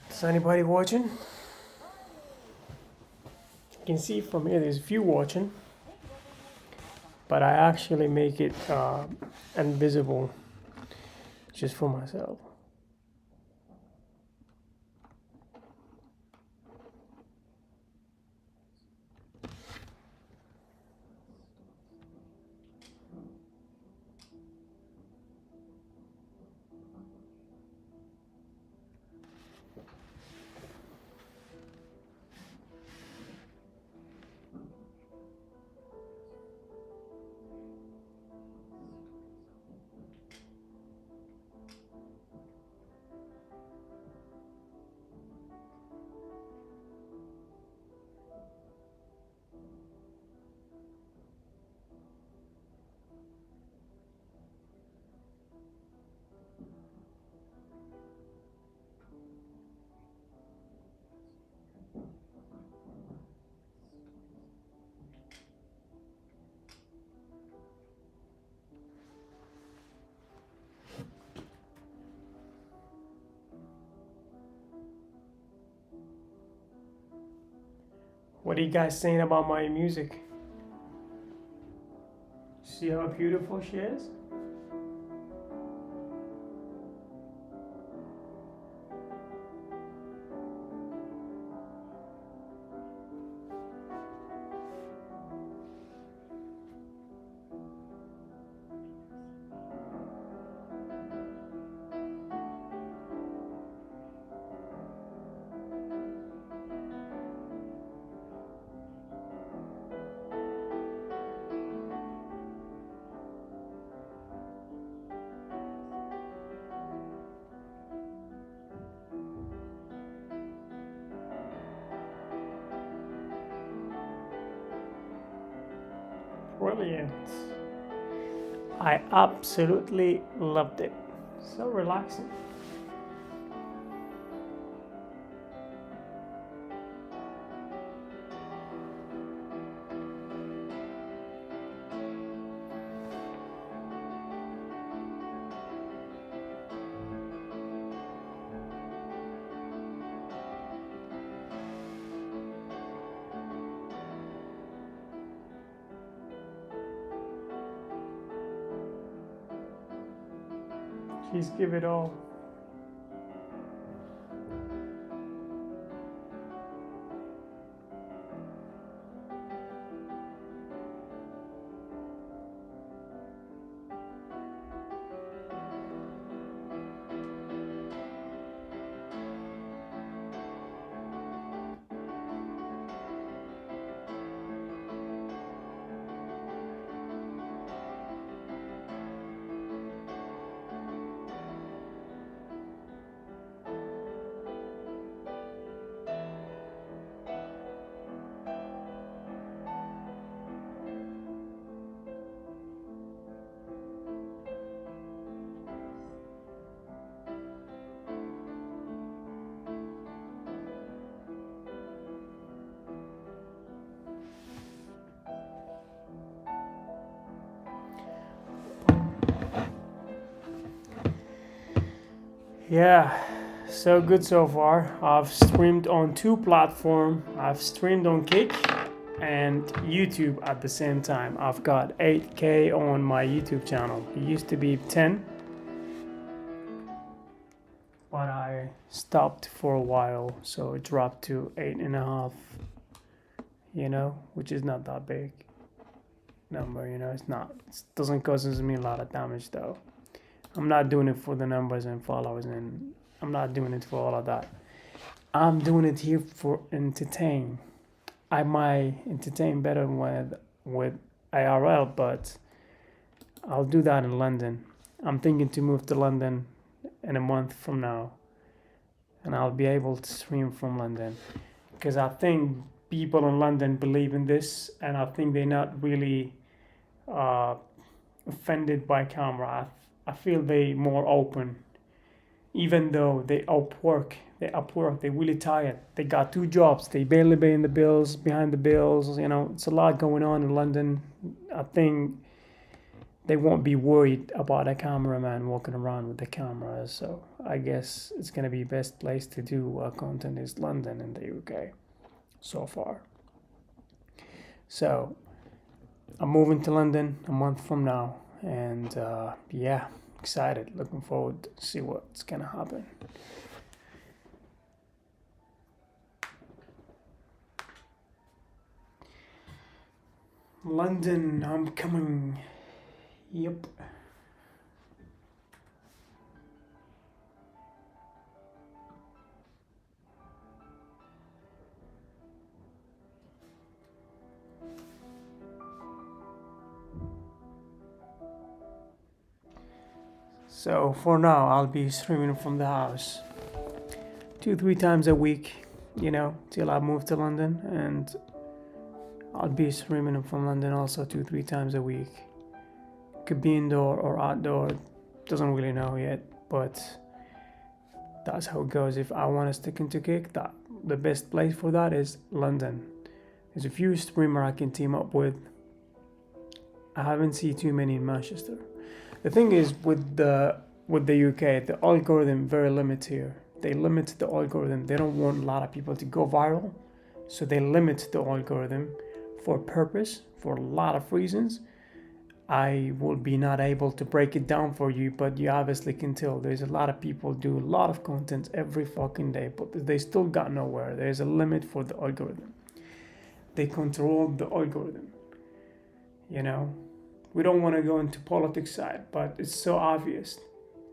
Speaker 1: Is anybody watching? You can see from here there's a few watching, but I actually make it invisible just for myself. What are you guys saying about my music? See how beautiful she is? Brilliant. I absolutely loved it. So relaxing. Please give it all. Yeah, so good so far. I've streamed on 2 platforms. I've streamed on Kick and YouTube at the same time. I've got 8K on my YouTube channel. It used to be 10, but I stopped for a while, so it dropped to 8.5, which is not that big number, it's not, it doesn't cause me a lot of damage though. I'm not doing it for the numbers and followers, and I'm not doing it for all of that. I'm doing it here for entertain. I might entertain better with IRL, but I'll do that in London. I'm thinking to move to London in a month from now, and I'll be able to stream from London, because I think people in London believe in this, and I think they're not really offended by camera. I feel they more open, even though they upwork, they're really tired. They got 2 jobs, they barely paying the bills, behind the bills, it's a lot going on in London. I think they won't be worried about a cameraman walking around with the camera, so I guess it's gonna be best place to do content is London in the UK so far. So I'm moving to London a month from now, and yeah, excited, looking forward to see what's gonna happen. London, I'm coming. Yep. So for now, I'll be streaming from the house 2-3 times a week, till I move to London, and I'll be streaming from London also 2-3 times a week. Could be indoor or outdoor, doesn't really know yet, but that's how it goes. If I want to stick into Kick, that the best place for that is London. There's a few streamers I can team up with. I haven't seen too many in Manchester. The thing is with the UK, the algorithm very limit here. They limit the algorithm. They don't want a lot of people to go viral, so they limit the algorithm for a purpose, for a lot of reasons. I will be not able to break it down for you, but you obviously can tell there's a lot of people do a lot of content every fucking day, but they still got nowhere. There's a limit for the algorithm. They control the algorithm. We don't want to go into politics side, but it's so obvious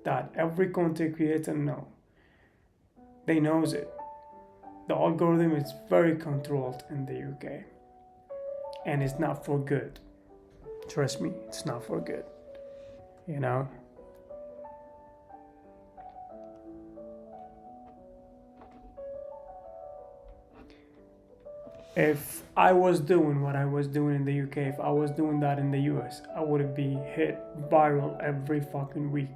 Speaker 1: that every content creator they knows it. The algorithm is very controlled in the UK, and it's not for good. Trust me, it's not for good. If I was doing what I was doing in the UK, if I was doing that in the US, I would be hit viral every fucking week.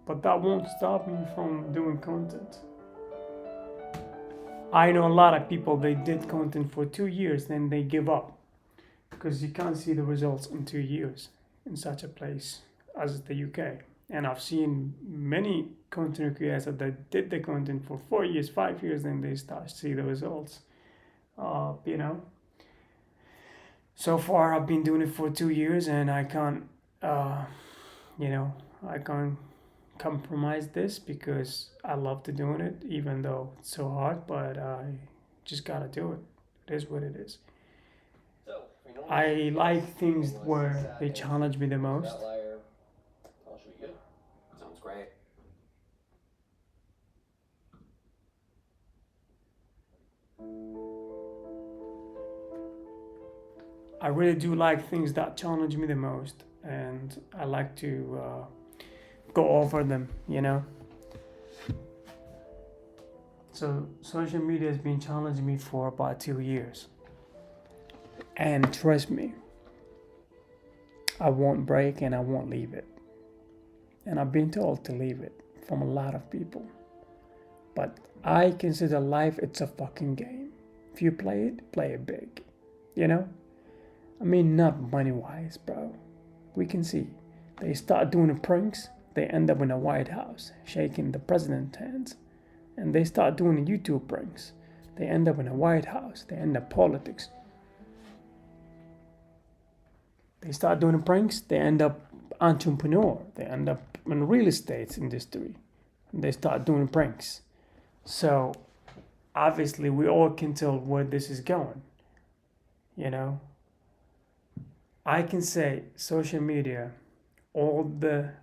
Speaker 1: But that won't stop me from doing content. I know a lot of people, they did content for 2 years, then they give up, because you can't see the results in 2 years in such a place as the UK. And I've seen many content creators that did the content for 4 years, 5 years, then they start to see the results. So far I've been doing it for 2 years, and I can't, I can't compromise this, because I love to doing it, even though it's so hard, but I just gotta do it. It is what it is. I like things where they challenge me the most.
Speaker 16: I'll show you. Sounds great.
Speaker 1: I really do like things that challenge me the most, and I like to go over them, So social media has been challenging me for about 2 years. And trust me, I won't break and I won't leave it. And I've been told to leave it from a lot of people. But I consider life, it's a fucking game. If you play it big. You know? I mean, not money-wise, bro. We can see. They start doing pranks, they end up in a White House, shaking the president's hands. And they start doing YouTube pranks. They end up in a White House. They end up politics. They start doing pranks, they end up entrepreneur. They end up in real estate industry. And they start doing pranks. So, obviously, we all can tell where this is going. You know? I can say social media, all the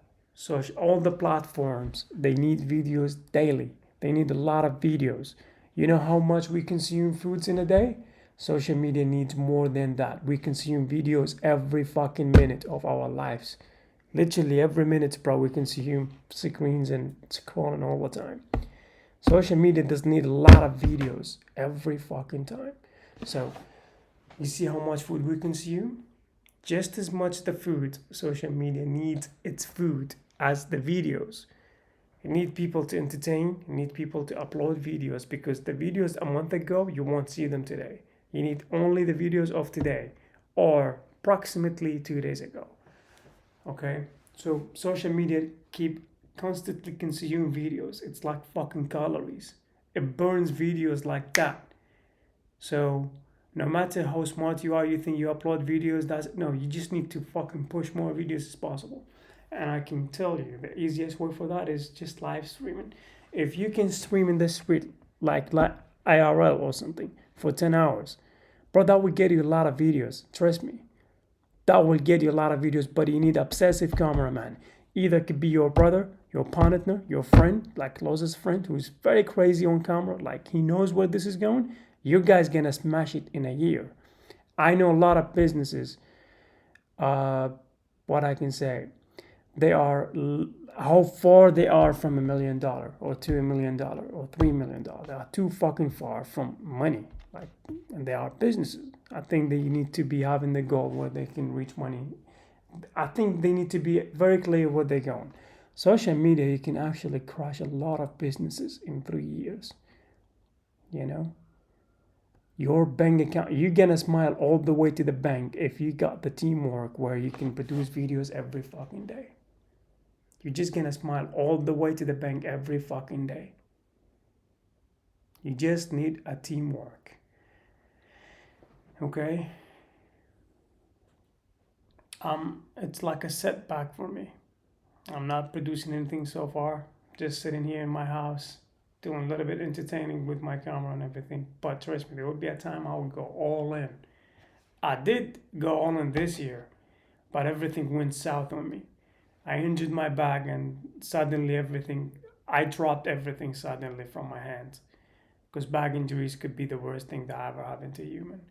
Speaker 1: platforms, they need videos daily. They need a lot of videos. You know how much we consume foods in a day? Social media needs more than that. We consume videos every fucking minute of our lives. Literally every minute, bro, we consume screens and scrolling all the time. Social media does need a lot of videos every fucking time. So, you see how much food we consume? Just as much the food, social media needs its food as the videos. You need people to entertain, you need people to upload videos, because the videos a month ago, you won't see them today. You need only the videos of today or approximately 2 days ago. Okay? So social media keep constantly consuming videos. It's like fucking calories. It burns videos like that. So no matter how smart you are, you think you upload videos, you just need to fucking push more videos as possible. And I can tell you, the easiest way for that is just live streaming. If you can stream in the street, like IRL or something, for 10 hours, bro, that will get you a lot of videos. Trust me. That will get you a lot of videos, but you need obsessive cameraman. Either it could be your brother, your partner, your friend, like closest friend, who's very crazy on camera, like he knows where this is going. You guys gonna smash it in a year. I know a lot of businesses, what I can say, they are how far they are from $1 million or $2 million or $3 million. They are too fucking far from money. Like, and they are businesses. I think they need to be having the goal where they can reach money. I think they need to be very clear where they're going. Social media, you can actually crush a lot of businesses in 3 years. You know? Your bank account, you're gonna smile all the way to the bank if you got the teamwork where you can produce videos every fucking day. You're just gonna smile all the way to the bank every fucking day. You just need a teamwork. Okay? It's like a setback for me. I'm not producing anything so far. Just sitting here in my house, doing a little bit entertaining with my camera and everything. But trust me, there would be a time I would go all in. I did go all in this year, but everything went south on me. I injured my back and suddenly I dropped everything suddenly from my hands. Because back injuries could be the worst thing that ever happened to a human.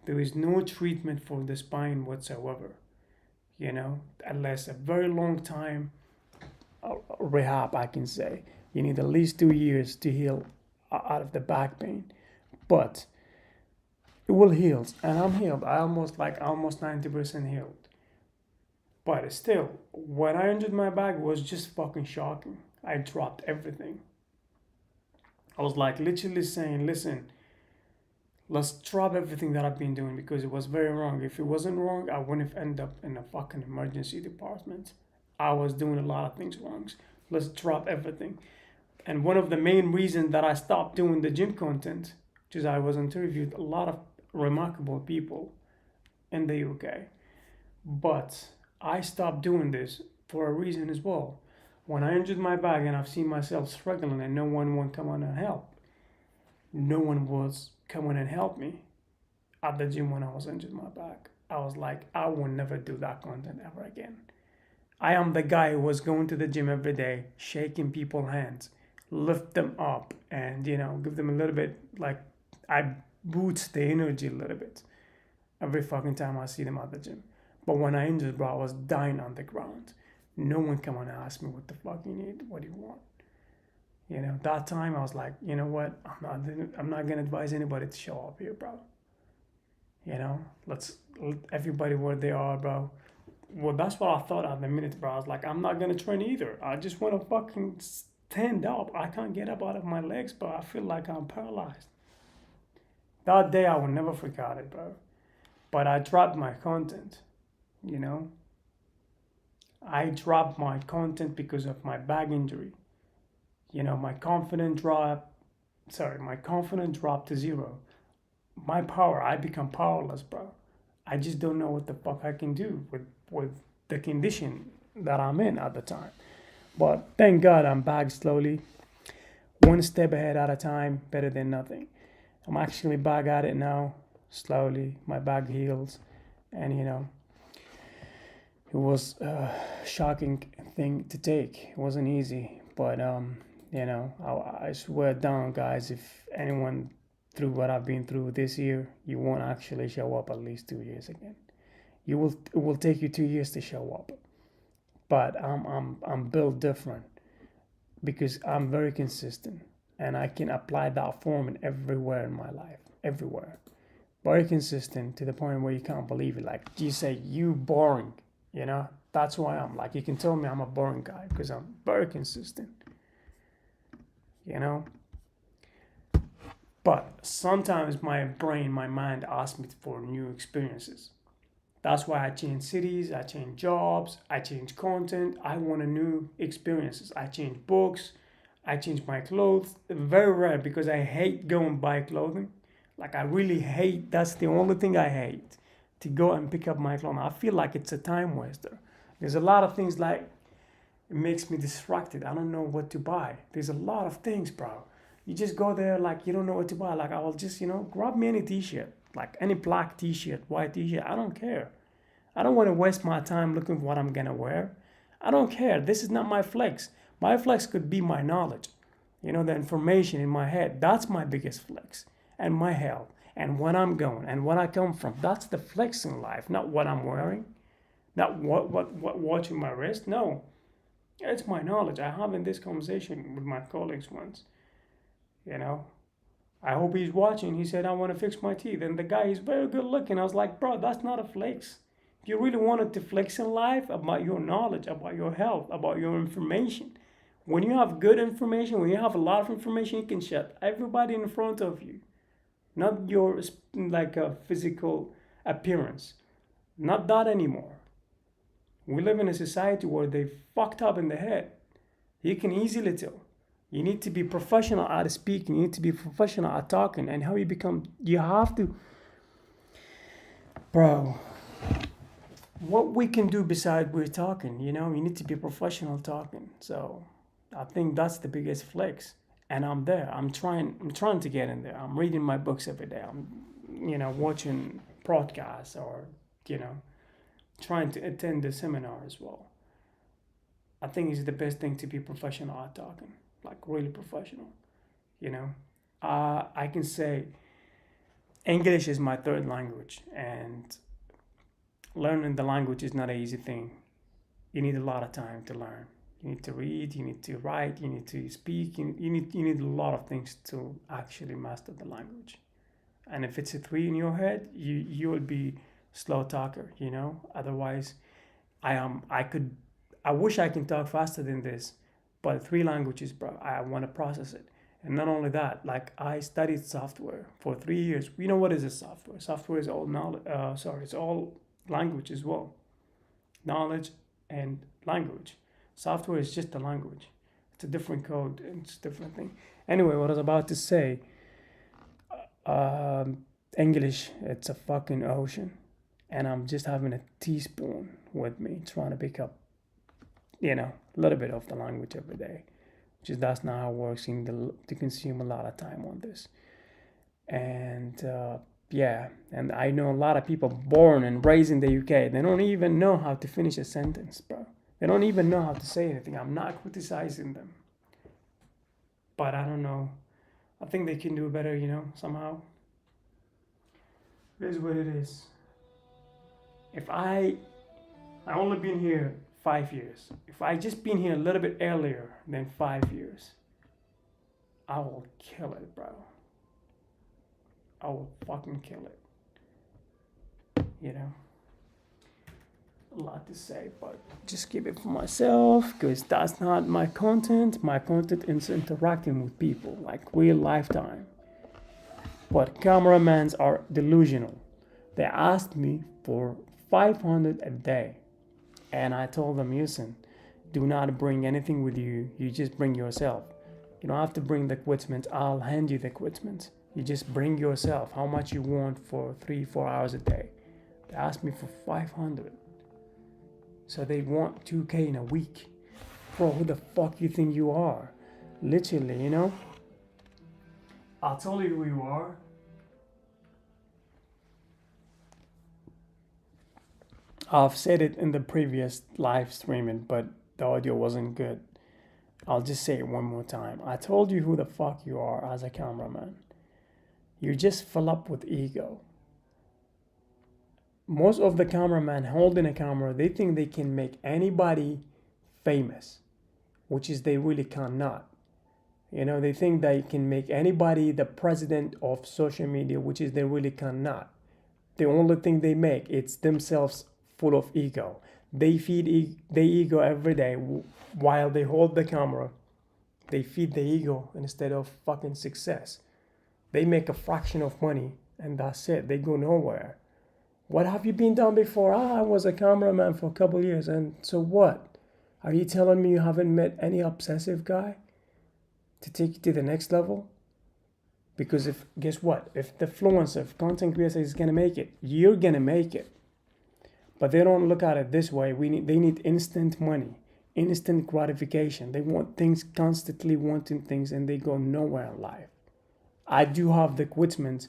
Speaker 1: There is no treatment for the spine whatsoever. You know, unless a very long time rehab, I can say. You need at least 2 years to heal out of the back pain. But it will heal. And I'm healed. I almost 90% healed. But still, when I injured my back, it was just fucking shocking. I dropped everything. I was like literally saying, listen, let's drop everything that I've been doing because it was very wrong. If it wasn't wrong, I wouldn't have ended up in a fucking emergency department. I was doing a lot of things wrong. Let's drop everything. And one of the main reasons that I stopped doing the gym content, because I was interviewed a lot of remarkable people in the UK. But I stopped doing this for a reason as well. When I injured my back and I've seen myself struggling and no one would come on and help. No one was coming and help me at the gym when I was injured my back. I was like, I will never do that content ever again. I am the guy who was going to the gym every day, shaking people's hands, lift them up, and give them a little bit, like I boost the energy a little bit every fucking time I see them at the gym. But when I injured, bro, I was dying on the ground. No one come on and ask me what the fuck you need, what do you want? That time I was like, you know what? I'm not gonna advise anybody to show up here, bro. Let's let everybody where they are, bro. Well, that's what I thought at the minute, bro. I was like, I'm not gonna train either. I just want to fucking stand up. I can't get up out of my legs, bro. I feel like I'm paralyzed. That day I will never forget it, bro. But I dropped my content, you know. I dropped my content because of my back injury. You know, my confidence dropped to zero. My power, I become powerless, bro. I just don't know what the fuck I can do with the condition that I'm in at the time. But thank God I'm back slowly, one step ahead at a time, better than nothing. I'm actually back at it now, slowly. My back heals, and you know, it was a shocking thing to take. It wasn't easy, but you know, I swear down, guys, if anyone through what I've been through this year, you won't actually show up at least 2 years again. It will take you 2 years to show up, but I'm built different because I'm very consistent and I can apply that formula everywhere in my life, everywhere. Very consistent to the point where you can't believe it. Like you say, you boring, you know. That's why I'm like, you can tell me I'm a boring guy because I'm very consistent, you know. But sometimes my brain, my mind asks me for new experiences. That's why I change cities, I change jobs, I change content. I want new experiences. I change books, I change my clothes. Very rare because I hate going buy clothing. Like I really hate, that's the only thing I hate, to go and pick up my clothes. I feel like it's a time waster. There's a lot of things like, it makes me distracted. I don't know what to buy. There's a lot of things, bro. You just go there like you don't know what to buy. Like I will just, you know, grab me any t-shirt, like any black t-shirt, white t-shirt. I don't care. I don't want to waste my time looking for what I'm gonna wear. I don't care. This is not my flex. My flex could be my knowledge, you know, the information in my head. That's my biggest flex, and my health, and when I'm going, and where I come from. That's the flex in life, not what I'm wearing, not what watching my wrist. No, it's my knowledge. I having this conversation with my colleagues once. You know, I hope he's watching. He said, I want to fix my teeth. And the guy is very good looking. I was like, bro, that's not a flex. If you really wanted to flex in life about your knowledge, about your health, about your information, when you have good information, when you have a lot of information, you can shut everybody in front of you. Not your like a physical appearance. Not that anymore. We live in a society where they fucked up in the head. You can easily tell. You need to be professional at speaking. You need to be professional at talking. And how you have to, bro, what we can do besides we're talking, you know, you need to be professional talking. So I think that's the biggest flex. And I'm there. I'm trying to get in there. I'm reading my books every day. I'm, you know, watching podcasts or, you know, trying to attend the seminar as well. I think it's the best thing to be professional at talking. Like really professional, you know. I can say English is my third language, and learning the language is not an easy thing. You need a lot of time to learn. You need to read, you need to write, you need to speak, you need a lot of things to actually master the language. And if it's a 3 in your head, you will be slow talker, you know. Otherwise, I wish I can talk faster than this. But 3 languages, bro, I want to process it. And not only that, like I studied software for 3 years. You know what is a software? Software is all knowledge. It's all language as well. Knowledge and language. Software is just a language. It's a different code. It's a different thing. Anyway, what I was about to say, English, it's a fucking ocean. And I'm just having a teaspoon with me, trying to pick up, you know, a little bit of the language every day. Just that's not how it works. You need to consume a lot of time on this. And yeah, and I know a lot of people born and raised in the UK. They don't even know how to finish a sentence, bro. They don't even know how to say anything. I'm not criticizing them. But I don't know. I think they can do better, you know, somehow. It is what it is. If I only been here 5 years. If I just been here a little bit earlier than 5 years, I will kill it, bro. I will fucking kill it. You know? a lot to say, but just keep it for myself because that's not my content. My content is interacting with people, like real lifetime. But cameramans are delusional. They asked me for 500 a day, and I told them, listen, do not bring anything with you. You just bring yourself. You don't have to bring the equipment. I'll hand you the equipment. You just bring yourself. How much you want for 3-4 hours a day? They asked me for 500. So they want 2K in a week. Bro, who the fuck you think you are? Literally, you know? I'll tell you who you are. I've said it in the previous live streaming, but the audio wasn't good. I'll just say it one more time. I told you who the fuck you are as a cameraman. You just fill up with ego. Most of the cameramen holding a camera, they think they can make anybody famous, which is they really cannot. You know, they think they can make anybody the president of social media, which is they really cannot. The only thing they make, it's themselves full of ego. They feed their ego every day while they hold the camera. They feed the ego instead of fucking success. They make a fraction of money and that's it. They go nowhere. What have you been done before? I was a cameraman for a couple years, and so what? Are you telling me you haven't met any obsessive guy to take you to the next level? Because guess what? If the influencer, if content creator is gonna make it, you're gonna make it. But they don't look at it this way. They need instant money, instant gratification. They want things, constantly wanting things, and they go nowhere in life. I do have the equipment,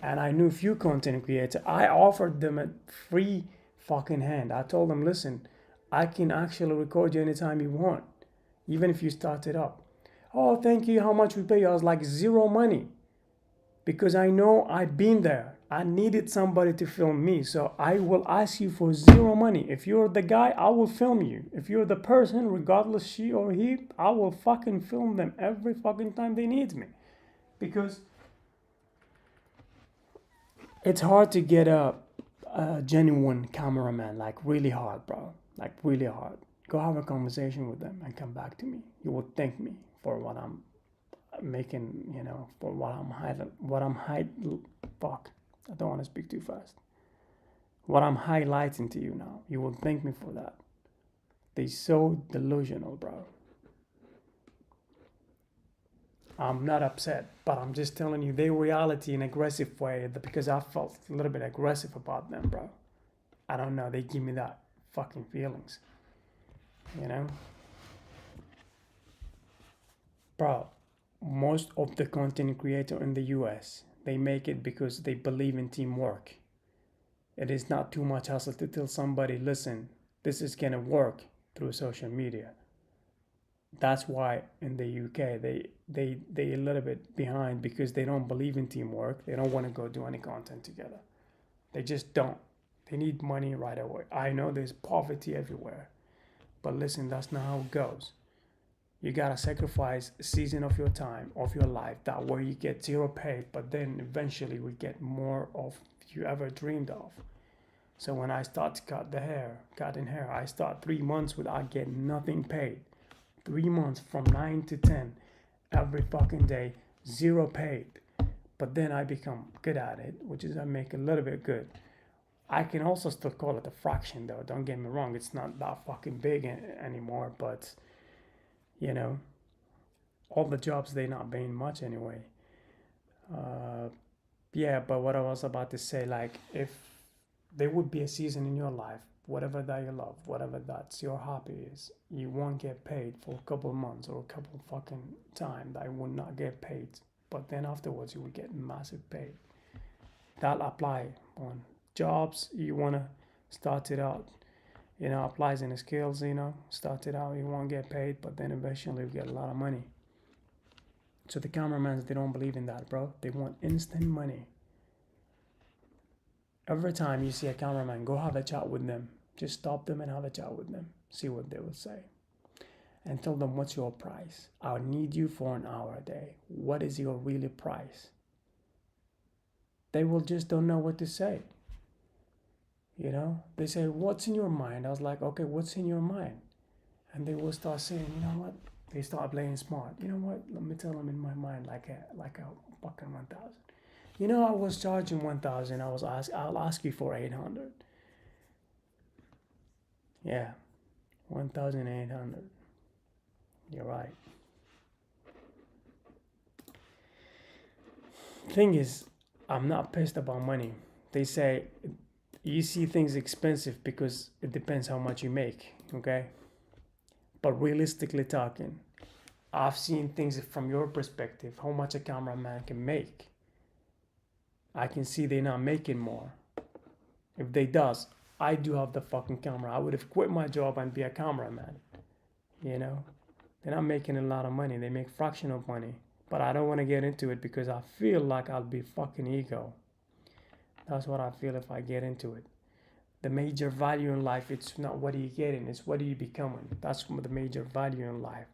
Speaker 1: and I knew a few content creators. I offered them a free fucking hand. I told them, listen, I can actually record you anytime you want, even if you start it up. Oh, thank you. How much we pay you? I was like, zero money. Because I know I've been there. I needed somebody to film me. So I will ask you for zero money. If you're the guy, I will film you. If you're the person, regardless she or he, I will fucking film them every fucking time they need me. Because it's hard to get a genuine cameraman, like really hard, bro. Like really hard. Go have a conversation with them and come back to me. You will thank me for what I'm making, you know, for what I'm fuck. I don't want to speak too fast. What I'm highlighting to you now. You will thank me for that. They're so delusional, bro. I'm not upset, but I'm just telling you their reality in an aggressive way because I felt a little bit aggressive about them, bro. I don't know. They give me that fucking feelings, you know? Bro, most of the content creator in the US, they make it because they believe in teamwork. It is not too much hassle to tell somebody, listen, this is gonna work through social media. That's why in the UK they a little bit behind because they don't believe in teamwork. They don't want to go do any content together. They just don't. They need money right away. I know there's poverty everywhere, but listen, that's not how it goes. You gotta sacrifice a season of your time, of your life. That way you get zero paid, but then eventually we get more of you ever dreamed of. So when I start to cutting hair, I start 3 months without getting nothing paid. 3 months from 9 to 10 every fucking day, zero paid. But then I become good at it, which is I make a little bit good. I can also still call it a fraction though, don't get me wrong, it's not that fucking big anymore, but you know, all the jobs, they're not paying much anyway. Yeah, but what I was about to say, like, if there would be a season in your life, whatever that you love, whatever that's your hobby is, you won't get paid for a couple months or a couple fucking time that you will not get paid, but then afterwards you will get massive pay. That'll apply on jobs. You want to start it out, you know, applies in the skills, you know, start it out, you won't get paid, but then eventually you get a lot of money. So the cameramans, they don't believe in that, bro. They want instant money. Every time you see a cameraman, go have a chat with them. Just stop them and have a chat with them. See what they will say. And tell them, what's your price? I'll need you for an hour a day. What is your really price? They will just don't know what to say. You know, they say, what's in your mind? I was like, okay, what's in your mind? And they will start saying, you know what? They start playing smart. You know what? Let me tell them in my mind like a fucking 1,000. You know, I was charging 1,000. I'll ask you for 800. Yeah, 1,800. You're right. Thing is, I'm not pissed about money. They say you see things expensive because it depends how much you make, okay? But realistically talking, I've seen things from your perspective, how much a cameraman can make. I can see they're not making more. If they does, I do have the fucking camera. I would have quit my job and be a cameraman. You know? They're not making a lot of money. They make fraction of money. But I don't want to get into it because I feel like I'll be fucking ego. That's what I feel if I get into it. The major value in life, it's not what are you getting, it's what are you becoming. That's the major value in life.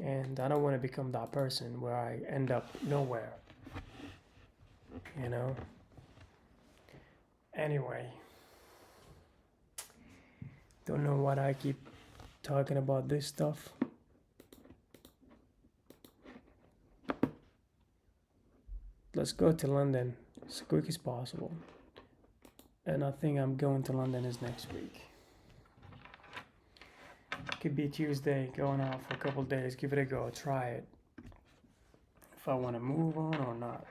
Speaker 1: And I don't want to become that person where I end up nowhere. You know? Anyway. Don't know what I keep talking about this stuff. Let's go to London as quick as possible. And I think I'm going to London is next week. Could be Tuesday, going out for a couple days, give it a go, try it. If I want to move on or not.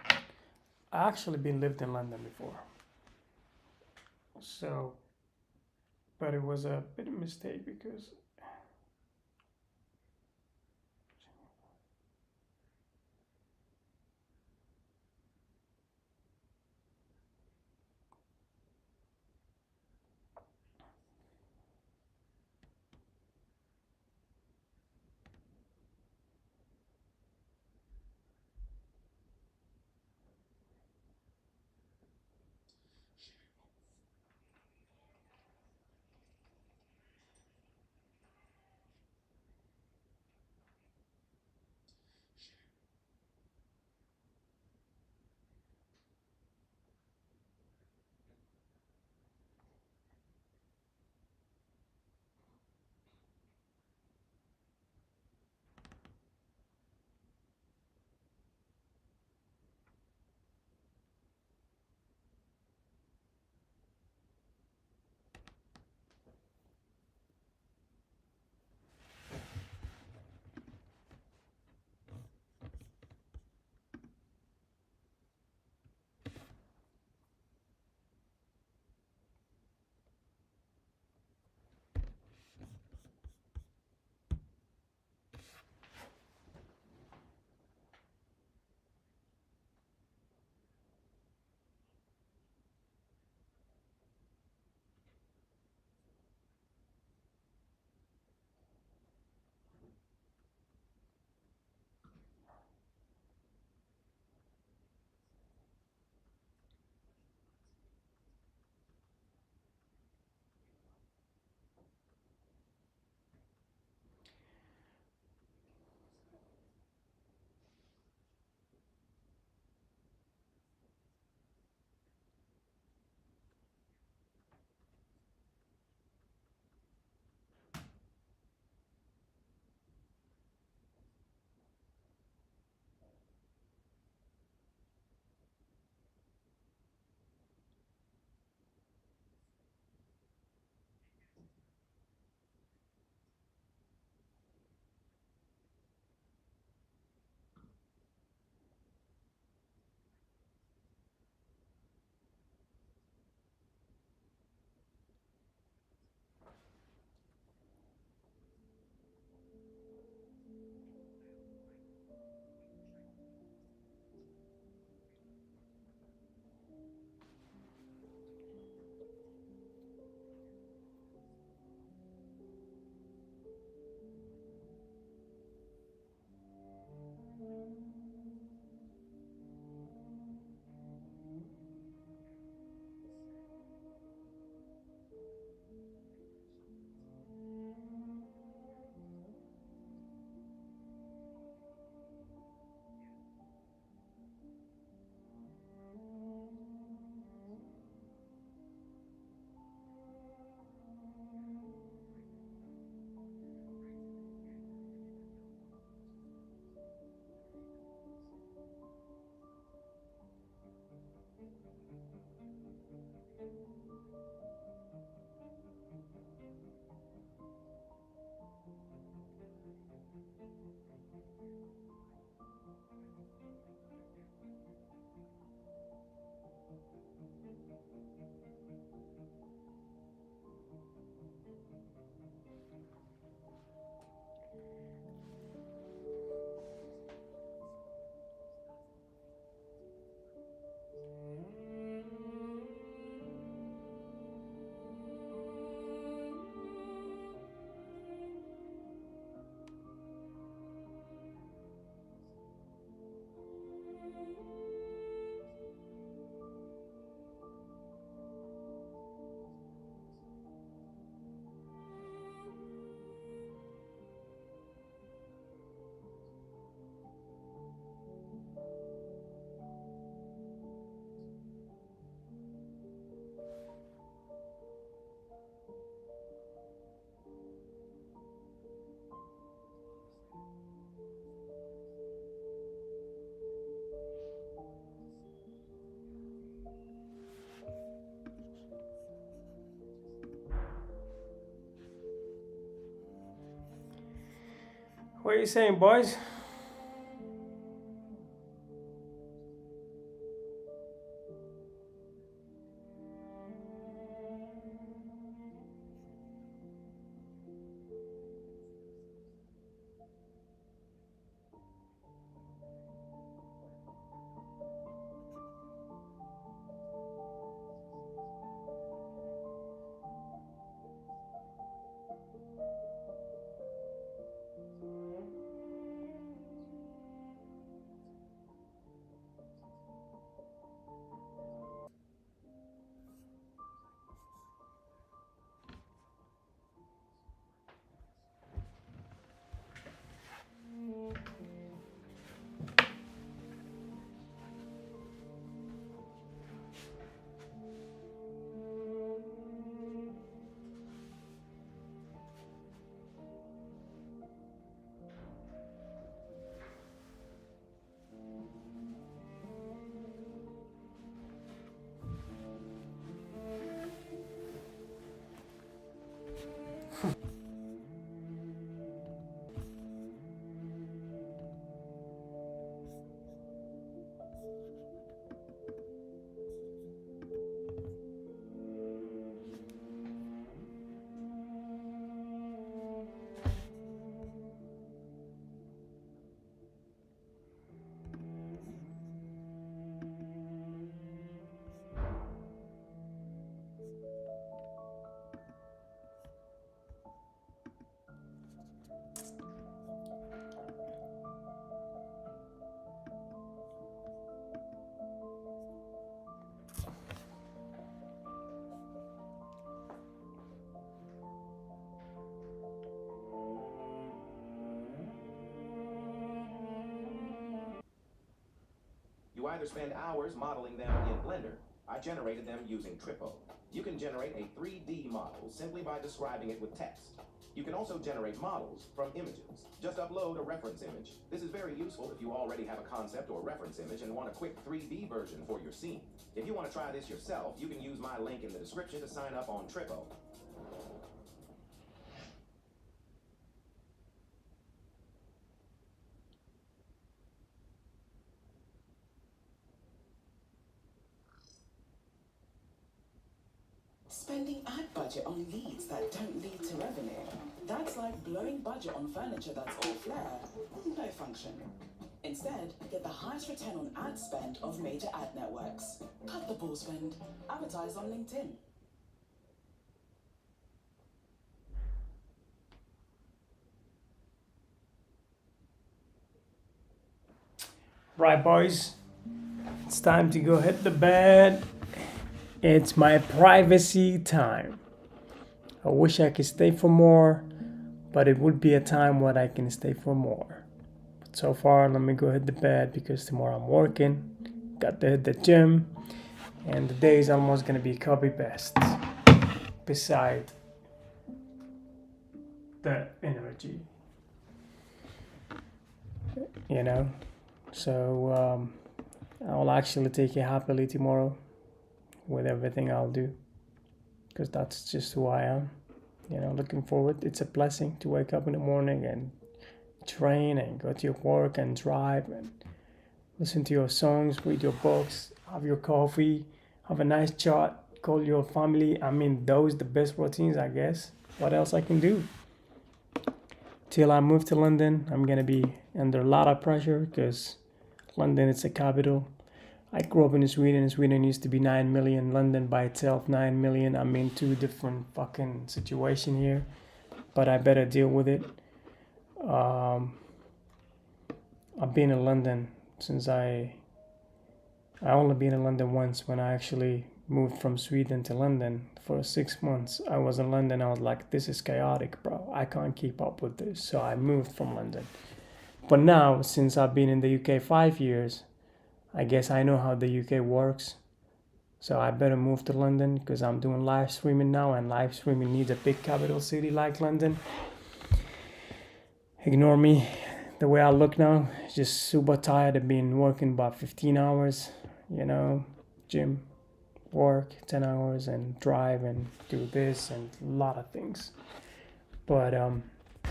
Speaker 1: I actually been lived in London before. So, but it was a bit of a mistake because What are you saying, boys?
Speaker 4: You either spend hours modeling them in Blender. I generated them using Trippo. You can generate a 3D model simply by describing it with text. You can also generate models from images. Just upload a reference image. This is very useful if you already have a concept or reference image and want a quick 3D version for your scene. If you want to try this yourself, you can use my link in the description to sign up on Trippo.
Speaker 6: Spending ad budget on leads that don't lead to revenue. That's like blowing budget on furniture that's all flair, no function. Instead, get the highest return on ad spend of major ad networks. Cut the ball spend. Advertise on LinkedIn.
Speaker 1: Right, boys. It's time to go hit the bed. It's my privacy time. I wish I could stay for more, but it would be a time when I can stay for more. But so far, let me go hit the bed because tomorrow I'm working. Got to hit the gym, and the day is almost gonna be copy best. Beside the energy, you know. So I'll actually take it happily tomorrow with everything I'll do, because that's just who I am. You know, looking forward. It's a blessing to wake up in the morning and train and go to your work and drive and listen to your songs, read your books, have your coffee, have a nice chat, call your family. I mean, those the best routines, I guess. What else I can do? Till I move to London, I'm gonna be under a lot of pressure because London is the capital. I grew up in Sweden. Sweden used to be 9 million. London by itself, 9 million. I'm in two different fucking situation here, but I better deal with it. I've been in London since I only been in London once when I actually moved from Sweden to London for 6 months. I was in London. I was like, this is chaotic, bro. I can't keep up with this. So I moved from London. But now, since I've been in the UK 5 years, I guess I know how the UK works. So I better move to London because I'm doing live streaming now, and live streaming needs a big capital city like London. Ignore me the way I look now. Just super tired. I've been working about 15 hours, you know, gym, work 10 hours and drive and do this and a lot of things. But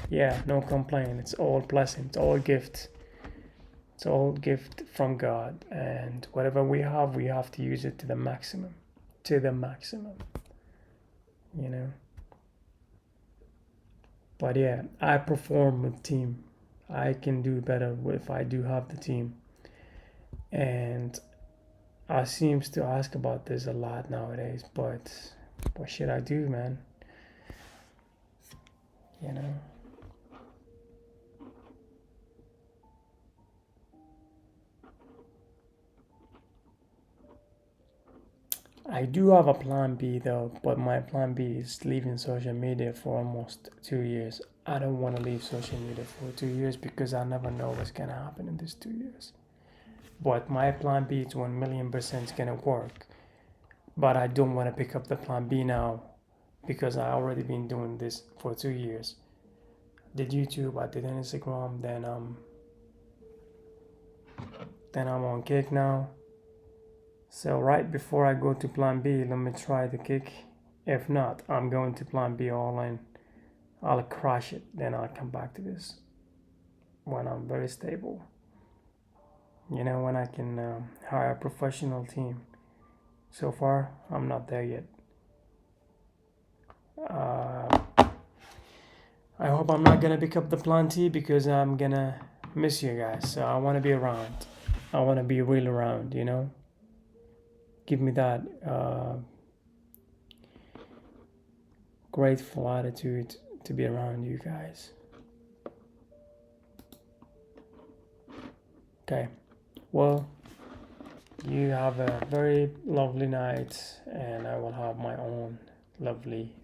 Speaker 1: Yeah, no complaint. It's all blessing. It's all gift. It's all gift from God, and whatever we have to use it to the maximum. To the maximum. You know. But yeah, I perform with team. I can do better if I do have the team. And I seems to ask about this a lot nowadays, but what should I do, man? You know. I do have a plan B though, but my plan B is leaving social media for almost 2 years. I don't want to leave social media for 2 years because I never know what's gonna happen in these 2 years. But my plan B is 1,000,000% gonna work. But I don't want to pick up the plan B now because I already been doing this for 2 years. I did YouTube, I did Instagram, then I'm on Kick now. So right before I go to plan B, let me try the Kick. If not, I'm going to plan B all in. I'll crash it, then I'll come back to this when I'm very stable. You know, when I can hire a professional team. So far, I'm not there yet. I hope I'm not gonna pick up the plan T because I'm gonna miss you guys. So I want to be around. I want to be real around, you know. Give me that grateful attitude to be around you guys. Okay, well, you have a very lovely night, and I will have my own lovely